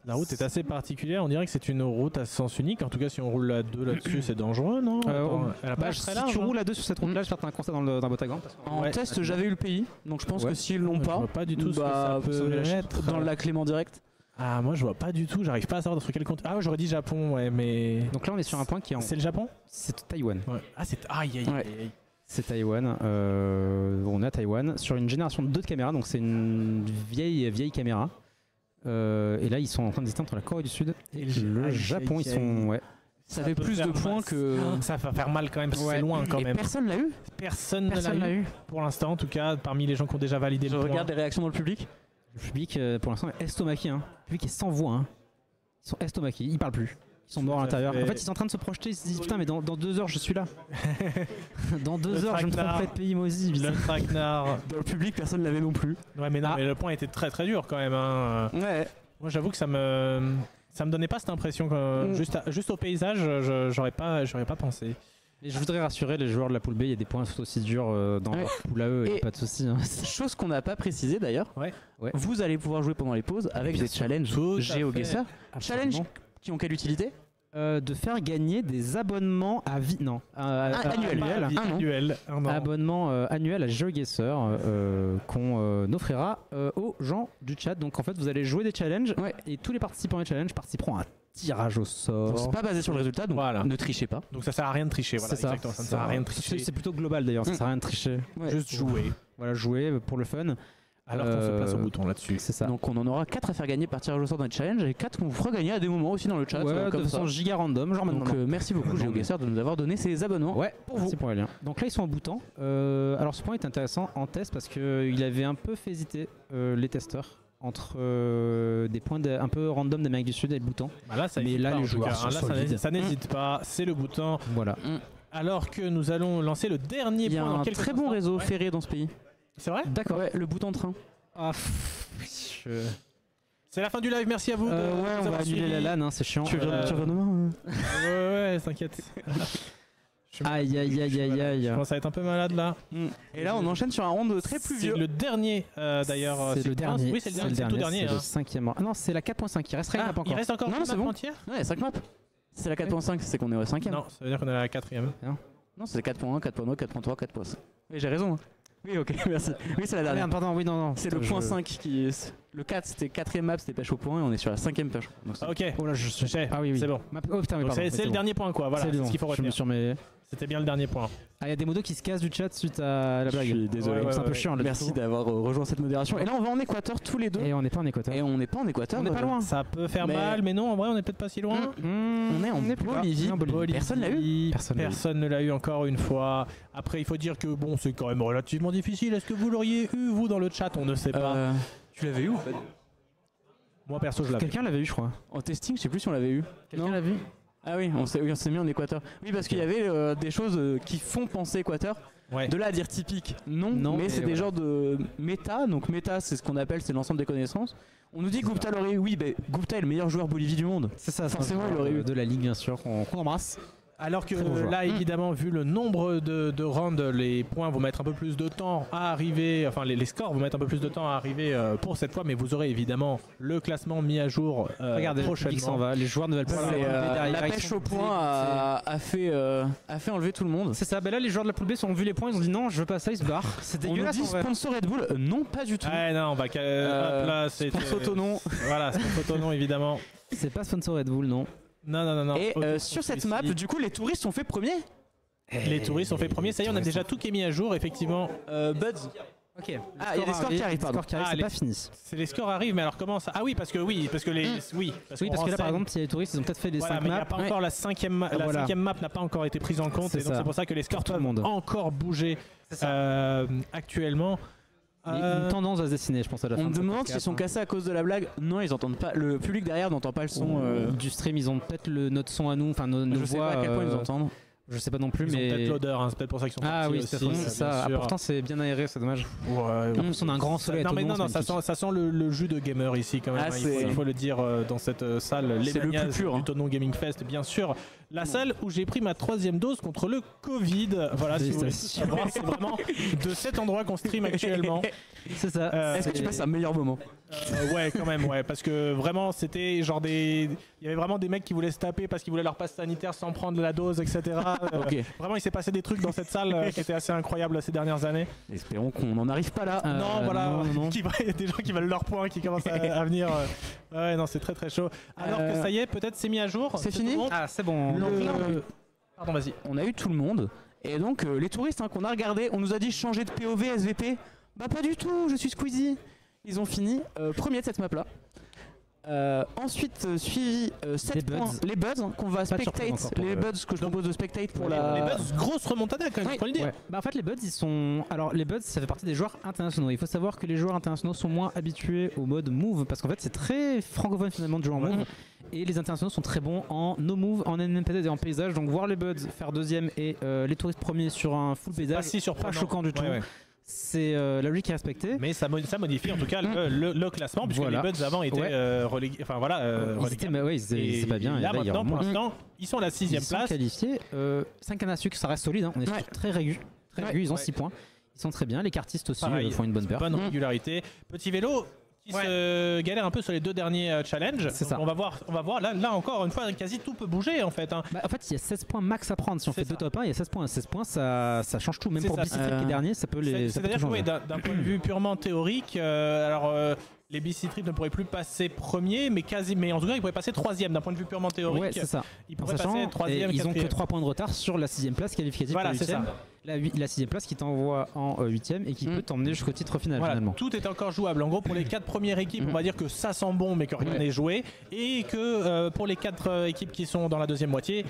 La route est assez particulière, on dirait que c'est une route à sens unique. En tout cas, si on roule à 2 là-dessus, c'est dangereux, non? Attends, elle a pas l'air très si large, tu hein. roules à 2 sur cette route-là, je vais faire un constat dans le Botagan. En Ouais. test, j'avais eu le pays, donc je pense que s'ils l'ont Je pas, vois pas du tout ce que bah, ça peut être. dans le lac Léman direct. Ah, moi je vois pas du tout, j'arrive pas à savoir sur quel compte. Ah, j'aurais dit Japon, ouais, mais. Donc là, on est sur un point qui est en. C'est le Japon? C'est Taïwan. Ouais. Ah, c'est. Aïe, aïe, Ouais. aïe. C'est Taïwan. On est à Taïwan sur une génération de 2 de caméras, donc c'est une vieille caméra. Et là, ils sont en train d'hésiter entre la Corée du Sud et le Japon. Ils sont. Ouais. Ça fait peut plus faire de points mal. que. Ça va faire mal quand même, parce que Ouais. c'est loin quand Et même. personne l'a eu. Personne ne Personne l'a l'a eu. eu. Pour l'instant, en tout cas, parmi les gens qui ont déjà validé Je le point. regarde les réactions dans le public. Le public, pour l'instant, est estomaqué. Hein. Le public est sans voix. Hein. Ils sont estomaqués. Ils parlent plus. Ils sont morts à Tout à l'intérieur. fait. En fait, ils sont en train de se projeter. Ils se disent putain, mais dans 2 heures, je suis là. Dans 2 Le heures, je me traquenard. tromperai de pays, moi aussi. Le traquenard. Dans le public, personne l'avait non plus. Ouais, mais non, Ah. mais le point était très très dur quand même. Hein. Ouais. Moi, j'avoue que ça me donnait pas cette impression que juste au paysage, j'aurais pas pensé. Et je voudrais rassurer les joueurs de la poule B. Il y a des points aussi durs dans Ouais. leur poule à eux. Et- Et pas de soucis. Hein. Chose qu'on n'a pas précisé d'ailleurs. Ouais. Ouais. Vous allez pouvoir jouer pendant les pauses avec Bien des sûr. challenges Tout à GeoGuessr. Challenges Absolument. qui ont quelle utilité? De faire gagner des abonnements à vie. Non. Annuel. annuel. Un an. Annuel. Un an. Abonnement annuel à GeoGuessr qu'on offrira aux gens du chat. Donc en fait, vous allez jouer des challenges Ouais. et tous les participants des challenges participeront à un tirage au Donc, sort. c'est pas basé sur le résultat, donc Voilà. ne trichez pas. Donc ça sert à rien de tricher. Voilà, C'est ça. exactement. Ça ne sert à rien de C'est tricher. plutôt global d'ailleurs, ça sert à rien de tricher. Ouais. Juste jouer. Voilà, jouer pour le fun. Alors qu'on se place au bouton là-dessus. C'est ça. Donc on en aura 4 à faire gagner par tirage au sort dans les challenges et 4 qu'on vous fera gagner à des moments aussi dans le chat. Ouais, de comme ça. façon giga random, genre maintenant. Donc merci beaucoup GeoGuessr de nous avoir donné ces abonnements. Ouais, pour vous. merci pour les liens. Donc là, ils sont en bouton. Alors ce point est intéressant en test parce qu'il avait un peu fait hésiter les testeurs entre des points un peu random d'Amérique du Sud et le bouton. Bah là, ça Mais hésite là, pas, les en tout joueurs cas, sont hein. Là, solides. ça n'hésite pas. C'est le bouton. Voilà. Alors que nous allons lancer le dernier Il y a point dans un quelques très bon instants. réseau Ouais. ferré dans ce pays. C'est vrai? D'accord. Ouais, le bouton de train. Ah, C'est la fin du live. Merci à vous. de ouais, nous on va avoir annuler suivis. la LAN, hein, c'est chiant. Tu reviens demain Ouais, t'inquiète. Aïe, aïe, aïe, aïe, aïe. Je commence à être un peu malade là. Et là, on enchaîne sur un round très C'est pluvieux. le dernier d'ailleurs. C'est le dernier. Oui, c'est le dernier. C'est le tout dernier. C'est le hein. 5ème. Ah non, c'est la 4.5. Il resterait une Ah, map encore. il reste encore Non, une c'est map bon. entière? Ouais, 5 maps. C'est la 4.5, c'est qu'on est au 5ème. Non, ça veut dire qu'on est à la 4ème. Non, c'est la 4.1, 4.2, 4.3, 4.5. Oui, j'ai raison. Oui, ok, merci. Oui, c'est la Ah, dernière. merde, pardon, oui, non. C'est le Je- point 5 qui est. Le 4 c'était 4ème map, c'était pêche au point et on est sur la 5ème pêche. Donc, c'est- Ah, ok. Oh là, je suis. sais. Ah oui, oui. C'est bon. Oh putain, mais Donc pardon. c'est le dernier point quoi. Voilà, c'est ce qu'il faut Je me retenir. suis emmêlé. C'était bien le dernier point. Ah, il y a des modos qui se cassent du chat suite à la blague. Je suis désolé. Ouais, C'est un peu ouais. chiant là. Merci d'avoir rejoint cette modération. Et là, on va en Équateur tous les deux. Et on n'est pas en Équateur. Et on n'est pas en Équateur. On n'est pas loin. Ça peut faire Mais- mal, mais non, en vrai, on est peut-être pas si loin. On est en Bolivie. Personne l'a eu. Personne Ne l'a eu encore une fois. Après, il faut dire que bon, c'est quand même relativement difficile. Est-ce que vous l'auriez eu, vous, dans le chat? On ne sait pas. Tu l'avais eu en fait Moi, perso, je l'avais. Quelqu'un l'avait eu, je crois. En testing, je sais plus si on l'avait eu. Quelqu'un l'a vu? Ah oui, on s'est mis en Équateur. Oui, parce qu'il y avait des choses qui font penser Équateur. Ouais. De là à dire typique, non, Non, mais mais c'est des voilà. genres de méta. Donc méta, c'est ce qu'on appelle, c'est l'ensemble des connaissances. On nous dit que Gupta l'aurait eu. Oui, ben Gupta est le meilleur joueur Bolivie du monde. C'est ça, Forcément, il aurait eu. de la ligue, bien sûr, qu'on embrasse. Alors que Très bon joueur. là, évidemment, vu le nombre de rounds, les points vont mettre un peu plus de temps à arriver, enfin les scores vont mettre un peu plus de temps à arriver pour cette fois, mais vous aurez évidemment le classement mis à jour Regardez, le public s'en prochainement. va. Les joueurs ne veulent pas C'est, se remonter derrière, la ils pêche sont au point a fait enlever tout le monde. C'est ça, ben là les joueurs de la poule B sont vu les points, ils ont dit non, je veux pas ça, ils se barrent. C'est On nous dégueulasse. dit en vrai. sponsor Red Bull, non pas du tout. Ouais, non, on va hop là, c'est Sponsor Tonon. Voilà, c'est Tonon évidemment. C'est pas sponsor Red Bull, non. Non. Et Ok, sur cette ici. map, du coup, les touristes ont fait premier. Les touristes ont fait premier. Ça y est, on a déjà tout qui est mis à jour, effectivement. Buds. Ok. il y a des scores qui arrivent, pardon. c'est pas fini. C'est les scores arrivent, mais alors comment ça? Ah oui, parce que les Oui, parce que là par exemple, si les touristes, ils ont peut-être fait des 5 mais il n'y maps. a pas encore la cinquième map n'a pas encore été prise en compte, et donc c'est pour ça que les scores peuvent encore bouger actuellement. Il y a une tendance à se dessiner, je pense, à la fin. On me demande s'ils sont cassés à cause de la blague. Non, ils entendent pas. Le public derrière n'entend pas le son du stream. Ils ont peut-être notre son à nous, enfin nos voix. Je sais pas à quel point ils entendent. Je sais pas non plus, ils mais. ont peut-être l'odeur, c'est peut-être pour ça qu'ils sont Ah oui, c'est ça. Pourtant, c'est bien aéré, c'est dommage. En plus, on a un grand soleil. Non, ça sent le jus de gamer ici quand même. Il faut le dire dans cette salle. C'est le plus pur. Du Tonon Gaming Fest, bien sûr. La salle où j'ai pris ma 3e dose contre le Covid. Voilà, si vous voulez savoir, c'est vraiment de cet endroit qu'on stream actuellement. C'est ça. Est-ce que tu passes un meilleur moment? Ouais, quand même, parce que vraiment, c'était genre il y avait vraiment des mecs qui voulaient se taper parce qu'ils voulaient leur passe sanitaire sans prendre la dose, etc. Vraiment, il s'est passé des trucs dans cette salle qui étaient assez incroyables ces dernières années. Espérons qu'on n'en arrive pas là. Non. Il y a des gens qui veulent leur point qui commencent à venir. Ouais, non, c'est très très chaud. Alors que ça y est, peut-être c'est mis à jour. C'est fini? Ah, c'est bon. Pardon, vas-y. On a eu tout le monde. Et donc, les touristes qu'on a regardé, on nous a dit changer de POV, SVP. Bah, pas du tout, je suis Squeezie. Ils ont fini premier de cette map là. Ensuite suivi 7 points les buds qu'on va spectate, les buds que je propose de spectate pour les buds, grosse remontada quand même, faut le dire. Bah en fait les buds ils sont, alors les buds ça fait partie des joueurs internationaux. Il faut savoir que les joueurs internationaux sont moins habitués au mode move parce qu'en fait c'est très francophone finalement de jouer en move. Et les internationaux sont très bons en no move, en NMPZ et en paysage. Donc voir les buds faire deuxième et les touristes premiers sur un full paysage, pas choquant du tout. C'est la logique qui est respectée. Mais ça modifie en tout cas le classement, puisque les buds avant étaient relégués. Enfin voilà, c'est pas bien. Là maintenant, pour l'instant, ils sont à la 6ème place. Ils sont qualifiés. 5 cannes à sucre, ça reste solide. On est sur très régu. Ils ont 6 points. Ils sont très bien. Les cartistes aussi font une bonne perf. Bonne régularité. Petit vélo qui se galère un peu sur les 2 derniers challenges. C'est ça. On va voir. Là encore une fois, quasi tout peut bouger en fait. En fait, il y a 16 points max à prendre. Si on fait 2 top 1, il y a 16 points. 16 points, ça change tout. Même pour Bicytrip qui est dernier, ça peut les. C'est-à-dire que d'un point de vue purement théorique, les BC Trip ne pourraient plus passer premier, mais en tout cas ils pourraient passer 3ème d'un point de vue purement théorique. Ouais, c'est ça. Ils pourraient passer 3ème. Ils ont que 3 points de retard sur la 6ème place qualificative. Voilà, c'est ça. La 6ème place qui t'envoie en 8ème et qui peut t'emmener jusqu'au titre final finalement. Tout est encore jouable. En gros, pour les 4 premières équipes, on va dire que ça sent bon, mais que rien n'est joué. Et que pour les 4 équipes qui sont dans la deuxième moitié,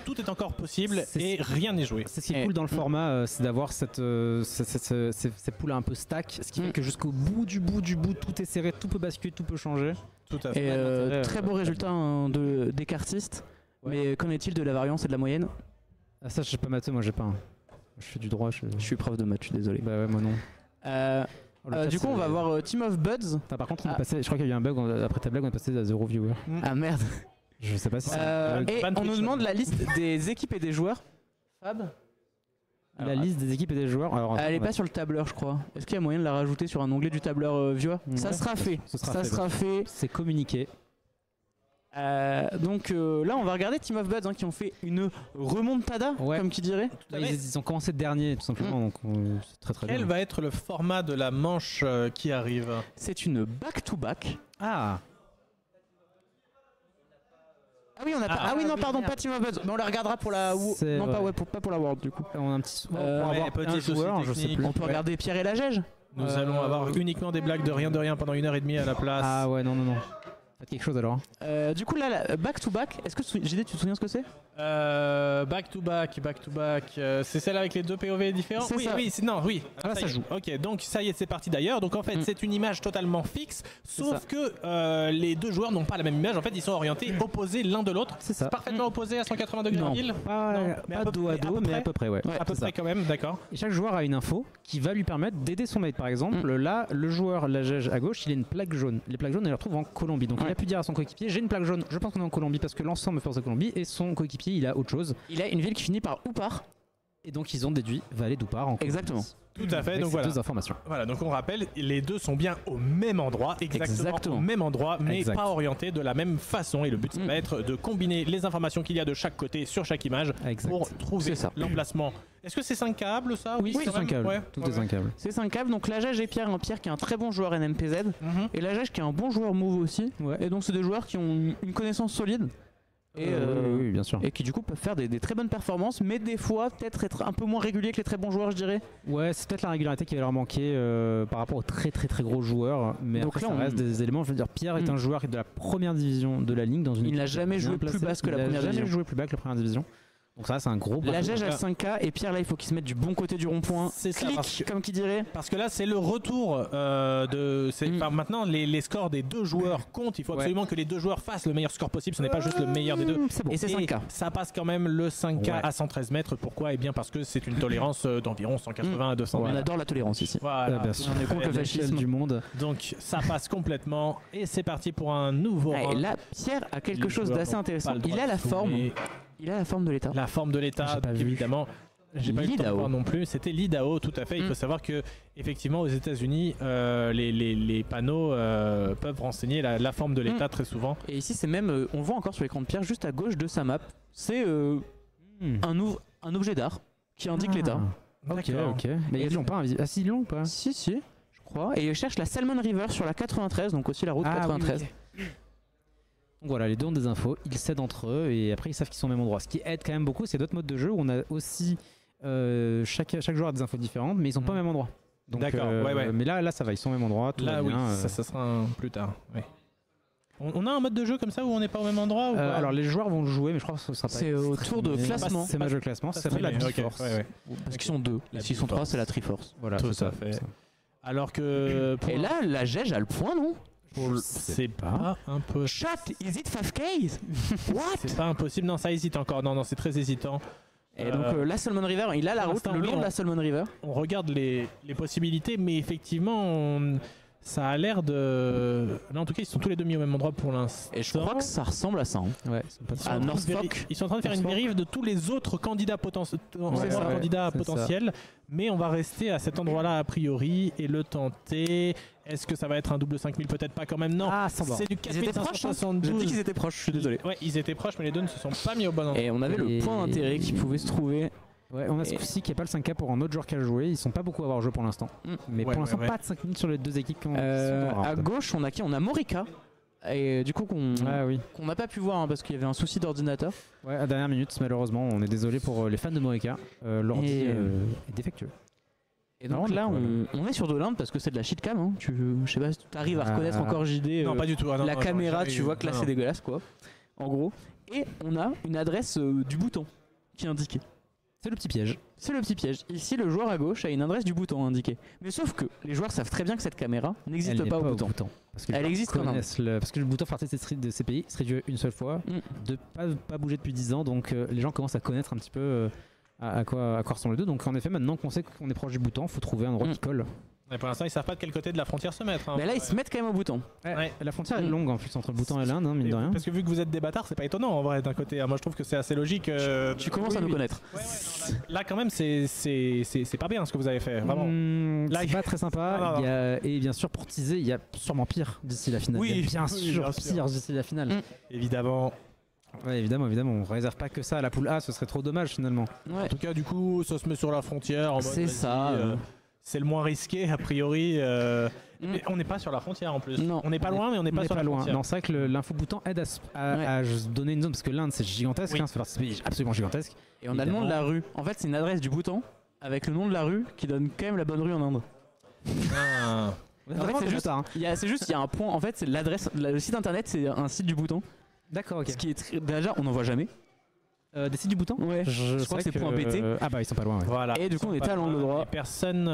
tout est encore possible et rien n'est joué. C'est ce qui est cool dans le format, c'est d'avoir ces poules un peu stack, ce qui fait que jusqu'au bout du bout, tout est serré, tout peut basculer, tout peut changer. Tout à fait. Et très beau résultat des cartistes. Mais qu'en est-il de la variance et de la moyenne? Ah ça je sais pas matheux, moi j'ai pas. Je fais du droit. Je suis prof de maths, je suis désolé. Bah ouais, moi non. Du coup, on va voir Team of Buds. Par contre, on est passé, je crois qu'il y a eu un bug. Après ta blague, on est passé à 0 viewer. Ah merde. Je sais pas si c'est. Et on nous demande la liste des équipes et des joueurs. Fab. La liste des équipes et des joueurs. Alors, elle est pas sur le tableur, je crois. Est-ce qu'il y a moyen de la rajouter sur un onglet du tableur viewer? Ça sera fait. Ça sera fait. C'est communiqué. Donc là on va regarder Team of Buds qui ont fait une remontada comme qui dirait. Ils ont commencé dernier tout simplement donc c'est très bien. Quel va être le format de la manche qui arrive? C'est une back-to-back. Ah oui on a pas. Ah oui non pardon pas Team of Buds. Mais on la regardera pour la pas pour la World du coup. On a un petit petit joueur, je sais plus. On peut regarder Pierre et la Gège. Nous allons avoir uniquement des blagues de rien pendant 1h30 à la place. Ah ouais non. Faites quelque chose alors. Du coup là, back to back, est-ce que JD tu te souviens ce que c'est? Back to back, c'est celle avec les 2 POV différents? Oui. Ah là ça joue. Ok, donc ça y est, c'est parti d'ailleurs. Donc en fait, c'est une image totalement fixe, sauf que les 2 joueurs n'ont pas la même image. En fait, ils sont orientés opposés l'un de l'autre. C'est parfaitement opposé à 180 degrés non. pile. Pas dos à dos, mais à peu près, à peu près quand même, d'accord. Et chaque joueur a une info qui va lui permettre d'aider son mate. Par exemple, là, le joueur, la Gège à gauche, il a une plaque jaune. Les plaques jaunes, elle les retrouve en Colombie. Donc il a pu dire à son coéquipier, j'ai une plaque jaune, je pense qu'on est en Colombie parce que l'ensemble me force à Colombie, et son coéquipier il a autre chose. Il a une ville qui finit par Oupar. Et donc ils ont déduit Vallée d'Oupar en Colombie. Exactement. Tout à fait, donc voilà. 2 informations. Voilà, donc on rappelle, les 2 sont bien au même endroit, exactement. Au même endroit, mais pas orientés de la même façon. Et le but, ça va être de combiner les informations qu'il y a de chaque côté sur chaque image pour trouver l'emplacement. Est-ce que c'est 5 câbles ça? Oui, c'est 5 câbles. Tout est 5 câbles. C'est 5 câbles. Donc la Gège et Pierre qui est un très bon joueur NMPZ et la Gège qui est un bon joueur Move aussi. Et donc c'est des joueurs qui ont une connaissance solide. et, oui, bien sûr. et qui du coup peuvent faire des très bonnes performances, mais des fois peut-être être un peu moins réguliers que les très bons joueurs, je dirais. Ouais, c'est peut-être la régularité qui va leur manquer par rapport aux très gros joueurs. Mais Donc après, là, ça reste des éléments. Je veux dire, Pierre est un joueur de la première division de la ligue dans une Il n'a équipe jamais bien joué plus placée. basse que la Il a première jamais division. joué plus bas que la première division. Donc ça, c'est un gros. La bravo. Gège a le 5K et Pierre là il faut qu'il se mette du bon côté du rond-point. C'est ça, Clic, parce que- comme qui dirait. Parce que là, c'est le retour enfin, maintenant, les scores des deux joueurs comptent. Il faut absolument que les deux joueurs fassent le meilleur score possible. Ce n'est pas juste le meilleur des deux. C'est bon. Et c'est 5K. Ça passe quand même le 5K Ouais. à 113 mètres. Pourquoi? Eh bien, parce que c'est une tolérance d'environ 180 à 200 On mètres. adore la tolérance ici. Voilà. Ah, bien sûr. On est contre le À l'échelle fascisme. du monde. Donc, ça passe complètement. Et c'est parti pour un nouveau Ah, et round. là, Pierre a quelque Les chose joueurs d'assez n'ont intéressant. pas le droit Il a de la forme. zoomer. Il a la forme de l'État. La forme de l'État, J'ai pas vu. évidemment. J'ai pas eu le temps de l'IDAO. voir non plus. C'était l'IDAO, tout à fait. Il faut savoir que, effectivement, aux États-Unis, les panneaux peuvent renseigner la forme de l'État très souvent. Et ici, c'est même, on le voit encore sur l'écran de Pierre, juste à gauche de sa map. C'est un objet d'art qui indique l'État. Ok, D'accord. ok. Mais ils l'ont pas invisible. Ah, si, ils l'ont ou pas? Si, je crois. Et il cherche la Salmon River sur la 93, donc aussi la route 93. Donc voilà, les deux ont des infos, ils s'aident entre eux et après ils savent qu'ils sont au même endroit. Ce qui aide quand même beaucoup, c'est d'autres modes de jeu où on a aussi chaque joueur a des infos différentes, mais ils sont pas au même endroit. Donc, D'accord, ouais. Mais là, ça va, ils sont au même endroit. Tout Là, va oui, bien, ça sera plus tard. Ouais. On a un mode de jeu comme ça où on n'est pas au même endroit ou pas alors les joueurs vont le jouer, mais je crois que ce sera pas. C'est au tour de extrêmé. classement. C'est match de classement, ça s'appelle la Ok, Triforce. ouais. Parce qu'ils sont deux. La Et s'ils sont trois, Triforce. c'est la Triforce. Voilà, Tout c'est à ça, fait. c'est ça. Alors que pour Et là, la Gège a le point, non? c'est pas un peu. Chat, is it 5K? What? C'est pas impossible. Non, ça hésite encore. Non, c'est très hésitant. Et donc la Salmon River, il a la pour route l'instant, le oui, long de la Salmon River. On regarde les possibilités, mais effectivement, ça a l'air de. Là, en tout cas, ils sont tous les deux mis au même endroit pour l'instant. Et je crois que ça ressemble à ça. Hein. Ouais, c'est pas Ils sont, à en train de Norfolk. ils sont en train de faire une Norfolk. vérif de tous les autres candidats c'est potentiels, mais on va rester à cet endroit-là a priori et le tenter. Est-ce que ça va être un double 5000? Peut-être pas quand même, non. Ah, sans C'est du Ils étaient proches, hein. 4572. Je dis qu'ils étaient proches, je suis désolé. Ouais, ils étaient proches, mais les deux ne se sont pas mis au bon endroit. Et on avait le Et- point d'intérêt qui pouvait se trouver. Ouais, on a ce Et- coup-ci qui n'est pas le 5K pour un autre joueur qui a joué. Ils sont pas beaucoup à avoir joué pour l'instant. Mais Ouais, pour l'instant, ouais. pas de 5 minutes sur les deux équipes qui sont dans le À round. gauche, on a qui? On a Morika. Et du coup, qu'on Ah oui. n'a pas pu voir hein, parce qu'il y avait un souci d'ordinateur. Ouais, à dernière minute, malheureusement, on est désolé pour les fans de Morika. L'ordi Et, est défectueux. Et donc Non, là, mais on est sur de l'Inde parce que c'est de la shitcam. Hein. Je sais pas si tu arrives à reconnaître encore JD. Non, pas du tout. Ah, non, la non, caméra, j'arrive. tu vois que là Non, c'est dégueulasse quoi. En gros. Et on a une adresse du bouton qui est indiquée. C'est le petit piège. C'est le petit piège. Ici, le joueur à gauche a une adresse du bouton indiquée. Mais sauf que les joueurs savent très bien que cette caméra n'existe Elle n'est pas au bouton. Parce que Elle les gens existe quand même. connaissent parce que le bouton fait partie de ces pays se réduit une seule fois, de pas bouger depuis 10 ans, donc les gens commencent à connaître un petit peu à quoi ressemblent les deux. Donc en effet, maintenant qu'on sait qu'on est proche du bouton, il faut trouver un endroit qui colle. Mais pour l'instant, ils savent pas de quel côté de la frontière se mettre. Hein. Mais là, ils se mettent quand même au bouton. Ouais. La frontière est longue en plus entre le bouton et l'Inde, hein, mine de rien. Parce que vu que vous êtes des bâtards, c'est pas étonnant en vrai d'un côté. Moi, je trouve que c'est assez logique. Tu commences à nous connaître. Ouais, là, quand même, c'est pas bien ce que vous avez fait. Vraiment. Là, C'est pas très sympa. Non. Et bien sûr, pour teaser, il y a sûrement pire d'ici la finale. Oui, Il y a bien oui, sûr bien sûr. pire d'ici la finale. Évidemment. Ouais, évidemment, on réserve pas que ça à la poule A, ce serait trop dommage finalement. Ouais. En tout cas, du coup, ça se met sur la frontière. en mode, C'est vas-y, ça. C'est le moins risqué, a priori. Mais on n'est pas sur la frontière en plus. Non. On n'est pas loin, mais on n'est pas sur la loin. frontière. Non, c'est vrai que l'info bouton aide à donner une zone parce que l'Inde c'est gigantesque, Oui. hein, ça fait partie de ce pays absolument gigantesque. Et on a le nom de la rue. En fait, c'est une adresse du bouton avec le nom de la rue qui donne quand même la bonne rue en Inde. Ah. En fait, c'est juste, il y a un point. En fait, c'est l'adresse. Le site internet, c'est un site du bouton. D'accord, ok. Ce qui est déjà, on n'en voit jamais. Des sites du bouton. Ouais. Je crois que c'est point .pt. Ah bah ils sont pas loin. Ouais. Voilà. Et du coup, on était à l'angle droit. Et personne,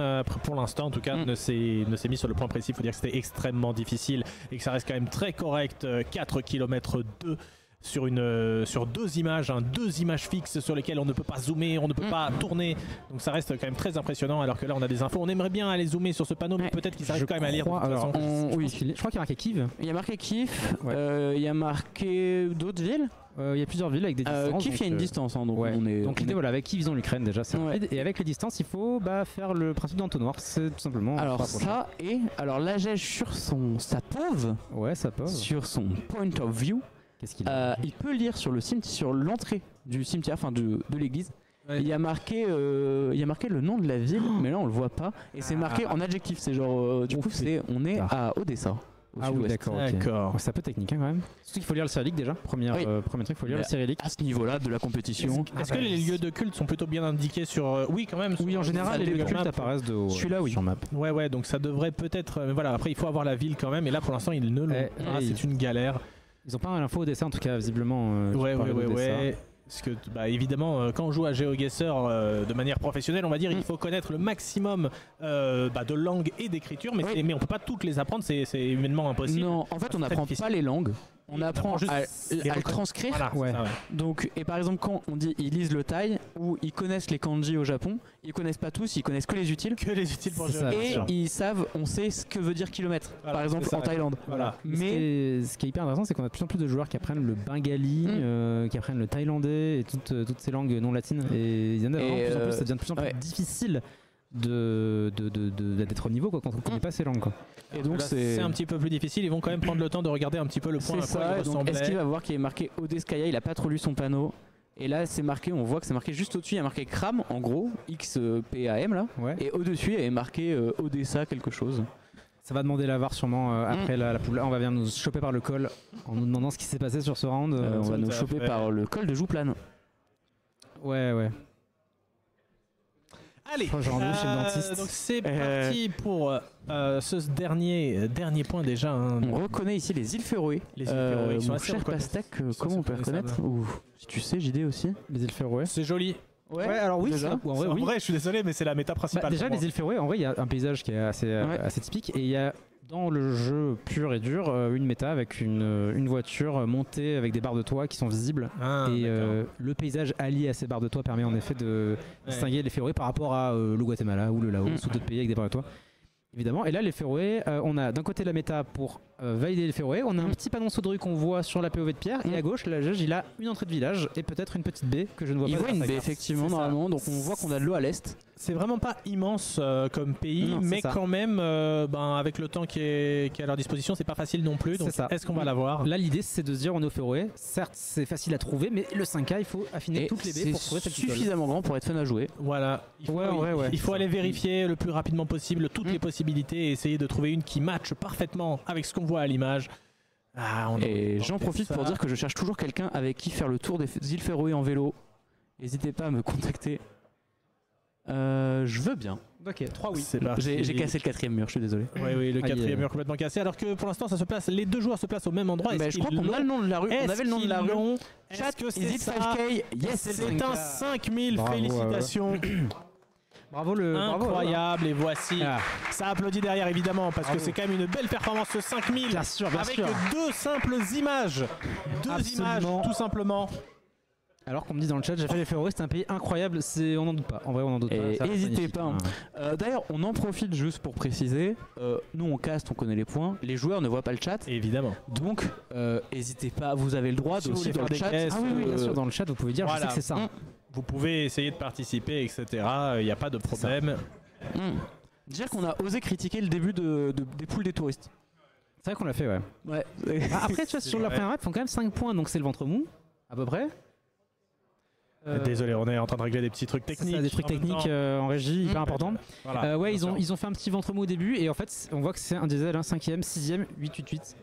pour l'instant en tout cas, ne s'est mis sur le point précis. Il faut dire que c'était extrêmement difficile et que ça reste quand même très correct. 4 km 2 sur deux images, deux images fixes sur lesquelles on ne peut pas zoomer, on ne peut pas tourner. Donc ça reste quand même très impressionnant. Alors que là, on a des infos. On aimerait bien aller zoomer sur ce panneau, mais peut-être qu'ils arrivent quand même à lire. De toute Alors, façon. je crois qu'il y a marqué Kiev. Il y a marqué Kiev. Ouais. Il y a marqué d'autres villes. Il y a plusieurs villes avec des distances. Kiev, il y a une distance. Hein, donc ouais. on est. Donc l'idée, voilà, avec Kiev, ils ont l'Ukraine déjà, c'est Ouais. rapide. Et avec les distances, il faut faire le principe d'entonnoir. C'est tout simplement. Alors ça et alors la Gège sur sa POV, Ouais, ça peut. sur son point of view, Qu'est-ce qu'il a il peut lire sur le sur l'entrée du cimetière, enfin de l'église. Ouais. Il y a marqué le nom de la ville, mais là on le voit pas. Et c'est marqué en adjectif. C'est genre du coup on est à Odessa. Ah oui, sud-ouest. d'accord. ok. D'accord. Ouais, c'est un peu technique hein, quand même. Surtout qu'il faut lire le cyrillique déjà. Premier Oui. truc, il faut lire Mais le cyrillique. À ce niveau-là de la compétition, Est-ce que les lieux de culte sont plutôt bien indiqués sur... oui, quand même. Oui, en général, ça les lieux de dépend. culte apparaissent de haut. Celui-là, oui. Sur map. Ouais, donc ça devrait peut-être... mais voilà, après, il faut avoir la ville quand même. Et là, pour l'instant, ils ne l'ont Eh, pas. eh, C'est une galère. Ils ont pas l'info au dessin en tout cas, visiblement. qui Ouais. parlait d'Odessa. Parce que, évidemment, quand on joue à GeoGuessr de manière professionnelle, on va dire, il faut connaître le maximum de langues et d'écriture, mais, Oui. mais on peut pas toutes les apprendre, c'est humainement impossible. non, en fait, on C'est très n'apprend difficile. pas les langues. On On apprend apprend juste à les le reconnaître. transcrire. Voilà, Ouais. c'est ça, ouais. Donc, et par exemple, quand on dit ils lisent le thaï ou ils connaissent les kanji au Japon, ils connaissent pas tous, ils connaissent que les utiles. Que les utiles pour C'est ça, GeoGuessr. Et ils savent, on sait ce que veut dire kilomètre. Voilà, par exemple, c'est ça, en Thaïlande. Voilà. Mais Ce qui est hyper intéressant, c'est qu'on a de plus en plus de joueurs qui apprennent le bengali, qui apprennent le thaïlandais et toutes ces langues non latines. Et il y en a vraiment de plus en plus, ça devient de plus en plus ouais. difficile d'être au niveau quoi, quand on ne connaît pas ces langues. Quoi. et donc Là, c'est un petit peu plus difficile, ils vont quand même prendre le temps de regarder un petit peu le point c'est à quoi ça. il Et donc, ressemblait. est-ce qu'il va voir qu'il est marqué Odeskaya? Il a pas trop lu son panneau. Et là, c'est marqué, on voit que c'est marqué juste au-dessus, il y a marqué Kram en gros, XPAM là. Ouais. Et au-dessus, il y avait marqué Odessa quelque chose. Ça va demander la VAR sûrement après la poule. On va venir nous choper par le col en nous demandant ce qui s'est passé sur ce round. On va tout nous à choper fait. par le col de Jouplane. Ouais. Allez, Je crois que j'ai rendez-vous chez le dentiste. donc c'est parti pour ce dernier point déjà. Hein. On reconnaît ici les îles Féroé. Les îles Féroé, ils sont mon assez cher reconnaissables. Pastèque, Ils sont comment on assez peut reconnaître reconnaissables. Ou si tu sais, JD aussi. Les îles Féroé. C'est joli. Ouais, alors oui, déjà. en vrai, En oui. vrai, je suis désolé, mais c'est la méta Bah, principale. déjà, pour moi. les îles Féroé, en vrai, il y a un paysage qui est assez typique et il y a dans le jeu pur et dur une méta avec une voiture montée avec des barres de toit qui sont visibles. Ah, Et d'accord. le paysage allié à ces barres de toit permet en effet de Ouais. distinguer les Féroé par rapport à le Guatemala ou le Laos ou d'autres pays avec des barres de toit. Évidemment. Et là, les Féroé, on a d'un côté la méta pour valider les Féroé. On a un petit panneau de rue qu'on voit sur la POV de pierre. Et à gauche, la juge, il a une entrée de village et peut-être une petite baie que je ne vois Il pas. voit sur une sa baie carte. effectivement C'est ça. normalement, donc on voit qu'on a de l'eau à l'est. C'est vraiment pas immense comme pays, Non, c'est mais ça. quand même, avec le temps qui est à leur disposition, c'est pas facile non plus. Donc, C'est ça. est-ce qu'on va l'avoir? Là, l'idée, c'est de se dire on est au Féroé. Certes, c'est facile à trouver, mais le 5K, il faut affiner Et toutes les baies c'est pour trouver celle qui colle. suffisamment grand pour être fun à jouer. Voilà. Il faut, Ouais, en vrai, ouais. il faut aller vérifier le plus rapidement possible toutes les possibilités et essayer de trouver une qui matche parfaitement avec ce qu'on voit à l'image. Ah, on Et a j'en tenté profite ça. pour dire que je cherche toujours quelqu'un avec qui faire le tour des îles Féroé en vélo. N'hésitez pas à me contacter. Je veux bien. Ok, 3 oui. C'est parti. J'ai cassé le 4ème mur, je suis désolé. Oui, le Aïe, quatrième mur complètement cassé. Alors que pour l'instant, ça se place. Les deux joueurs se placent au même endroit. Mais je crois qu'on a le nom de la rue. On avait le nom de la rue. Chat, Chat, c'est is it ça? 5K? Yes, C'est un 5000. Bravo, Félicitations. Bravo le. Incroyable. Et voici. Ah, Ça applaudit derrière évidemment parce que Bravo. c'est quand même une belle performance ce 5000 bien sûr, bien avec sûr. deux simples images. Deux Absolument. images tout simplement. Alors qu'on me dit dans le chat, j'ai fait les Féroé, c'est un pays incroyable. On n'en doute pas. En vrai, on n'en doute pas. Et Ça reste n'hésitez magnifique, pas, hein. D'ailleurs, on en profite juste pour préciser. Nous, on caste, on connaît les points. Les joueurs ne voient pas le chat. Évidemment. Donc, n'hésitez pas. Vous avez le droit Si vous aussi voulez dans faire le des chat. caisses, Ah oui, oui, bien sûr, dans le chat, vous pouvez dire, Voilà. je sais que c'est ça. Vous pouvez essayer de participer, etc. Il n'y a pas de problème. Dire qu'on a osé critiquer le début des poules des touristes. C'est vrai qu'on l'a fait, ouais. Ouais. Ah, après, tu vois, sur la vrai. première map, ils font quand même 5 points, donc c'est le ventre mou, à peu près. Désolé, on est en train de régler des petits trucs C'est techniques. ça, des trucs en même techniques temps. en régie, hyper importants. Voilà, Ouais, bien sûr. ils ont fait un petit ventre mou au début, et en fait, on voit que c'est un diesel, 5ème, 6ème, 8-8-8.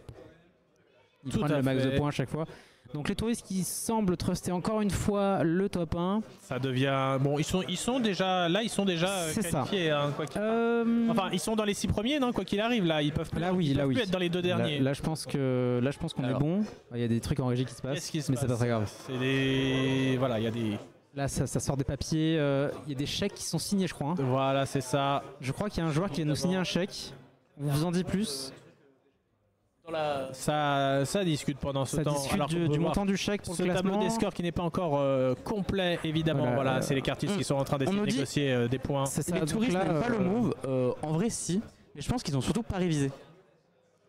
Ils Tout prennent à le max de fait. points à chaque fois. Donc les touristes qui semblent truster encore une fois le top 1. Ça devient. Bon, ils sont déjà. Là, ils sont déjà C'est ça. qualifiés. Hein, quoi qu'il- Euh, Enfin, ils sont dans les 6 premiers, non, quoi qu'il arrive. Là, ils peuvent plus, Là, oui, ils là, peuvent oui. plus être dans les deux derniers. Là, je pense qu'on est Alors. bon. Il y a des trucs en régie qui se passent, Qu'est-ce qui se mais passe c'est pas très grave. C'est des. Voilà, il y a des. Là, ça sort des papiers. Il y a des chèques qui sont signés, je crois. Hein. Voilà, c'est ça. Je crois qu'il y a un joueur qui vient nous signer un chèque. On vous en dit plus. Ça discute pendant ce Ça temps. discute Alors qu'on peut du voir montant du chèque pour ce le tableau classement. des scores qui n'est pas encore complet, évidemment. Voilà, Voilà, c'est les cartistes qui sont en train d'essayer nous de dit- négocier des points. C'est ça, Les donc touristes là, n'aiment pas le move. En vrai, si. Mais je pense qu'ils ont surtout pas révisé.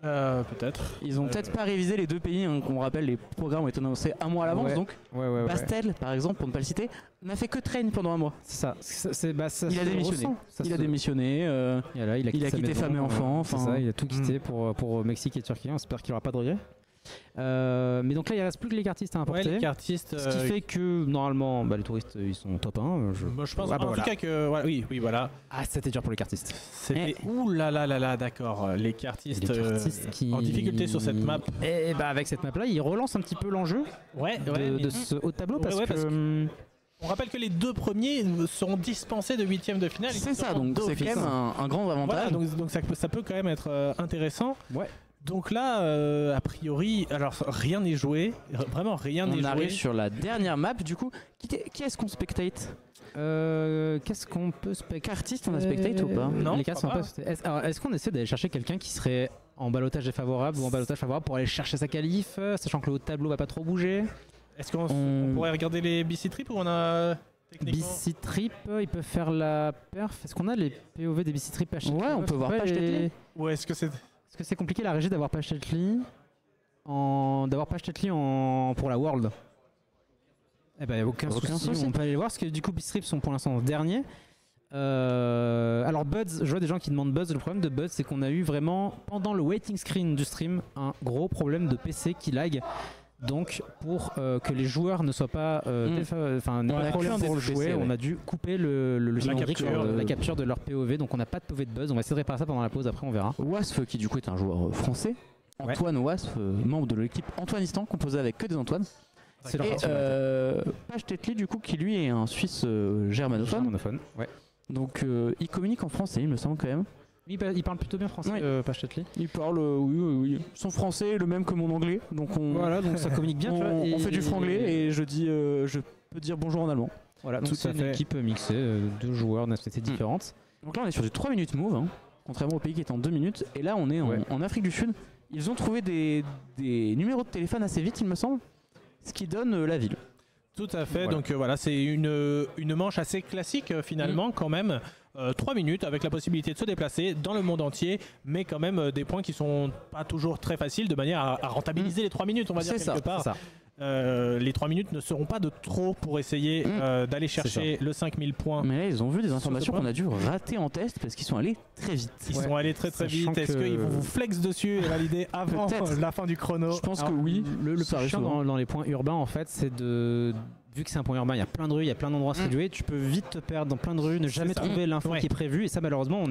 Peut-être. Ils ont peut-être pas révisé les deux pays. Hein, qu'on rappelle, les programmes ont été annoncés un mois à l'avance. Ouais. Donc, Ouais. Pastel, par exemple, pour ne pas le citer, n'a fait que train pendant un mois. C'est ça. Ça Il a se démissionné. ressent. Ça Il a se- démissionné. Voilà, il a Il a sa quitté maison, femme et enfant, c'est enfin. ça, il a tout quitté pour Mexique et Turquie. On espère qu'il aura pas de regrets. Mais donc là, il reste plus que les cartistes à importer. Ouais, les cartistes. Ce qui fait que normalement, les touristes ils sont top 1. Moi, je pense Ah, bah, en voilà. tout cas que. Oui, voilà. Ah, c'était dur pour les cartistes. C'était. Ouh là là là là, d'accord. Les cartistes, qui... en difficulté sur cette map. Et bah, avec cette map-là, ils relancent un petit peu l'enjeu Ouais, de ce haut de tableau parce que. On rappelle que les 2 premiers seront dispensés de 8e de finale. C'est ça, donc c'est quand même un grand avantage. Voilà, donc ça peut quand même être intéressant. Ouais. Donc là, a priori, alors rien n'est joué, vraiment rien n'est joué. On arrive sur la dernière map, du coup. Qui est-ce qu'on spectate? Qu'est-ce qu'on peut spectater? Cartiste, on a spectate ou pas? Non, les cartes sont pas. Est-ce qu'on essaie d'aller chercher quelqu'un qui serait en balotage défavorable ou en balotage favorable pour aller chercher sa qualif, sachant que le haut de tableau va pas trop bouger? Est-ce qu'on pourrait regarder les BC Trip ou on a techniquement... BC Trip, il peut faire la perf. Est-ce qu'on a les POV des BC Trip PH? Ouais, on peut voir PH Tetli. Ou est-ce que c'est... Est-ce que c'est compliqué la régie d'avoir PH Tetli pour la World? Eh ben, aucun souci, on peut aller les voir parce que du coup BC Trip sont pour l'instant derniers. Alors Buds, je vois des gens qui demandent Buds. Le problème de Buds, c'est qu'on a eu vraiment pendant le waiting screen du stream un gros problème de PC qui lag. Donc pour que les joueurs ne soient pas n'aient pas de problème pour le jouer, on a dû couper la capture de leur POV. Donc on n'a pas de POV de Buzz. On va essayer de réparer ça pendant la pause, après on verra. Wasf, qui du coup est un joueur français. Antoine Wasf, membre de l'équipe Antoinistan, composé avec que des Antoine. C'est et Page Tetli, du coup, qui lui est un Suisse germanophone. Ouais. Donc il communique en français, il me semble quand même. Il parle plutôt bien français, Page Tetli. Il parle, oui. Son français est le même que mon anglais. Donc voilà, donc ça communique bien. On fait du franglais et je peux dire bonjour en allemand. Voilà, donc c'est une équipe mixée de joueurs de nationalités différentes. Donc là on est sur du 3 minutes move, hein, contrairement au pays qui est en 2 minutes. Et là on est en Afrique du Sud. Ils ont trouvé des numéros de téléphone assez vite, il me semble, ce qui donne la ville. Tout à fait, donc voilà, c'est une manche assez classique finalement quand même. 3 minutes avec la possibilité de se déplacer dans le monde entier, mais quand même des points qui sont pas toujours très faciles de manière à rentabiliser les 3 minutes, on va dire quelque part. Les 3 minutes ne seront pas de trop pour essayer d'aller chercher le 5000 points. Mais là, ils ont vu des informations qu'on a dû rater en test parce qu'ils sont allés très vite. Ils sont allés très vite. Est-ce qu'ils vont vous flex dessus et valider avant la fin du chrono? Je pense que oui. Le plus chiant dans les points urbains, en fait, c'est de... Vu que c'est un point urbain, il y a plein de rues, il y a plein d'endroits à se jouer, tu peux vite te perdre dans plein de rues, ne jamais trouver l'info qui est prévue. Et ça, malheureusement,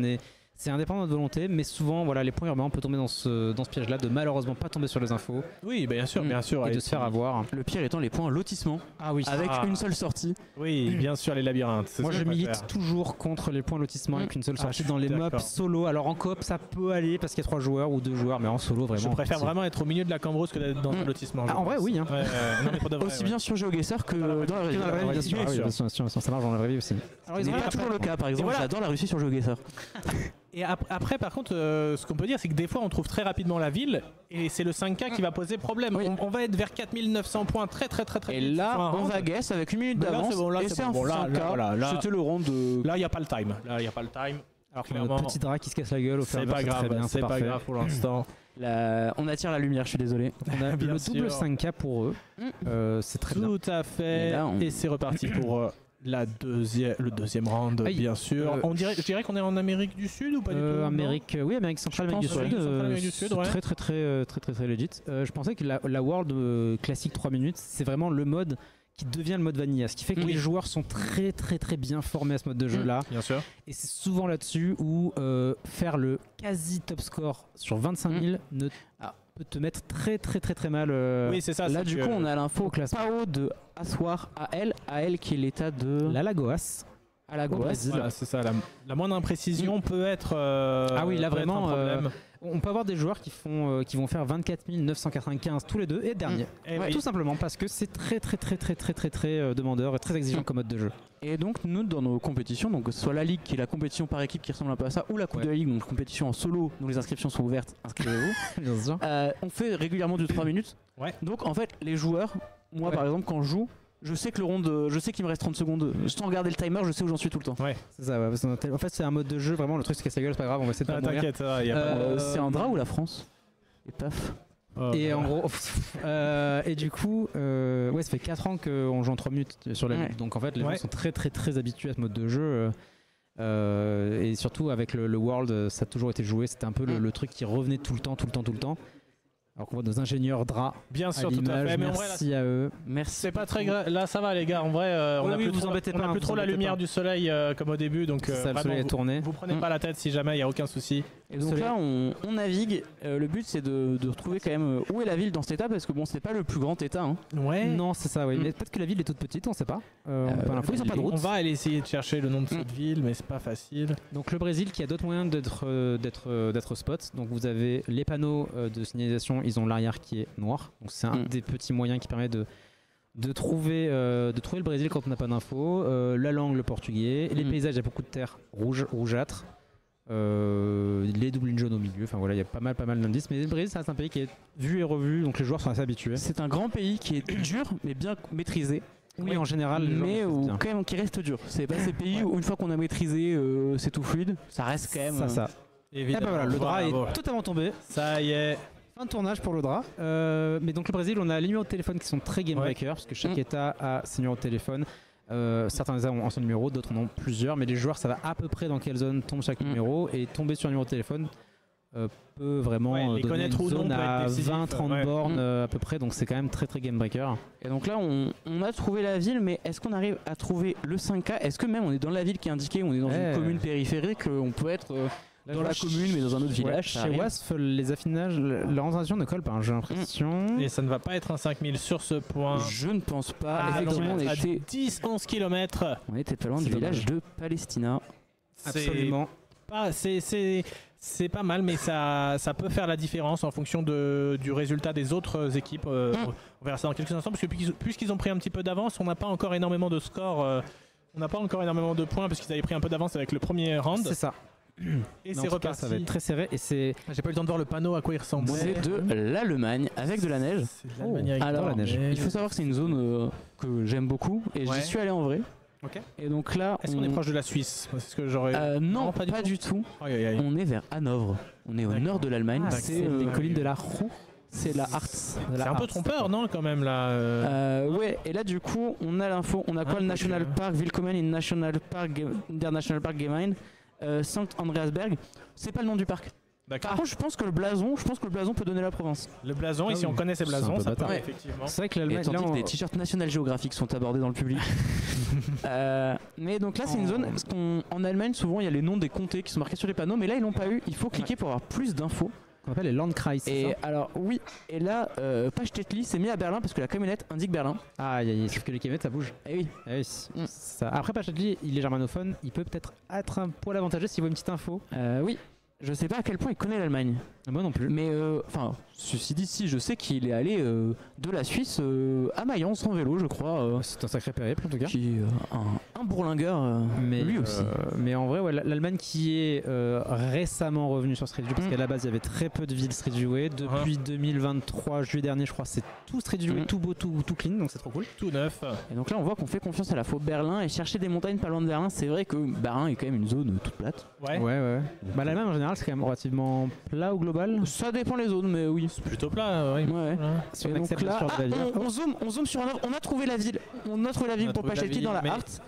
c'est indépendant de notre volonté, mais souvent, voilà, les points urbains, on peut tomber dans ce piège-là de malheureusement pas tomber sur les infos. Oui, bien sûr. Et de se faire avoir. Le pire étant les points lotissement. Ah oui. Avec une seule sortie. Oui, bien sûr, les labyrinthes. Moi, je milite toujours contre les points lotissement avec une seule sortie dans les mobs solo. Alors en coop, ça peut aller parce qu'il y a 3 joueurs ou 2 joueurs, mais en solo, vraiment. Je préfère vraiment être au milieu de la cambrousse que d'être dans un lotissement. En vrai, oui. Aussi bien sur GeoGuessr que dans la Russie. Bien sûr, ça marche dans la vraie vie aussi. Alors, ils n'ont pas toujours le cas, par exemple. J'adore la Russie sur GeoGuessr. Et après, par contre, ce qu'on peut dire, c'est que des fois, on trouve très rapidement la ville, et c'est le 5K qui va poser problème. On va être vers 4900 points très et vite. là, on va guess avec une minute d'avance. Et c'est un 5K. C'était le round de... Là, il n'y a pas le time. Alors qu'il y a notre petit drap qui se casse la gueule au fur et à mesure. C'est pas grave pour l'instant. On attire la lumière, je suis désolé. On a le double 5K pour eux. C'est très bien. Tout à fait. Et c'est reparti pour... le deuxième round, bien sûr. Je dirais qu'on est en Amérique du Sud ou pas du tout? Amérique centrale, Amérique du Sud. Très legit. Je pensais que la World classique 3 minutes, c'est vraiment le mode qui devient le mode vanilla, ce qui fait que les joueurs sont très bien formés à ce mode de jeu là. Bien sûr. Et c'est souvent là-dessus où faire le quasi top score sur 25 000 peut te mettre très mal. Oui, c'est ça. Là, du coup, on a l'info Pao de Aswar AL qui est l'état de l'Alagoas. Voilà, c'est ça. La moindre imprécision peut être. Ah oui, là vraiment. On peut avoir des joueurs qui vont faire 24 995 tous les deux et dernier. Tout simplement parce que c'est très demandeur et très exigeant comme mode de jeu. Et donc nous dans nos compétitions, donc que ce soit la ligue qui est la compétition par équipe qui ressemble un peu à ça, ou la coupe de la ligue, donc compétition en solo dont les inscriptions sont ouvertes, inscrivez-vous. On fait régulièrement du 3 minutes. Donc en fait les joueurs, moi par exemple quand je joue, je sais que le round, je sais qu'il me reste 30 secondes. Sans regarder le timer, je sais où j'en suis tout le temps. C'est ça. En fait, c'est un mode de jeu. Vraiment, le truc se casse la gueule, c'est pas grave. On va essayer de pas mourir. T'inquiète. C'est un drap ou la France? Et paf. Et en gros, et du coup, ça fait 4 ans qu'on joue en 3 minutes sur la ligue. Donc en fait, les gens sont très habitués à ce mode de jeu. Et surtout avec le World, ça a toujours été joué. C'était un peu le truc qui revenait tout le temps. Alors qu'on voit nos ingénieurs draps Bien à sûr, tout à l'image. fait. Mais en vrai, là, Merci à eux. Merci. c'est pas très grave. Là, ça va, les gars. En vrai, on Oui, a oui, plus vous trop, embêtez on a pas, plus vous trop la embêtez lumière pas. du soleil comme au début. Donc, C'est ça, le vraiment, soleil a tourné. vous prenez pas la tête si jamais, il n'y a aucun souci. Et donc là, on navigue. Le but, c'est de retrouver quand même où est la ville dans cet état, parce que bon, c'est pas le plus grand état. Hein. Ouais. Non, c'est ça, oui. Mm. Mais peut-être que la ville est toute petite, on sait pas. On n'a pas l'info, ils ont pas de On route. va aller essayer de chercher le nom de cette ville, mais c'est pas facile. Donc le Brésil qui a d'autres moyens d'être spot. Donc vous avez les panneaux de signalisation, ils ont l'arrière qui est noir. Donc c'est un des petits moyens qui permet de trouver le Brésil quand on n'a pas d'infos. La langue, le portugais. Les paysages, il y a beaucoup de terre rougeâtre. Les doublines jaunes au milieu. Enfin voilà, il y a pas mal d'indices. Mais le Brésil, c'est un pays qui est vu et revu, donc les joueurs sont assez habitués. C'est un grand pays qui est dur, mais bien maîtrisé. Oui, en général, les Mais joueurs maîtrisent bien. quand même qui reste dur. C'est pas ces pays où une fois qu'on a maîtrisé, c'est tout fluide. Ça reste quand même. Ça. Et ben voilà, le drap est totalement tombé. Ça y est. Fin de tournage pour le drap. Mais donc le Brésil, on a les numéros de téléphone qui sont très game breaker, parce que chaque état a ses numéros de téléphone. Certains états ont un seul numéro, d'autres en ont plusieurs, mais les joueurs savent à peu près dans quelle zone tombe chaque numéro, et tomber sur un numéro de téléphone peut vraiment les donner connaître une ou non zone peut être à décisif, 20-30 bornes à peu près, donc c'est quand même très game breaker. Et donc là, on a trouvé la ville, mais est-ce qu'on arrive à trouver le 5K? Est-ce que même on est dans la ville qui est indiquée, on est dans une commune périphérique, on peut être dans la commune mais dans un autre village? Chez WASF, les affinages, la renseignement ne colle pas, hein, j'ai l'impression. Et ça ne va pas être un 5000 sur ce point. Je ne pense pas. Effectivement, Effectivement, on était 10-11 km. on était pas loin du village de Palestina. Absolument. C'est pas mal, mais ça peut faire la différence en fonction du résultat des autres équipes. On verra ça dans quelques instants, parce que puisqu'ils ont pris un petit peu d'avance, on n'a pas encore énormément de scores, on n'a pas encore énormément de points, parce qu'ils avaient pris un peu d'avance avec le premier round. C'est ça. Et Mais c'est en tout cas, reparti. ça va être très serré, et c'est... J'ai pas eu le temps de voir le panneau à quoi il ressemble. C'est de l'Allemagne avec de la neige. C'est de l'Allemagne avec Alors, de la neige. il faut savoir que c'est une zone que j'aime beaucoup et j'y suis allé en vrai. Ok. Et donc là, Est-ce qu'on est proche de la Suisse? C'est ce que j'aurais. non, pas du tout. Aïe, aïe, aïe. On est vers Hanovre. On est au nord de l'Allemagne. c'est les collines de la Roue. C'est la Harz. C'est un peu trompeur, non, quand même là. Ouais, et là du coup, on a l'info. On a quoi? Le National Park Willkommen in National Park International Park Gemeinde Sankt Andreasberg. C'est pas le nom du parc. Par D'accord. contre, je pense que le blason peut donner la province. Le blason, Ah et si oui. on connaît ces C'est un blasons, peu ça peut bâtard. effectivement. C'est vrai que Et l'Allemagne, tandis là, que des t-shirts National Geographic sont abordés dans le public. Mais donc là, c'est une zone. Parce qu'en Allemagne, souvent, il y a les noms des comtés qui sont marqués sur les panneaux, mais là, ils l'ont pas eu. Il faut cliquer pour avoir plus d'infos. qu'on appelle les Landkreis, c'est Et ça? alors, oui. Et là, Pachtetli s'est mis à Berlin parce que la camionnette indique Berlin. Aïe, sauf que les kilomètres ça bouge. Et oui. Ah oui, ça. Après, Pachadli, il est germanophone, il peut peut-être être un poil avantageux s'il voit une petite info. Oui. Je sais pas à quel point il connaît l'Allemagne. Moi non plus. Mais enfin, ceci dit, si je sais qu'il est allé de la Suisse à Mayence en vélo, je crois. C'est un sacré périple en tout cas. Qui est un bourlingueur, lui aussi. Mais en vrai, ouais, l'Allemagne qui est récemment revenue sur Street View, parce qu'à la base il y avait très peu de villes Street View. Depuis 2023, juillet dernier, je crois, c'est tout Street View, tout beau, tout clean, donc c'est trop cool. Tout neuf. Et donc là, on voit qu'on fait confiance à la faux Berlin et chercher des montagnes pas loin de Berlin. C'est vrai que Berlin est quand même une zone toute plate. Ouais. Bah, l'Allemagne en général, c'est quand même relativement plat au global. Ça dépend les zones, mais oui. C'est plutôt plat, oui. Ouais. Si Et on donc accepte là, sur la ville. on zoome sur Hanovre. On a trouvé la ville. On a trouvé la ville pour trouvé la Pachtetli ville, dans la mais- Harz.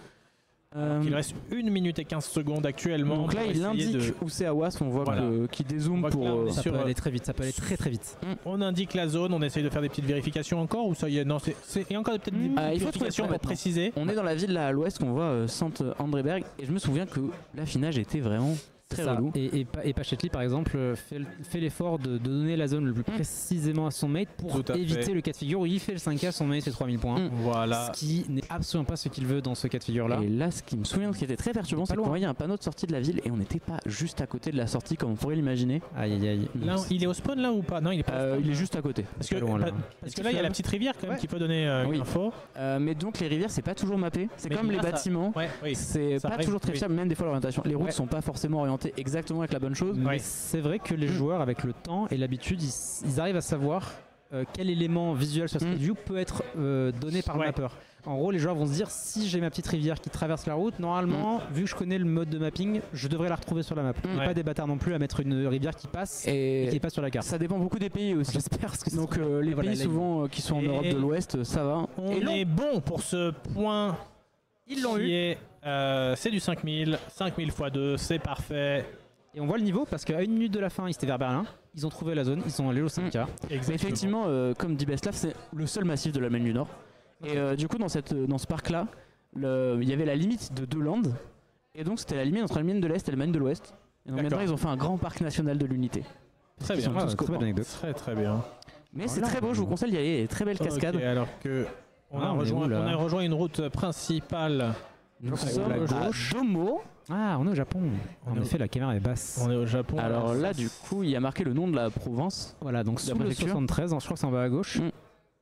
Il reste 1 minute et 15 secondes actuellement. Donc là, pour il essayer indique où c'est à Was. On voit Voilà. qu'il dézoome On voit que pour. là, on est Ça sur, peut aller très vite, ça peut aller très vite. On indique la zone, on essaye de faire des petites vérifications encore ou ça y est? Non, il y a encore peut-être des il faut trouver vérifications ça pour maintenant. préciser. On est dans la ville là à l'ouest qu'on voit Sankt Andreasberg et je me souviens que l'affinage était vraiment très Ça. relou. Et Pachtetli par exemple fait l'effort de donner la zone le plus précisément à son mate pour Tout à éviter fait. le cas de figure où il fait le 5K, son mate fait 3000 points. Voilà. Ce qui n'est absolument pas ce qu'il veut dans ce cas de figure là. Et là, ce qui me souvient, ce qui était très perturbant, c'est qu'on voyait un panneau de sortie de la ville et on n'était pas juste à côté de la sortie comme on pourrait l'imaginer. Aïe. Là, il est au spawn là ou pas? Non, il est pas. au spawn. Il est juste à côté. Parce que, pas loin, là. parce que là, il y a la petite rivière quand même Ouais. qui peut donner Oui. une info. Mais donc les rivières, c'est pas toujours mappé. C'est Mais comme les là, ça- bâtiments. Ouais, oui. C'est Ça pas arrive, toujours très oui. fiable, même des fois l'orientation. Les routes Ouais. sont pas forcément orientées exactement avec la bonne chose. Mais Ouais. c'est vrai que les joueurs avec le temps et l'habitude ils arrivent à savoir quel élément visuel sur Street View peut être donné par le Ouais. mapper. En gros les joueurs vont se dire si j'ai ma petite rivière qui traverse la route, normalement vu que je connais le mode de mapping je devrais la retrouver sur la map. Ouais. Pas des bâtards non plus à mettre une rivière qui passe et qui Et passe sur la carte. ça dépend beaucoup des pays aussi. J'espère parce que c'est Donc trop- les Et voilà, pays là, souvent qui sont en Et- Europe de l'Ouest, ça va. On Et est bon pour ce point. Ils l'ont eu. C'est du 5000. 5000 x 2, c'est parfait. Et on voit le niveau parce qu'à 1 minute de la fin, ils étaient vers Berlin, ils ont trouvé la zone, ils sont allés au 5K. Mais effectivement, comme dit Beslav, c'est le seul massif de l'Allemagne du Nord. Et du coup, dans ce parc-là, il y avait la limite de 2 landes. Et donc, c'était la limite entre l'Allemagne de l'Est et l'Allemagne de l'Ouest. Et donc maintenant, ils ont fait un grand parc national de l'unité. Très bien. Très bonne anecdote. Très bien. Mais c'est très beau, je vous conseille d'y aller, il y a des très belles cascades. Alors que on a rejoint une route principale. Nous sommes à Domo. Ah, on est au Japon. En effet, la caméra est basse. On est au Japon. Alors là, du coup, il y a marqué le nom de la province. Voilà, donc sous le 73, je crois que c'est en bas à gauche,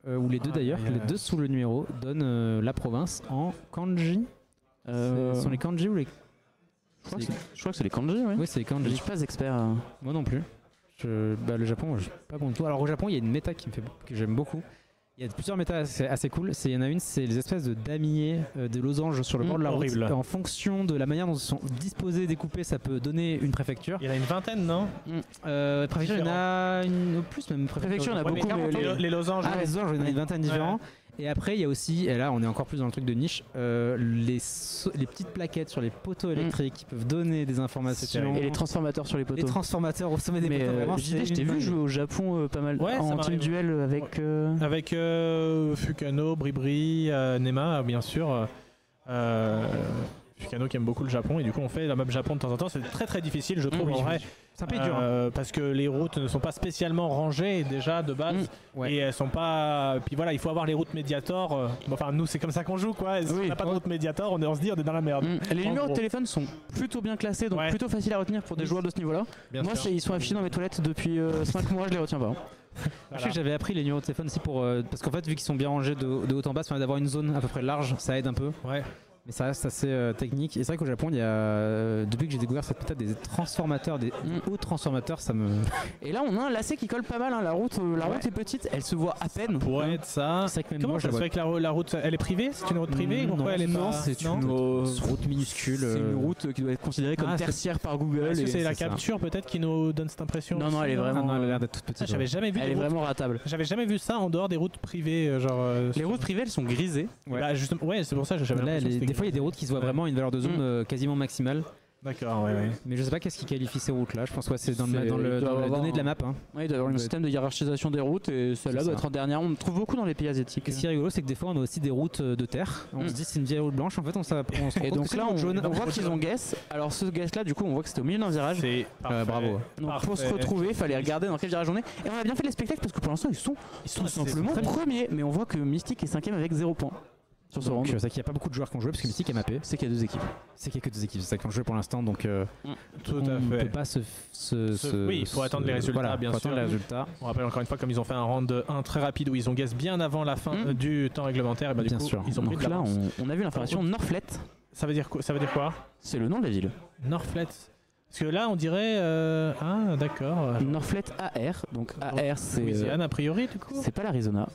ou les deux d'ailleurs, les deux sous le numéro donnent la province en kanji. Ce sont les kanji ou les... Je crois que c'est les kanji, oui. Oui, c'est les kanji. Je suis pas expert. Moi non plus. Le Japon, je suis pas bon du tout. Alors au Japon, il y a une méta que j'aime beaucoup. Il y a plusieurs méta assez cool. Il y en a une, c'est les espèces de damiers, de losanges sur le bord de la route. En fonction de la manière dont ils sont disposés, découpés, ça peut donner une préfecture. Il y en a une vingtaine, non Préfecture, il y en a une plus même. Préfecture, il y en a beaucoup. Les losanges. Ah, les losanges, il y en a une vingtaine différents. Et après, il y a aussi, et là on est encore plus dans le truc de niche, les petites plaquettes sur les poteaux électriques qui peuvent donner des informations. Et les transformateurs sur les poteaux. Les transformateurs au sommet des poteaux. Je t'ai vu jouer au Japon pas mal en team duel avec... Avec Fukano, Bribri, Nema, bien sûr. Fukano qui aime beaucoup le Japon et du coup on fait la map Japon de temps en temps. C'est très difficile, je trouve, en vrai. C'est un peu dur. Parce que les routes ne sont pas spécialement rangées déjà de base. Et elles sont pas. Puis voilà, il faut avoir les routes Mediator. Enfin, nous, c'est comme ça qu'on joue, quoi. Si on n'a pas de route Mediator, on se dit on est dans la merde. Les numéros de téléphone sont plutôt bien classés, donc plutôt facile à retenir pour des joueurs de ce niveau-là. Moi, ils sont affichés dans mes toilettes depuis 5 mois, je les retiens pas. Je sais que j'avais appris les numéros de téléphone aussi parce qu'en fait, vu qu'ils sont bien rangés de haut en bas, ça permet d'avoir une zone à peu près large, ça aide un peu. Ouais. Mais ça reste assez technique. Et c'est vrai qu'au Japon, il y a, depuis que j'ai découvert cette méthode, des transformateurs, des hauts transformateurs, ça me. Et là, on a un lacet qui colle pas mal. La route est petite, elle se voit à peine. Pourrait être ça. C'est vrai que même Comment moi, ça se fait que la route, elle est privée? C'est une route privée? Pourquoi elle est non, pas... c'est une route minuscule. C'est une route qui doit être considérée comme tertiaire par Google. Est-ce que c'est la capture peut-être qui nous donne cette impression? Non, elle est vraiment. Elle a l'air d'être toute petite. J'avais jamais vu. Elle est vraiment ratable. J'avais jamais vu ça en dehors des routes privées, genre. Les routes privées, elles sont grisées. Bah justement, ouais, c'est pour ça que j'avais. Des fois, il y a des routes qui se voient vraiment une valeur de zone quasiment maximale. D'accord, ouais. Mais je sais pas qu'est-ce qui qualifie ces routes là. Je pense que c'est dans la donnée de la map. Oui, il doit y avoir un système de hiérarchisation des routes et celle-là doit être en dernière. On trouve beaucoup dans les pays asiatiques. Et ce qui est rigolo, c'est que des fois on a aussi des routes de terre. On se dit c'est une vieille route blanche. En fait, on se rend compte et donc que là, on voit qu'ils ont guess. Alors ce guess là, du coup, on voit que c'était au milieu d'un virage. Bravo. Donc pour se retrouver, il fallait regarder dans quel virage on est. Et on a bien fait les spectacles parce que pour l'instant, ils sont tout simplement premiers. Mais on voit que Mystic est 5ème avec 0 points. C'est vrai qu'il n'y a pas beaucoup de joueurs qui ont joué parce que Mystic est mappé. C'est qu'il y a 2 équipes. C'est qu'il y a que 2 équipes, c'est ça qui ont joué pour l'instant, donc tout à fait. On peut pas oui, il faut attendre les résultats, voilà, bien sûr. Les résultats. On rappelle encore une fois, comme ils ont fait un round 1 très rapide où ils ont guess bien avant la fin du temps réglementaire, et bah, du coup, ils ont pris de l'avance. Donc là, on a vu l'information Norflet. Ça veut dire quoi? C'est le nom de la ville. Norflet. Parce que là, on dirait. Ah, d'accord. Norflet AR. Donc AR, c'est. Louisiane, a priori, du coup. C'est pas l'Arizona.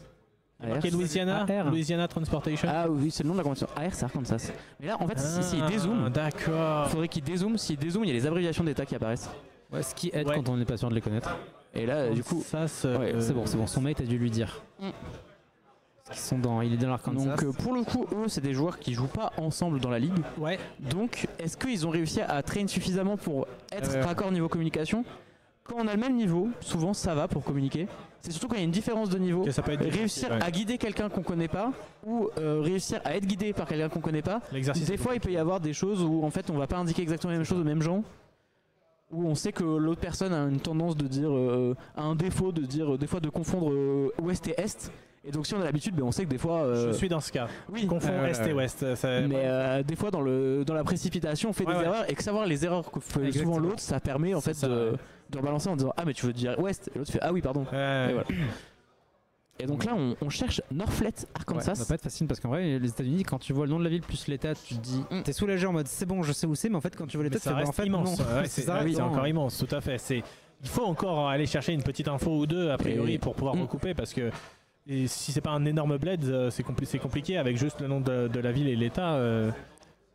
Ok, Louisiana Transportation. Ah oui, c'est le nom de la convention. AR, c'est Arkansas. Mais là, en fait, s'il dézoome, d'accord. Il faudrait qu'il dézoome. S'il dézoome, il y a les abréviations d'État qui apparaissent. Ouais, ce qui aide quand on n'est pas sûr de les connaître. Et là, du coup, ça, c'est bon. Son mate a dû lui dire. Il est dans l'Arkansas. Donc pour le coup, eux, c'est des joueurs qui jouent pas ensemble dans la ligue. Ouais. Donc, est-ce qu'ils ont réussi à train suffisamment pour être raccord niveau communication? Quand on a le même niveau, souvent ça va pour communiquer. C'est surtout quand il y a une différence de niveau, réussir à guider quelqu'un qu'on connaît pas ou réussir à être guidé par quelqu'un qu'on connaît pas. Des fois, il peut y avoir des choses où en fait on va pas indiquer exactement la même chose aux mêmes gens, où on sait que l'autre personne a une tendance de dire, a un défaut de dire des fois de confondre ouest et est. Et donc si on a l'habitude, on sait que des fois... Je suis dans ce cas. Oui. Confond est et ouest. Mais des fois dans la précipitation, on fait des erreurs et que savoir les erreurs que fait souvent l'autre, ça permet en fait de rebalancer en disant ah mais tu veux dire ouest et l'autre fait ah oui pardon. Et, voilà. Et donc là on cherche Norflet, Arkansas. Ça va pas être facile parce qu'en vrai les États-Unis quand tu vois le nom de la ville plus l'état tu te dis t'es soulagé en mode c'est bon je sais où c'est mais en fait quand tu vois l'état tu fais en fait immense. C'est encore immense tout à fait. Il faut encore aller chercher une petite info ou deux a priori pour pouvoir recouper parce que si c'est pas un énorme bled c'est compliqué avec juste le nom de la ville et l'état.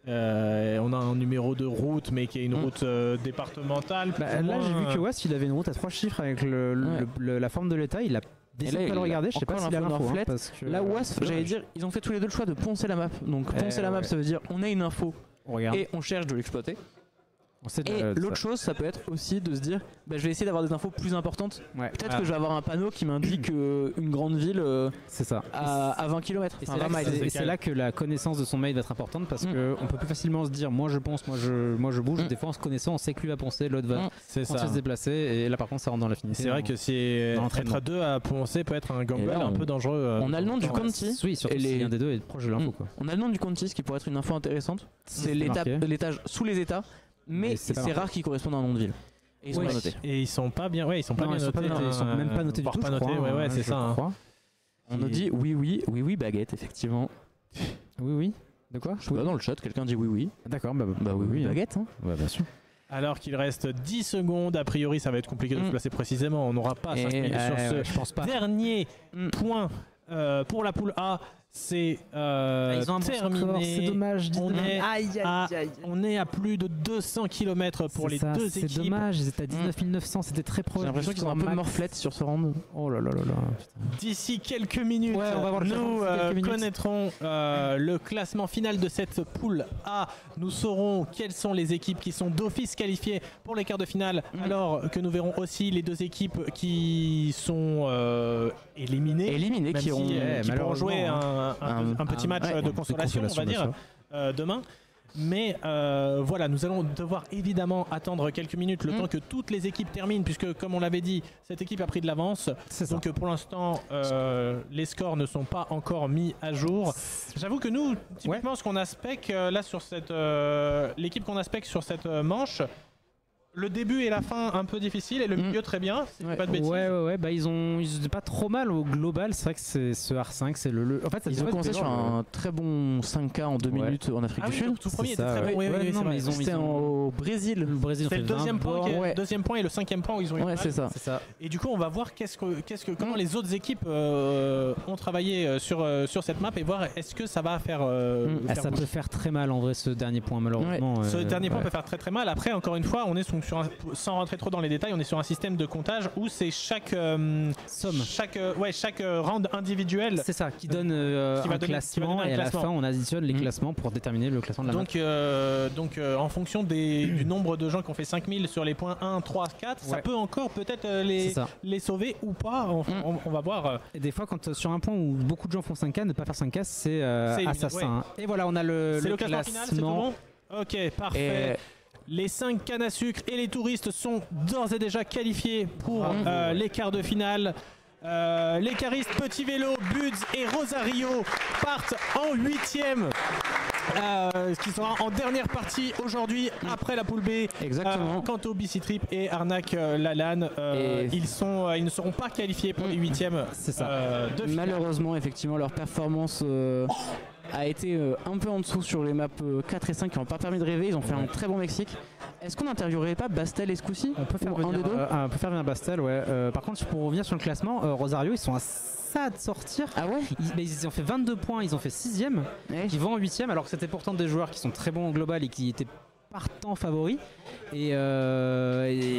On a un numéro de route mais qui est une route départementale. Là j'ai vu que Was il avait une route à 3 chiffres avec la forme de l'état, il a décidé de pas le regarder, je sais pas s'il a l'info. Là Was, j'allais dire, ils ont fait tous les deux le choix de poncer la map. Donc poncer la map ça veut dire on a une info et on cherche de l'exploiter. Et l'autre chose, ça peut être aussi de se dire, je vais essayer d'avoir des infos plus importantes. Ouais. Peut-être que je vais avoir un panneau qui m'indique une grande ville c'est ça. à 20 km. Et c'est là que la connaissance de son mail va être importante parce qu'on peut plus facilement se dire moi je pense, moi je bouge. Des fois en se connaissant, on sait que lui va penser, l'autre va se déplacer et là par contre ça rentre dans la finition. C'est vrai que être à deux à poncer peut être un gamble un peu dangereux. On a le nom du county. Oui, surtout si l'un des deux est proche de l'info. On a le nom du county, ce qui pourrait être une info intéressante. C'est l'étage sous les états. Mais c'est rare qu'ils correspondent à un nom de ville. Et ils sont pas notés. Et ils sont pas bien, ils sont pas bien notés. Ils sont même pas notés du tout. Pas notés, ouais, c'est ça. On nous dit oui, baguette, effectivement. Oui. De quoi? Je suis pas dans le chat, quelqu'un dit oui. D'accord, oui, baguette. Hein. Ouais, bien sûr. Alors qu'il reste 10 secondes, a priori ça va être compliqué de se placer précisément. On n'aura pas 5 minutes sur ce dernier point pour la poule A. C'est ils ont terminé. C'est dommage. On est à plus de 200 km pour les deux équipes. C'est dommage, ils étaient à 19 900, c'était très proche. J'ai l'impression qu'ils ont un peu morflette sur ce round. Oh là. D'ici quelques minutes, on va voir nous connaîtrons le classement final de cette poule A. Nous saurons quelles sont les équipes qui sont d'office qualifiées pour les quarts de finale, alors que nous verrons aussi les deux équipes qui sont éliminées, qui pourront jouer un petit match de consolation, on va dire, demain. Mais voilà, nous allons devoir évidemment attendre quelques minutes le temps que toutes les équipes terminent, puisque comme on l'avait dit, cette équipe a pris de l'avance. Donc pour l'instant, les scores ne sont pas encore mis à jour. J'avoue que nous, typiquement, ce qu'on a spec là sur cette l'équipe qu'on a spec sur cette manche. Le début et la fin un peu difficile et le milieu très bien, si pas de bêtises. Ouais, ils étaient pas trop mal au global. C'est vrai que c'est ce R5, c'est le. En fait, ils ont commencé sur un très bon 5K en 2 minutes en Afrique du Sud. Tout premier était très bon. C'était au Brésil. Le Brésil, c'est le deuxième point et le cinquième point où ils ont eu. Ouais, c'est ça. Et du coup, on va voir comment les autres équipes ont travaillé sur cette map et voir est-ce que ça va faire. Ça peut faire très mal en vrai ce dernier point malheureusement. Ce dernier point peut faire très très mal. Après, encore une fois, on est sans rentrer trop dans les détails, on est sur un système de comptage où c'est chaque round individuel. C'est ça qui donne un classement et à la fin on additionne les classements pour déterminer le classement de la map. Donc en fonction du nombre de gens qui ont fait 5000 sur les points 1, 3, 4, ça peut encore peut-être les sauver ou pas. On va voir. Et des fois quand sur un point où beaucoup de gens font 5K, ne pas faire 5K c'est assassin. Et voilà, on a le classement final, c'est tout bon. Ok, parfait. Les 5 cannes à sucre et les touristes sont d'ores et déjà qualifiés pour les quarts de finale. Les caristes Petit Vélo, Buds et Rosario partent en 8ème. Qui sera en dernière partie aujourd'hui après la poule B. Exactement. Quant au BC Trip et Arnaque Lalanne, ils ne seront pas qualifiés pour les 8ème. C'est ça. Malheureusement, effectivement, leur performance a été un peu en dessous sur les maps 4 et 5 qui n'ont pas permis de rêver. Ils ont fait un très bon Mexique. Est-ce qu'on n'interviewerait pas Bastel et ce coup-ci? On peut faire venir Bastel, ouais. Par contre, pour revenir sur le classement, Rosario, ils sont à ça de sortir. Ah ouais? Ils ont fait 22 points, ils ont fait 6ème. Ils vont en 8ème, alors que c'était pourtant des joueurs qui sont très bons au global et qui étaient partant favoris. Et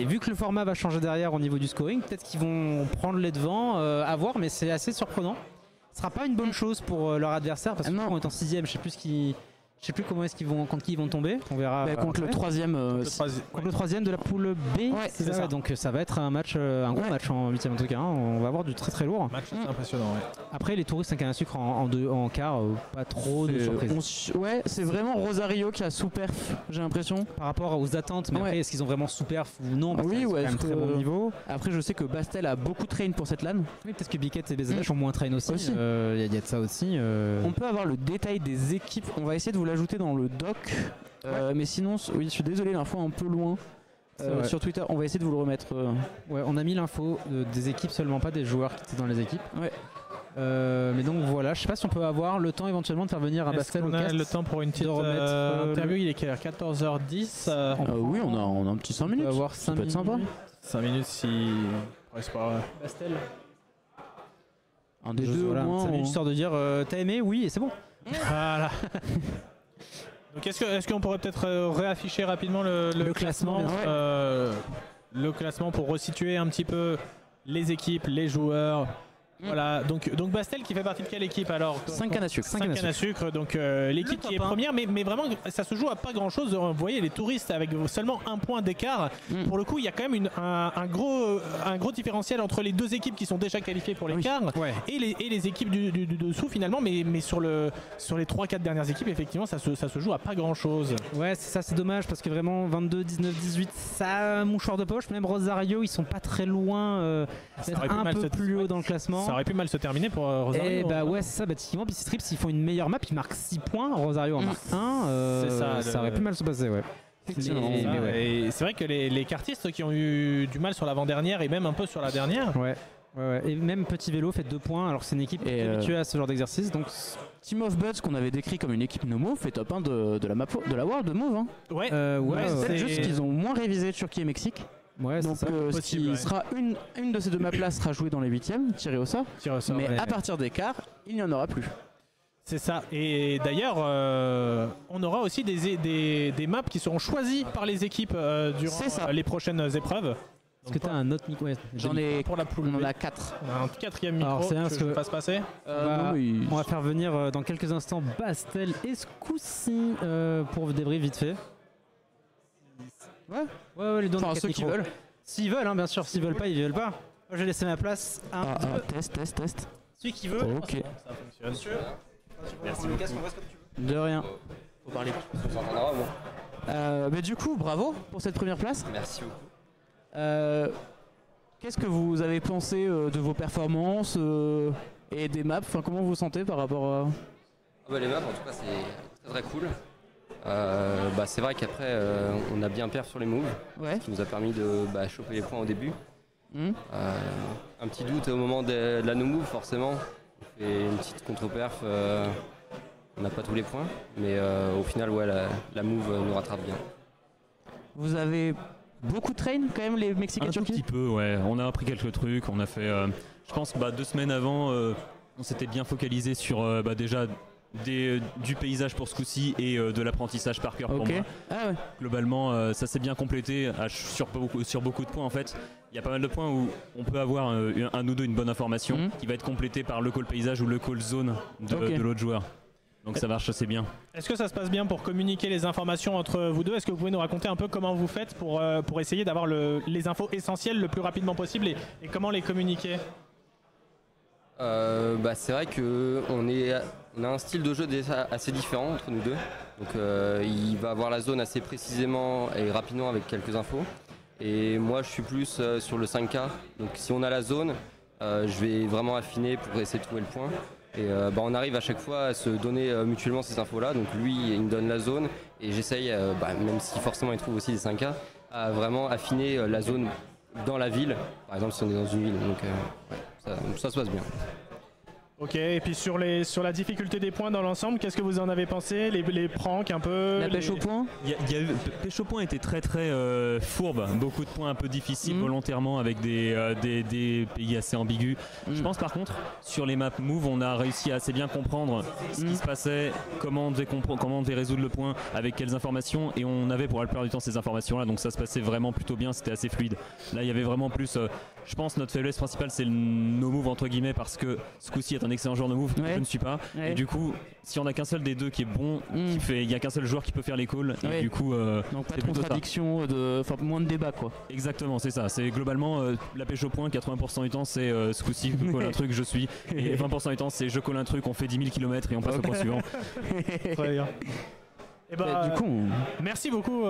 vu que le format va changer derrière au niveau du scoring, peut-être qu'ils vont prendre les devants, à voir, mais c'est assez surprenant. Ce sera pas une bonne chose pour leur adversaire parce qu'ils vont être en 6ème. Je sais plus comment est-ce qu'ils vont, contre qui ils vont tomber. On verra. Contre le troisième. Contre le troisième de la poule B. Ouais, c'est ça. Donc ça va être un match, un gros match en 8ème en tout cas. On va avoir du très très lourd. Match impressionnant. Ouais. Après les touristes 5 cannes à sucre en quart, pas trop de surprises. Ouais, c'est vraiment Rosario qui a sous-perf, j'ai l'impression. Par rapport aux attentes, mais après est-ce qu'ils ont vraiment sous-perf ou non? Oui, c'est quand même très bon niveau. Après je sais que Bastel a beaucoup train pour cette LAN. Oui, peut-être que Biquette et BZH ont moins train aussi. Il y a de ça aussi. On peut avoir le détail des équipes. On va essayer de vous l'ajouter dans le doc. Mais sinon, oui, je suis désolé, l'info est un peu loin. Sur Twitter, on va essayer de vous le remettre. Ouais, on a mis l'info des équipes seulement, pas des joueurs qui étaient dans les équipes. Ouais. Mais donc voilà, je sais pas si on peut avoir le temps éventuellement de faire venir à Bastel au cast. On a le temps pour une petite interview. Il est quelle heure? 14h10. Oui, on a un petit 5 minutes. On va avoir 5 minutes. Ça peut être sympa. 5 minutes si. Ouais, c'est pas vrai. Bastel. Un des deux au moins. 5 minutes histoire de dire t'as aimé? Oui, et c'est bon. Voilà. Donc est-ce qu'on pourrait peut-être réafficher rapidement le classement, ouais. Le classement pour resituer un petit peu les équipes, les joueurs, Voilà, donc Bastel qui fait partie de quelle équipe alors? 5 cannes à sucre. 5 cannes à sucre, donc l'équipe qui est première, mais vraiment ça se joue à pas grand chose. Vous voyez les touristes avec seulement 1 point d'écart. Pour le coup, il y a quand même un gros différentiel entre les deux équipes qui sont déjà qualifiées pour l'écart et les équipes du dessous finalement, mais sur les 3-4 dernières équipes, effectivement, ça se joue à pas grand chose. Ouais, c'est ça, c'est dommage parce que vraiment 22, 19, 18, ça mouchoir de poche. Même Rosario, ils sont pas très loin d'être un peu plus haut dans le classement. Ça aurait pu mal se terminer pour Rosario. Et bah ouais, c'est ça, typiquement, BC Strips, s'ils font une meilleure map, ils marquent 6 points, Rosario en marque 1, ça aurait pu mal se passer, ouais. Et c'est vrai que les kartistes qui ont eu du mal sur l'avant-dernière et même un peu sur la dernière. Ouais. Et même Petit Vélo fait 2 points, alors c'est une équipe habituée à ce genre d'exercice. Donc Team of Buds, qu'on avait décrit comme une équipe no move, fait top 1 de la World de Move. Hein. C'est juste qu'ils ont moins révisé Turquie et Mexique. Ouais, donc ce qui sera une de ces 2 maps-là sera jouée dans les 8ème, tirée au sort. Mais à partir des quarts, il n'y en aura plus. C'est ça. Et d'ailleurs, on aura aussi des maps qui seront choisies par les équipes durant les prochaines épreuves. Est-ce que tu as un autre micro? J'en ai pour la poule. On en a 4. On a un 4e micro que je fasse passer. On va faire venir dans quelques instants Bastel et Scoussi pour débrief vite fait. Ouais, les deux ceux qui veulent. S'ils veulent, hein, bien sûr. S'ils veulent pas, ils veulent pas. Moi, je vais laisser ma place. Test. Celui qui veut. Ok. Ça fonctionne. Merci beaucoup. De rien. Faut parler. Mais du coup, bravo pour cette première place. Merci beaucoup. Qu'est-ce que vous avez pensé de vos performances et des maps? Enfin, comment vous vous sentez par rapport à... Les maps, en tout cas, c'est très cool. C'est vrai qu'après, on a bien perf sur les moves, ce qui nous a permis de choper les points au début. Un petit doute au moment de la no-move, forcément. On fait une petite contre-perf, on n'a pas tous les points, mais au final, la move nous rattrape bien. Vous avez beaucoup de train quand même, les Mexicains? Un tout petit peu, ouais. On a appris quelques trucs. On a fait, je pense, 2 semaines avant, on s'était bien focalisé sur déjà du paysage pour ce coup-ci et de l'apprentissage par cœur pour moi. Globalement, ça s'est bien complété sur beaucoup de points en fait. Il y a pas mal de points où on peut avoir un ou deux une bonne information qui va être complétée par le call paysage ou le call zone de l'autre joueur. Donc ça marche assez bien. Est-ce que ça se passe bien pour communiquer les informations entre vous deux? Est-ce que vous pouvez nous raconter un peu comment vous faites pour essayer d'avoir les infos essentielles le plus rapidement possible et comment les communiquer? C'est vrai qu'on a un style de jeu assez différent entre nous deux. Donc il va avoir la zone assez précisément et rapidement avec quelques infos. Et moi je suis plus sur le 5K. Donc si on a la zone, je vais vraiment affiner pour essayer de trouver le point. Et on arrive à chaque fois à se donner mutuellement ces infos-là. Donc lui, il me donne la zone et j'essaye, même si forcément il trouve aussi des 5K, à vraiment affiner la zone dans la ville. Par exemple, si on est dans une ville. Donc ça se passe bien. Ok, et puis sur la difficulté des points dans l'ensemble, qu'est-ce que vous en avez pensé? Les pranks un peu? La pêche au point? Pêche au point était très fourbe, beaucoup de points un peu difficiles volontairement avec des pays assez ambigus. Je pense par contre, sur les maps move, on a réussi à assez bien comprendre ce qui se passait, comment on devait résoudre le point, avec quelles informations, et on avait pour la plupart du temps ces informations-là, donc ça se passait vraiment plutôt bien, c'était assez fluide. Là, il y avait vraiment plus... je pense notre faiblesse principale c'est le no move entre guillemets parce que ce coup-ci est un excellent joueur no move, je ne suis pas. Et du coup, si on a qu'un seul des deux qui est bon, il y a qu'un seul joueur qui peut faire les calls. Et du coup, donc pas de contradiction, moins de débat quoi. Exactement, c'est ça. C'est globalement la pêche au point. 80% du temps c'est ce coup-ci je colle un truc, je suis. Et 20% du temps c'est je colle un truc, on fait 10 000 km et on passe au point suivant. Très bien. Et du coup, merci beaucoup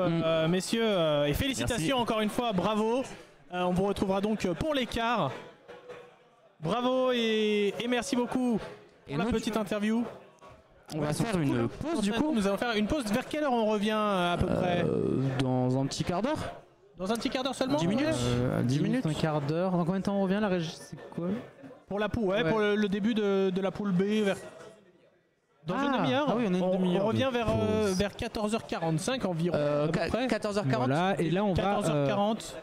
messieurs et félicitations encore une fois, bravo. On vous retrouvera donc pour l'écart. Bravo et merci beaucoup pour la petite interview. On va faire une pause du coup. Nous allons faire une pause. Vers quelle heure on revient à peu près? Dans un petit quart d'heure. Dans un petit quart d'heure seulement? 10 minutes 10 minutes, un quart d'heure. Dans combien de temps on revient? La régie, c'est quoi? Pour la poule, pour le début de la poule B. Dans une demi-heure. Ah oui, on a une demi-heure. On revient vers 14h45 environ. 14h40. Voilà, et là on va... 14h40.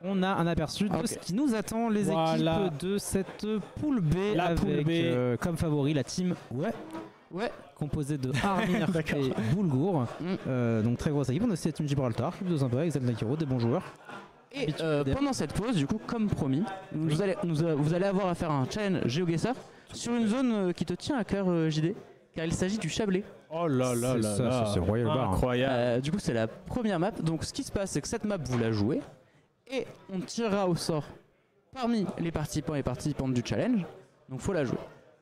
On a un aperçu de ce qui nous attend, les équipes de cette poule B, avec comme favori la team composée de Armir et Boulgour. Donc très grosse équipe. On a aussi la team Gibraltar, plutôt sympa, avec Zelda Kiro, des bons joueurs. Et pendant cette pause, du coup, comme promis, vous allez avoir à faire un challenge GeoGuessr sur une zone qui te tient à cœur, JD, car il s'agit du Chablais. Oh là là là là, c'est Royal Bar. incroyable. Du coup, c'est la première map. Donc, ce qui se passe, c'est que cette map, vous la jouez et on tirera au sort parmi les participants et participantes du challenge. Donc, faut la jouer.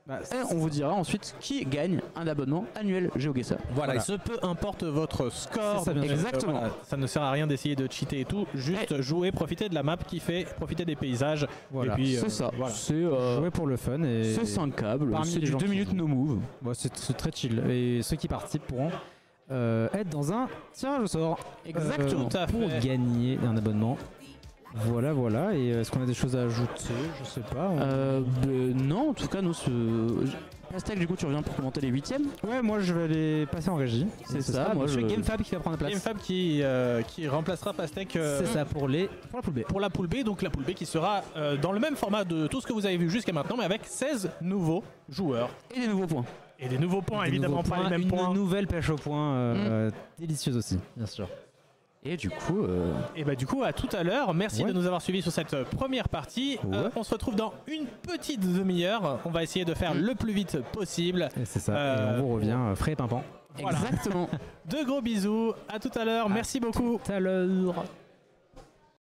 Et on vous dira ensuite qui gagne un abonnement annuel GeoGuessr. Voilà, et ce peu importe votre score. C'est ça, bien sûr. Exactement. Voilà, ça ne sert à rien d'essayer de cheater et tout. Juste jouer, profiter de la map qui fait, profiter des paysages. Voilà. Et puis, C'est ça. voilà. C'est Jouer pour le fun et c'est 5 câbles, parmi c'est les du gens 2 qui minutes jouent. no move. c'est très chill. Et ceux qui participent pourront être dans un tirage au sort. Exactement. Tout à Pour fait. gagner un abonnement. Voilà. Et est-ce qu'on a des choses à ajouter? Je sais pas. Non, en tout cas, nous, Pastèque, du coup, tu reviens pour commenter les 8ème. Ouais, moi je vais aller passer en régie. C'est ça, moi, je fais je- GameFab qui va prendre la place. GameFab qui remplacera Pastèque C'est ça pour la poule B. pour la poule B. Donc la poule B qui sera dans le même format de tout ce que vous avez vu jusqu'à maintenant, mais avec 16 nouveaux joueurs. Et des nouveaux points. Et des nouveaux points, Des évidemment nouveaux pas les points, mêmes points. Une nouvelle pêche au point délicieuse aussi, bien sûr. Et du coup, Et bah du coup à tout à l'heure, merci Ouais. de nous avoir suivis sur cette première partie. Ouais. On se retrouve dans une petite demi-heure. On va essayer de faire le plus vite possible. Et c'est ça. Et on vous revient frais et pimpant. Voilà. exactement. De gros bisous, à tout à l'heure, merci beaucoup. Tout à l'heure.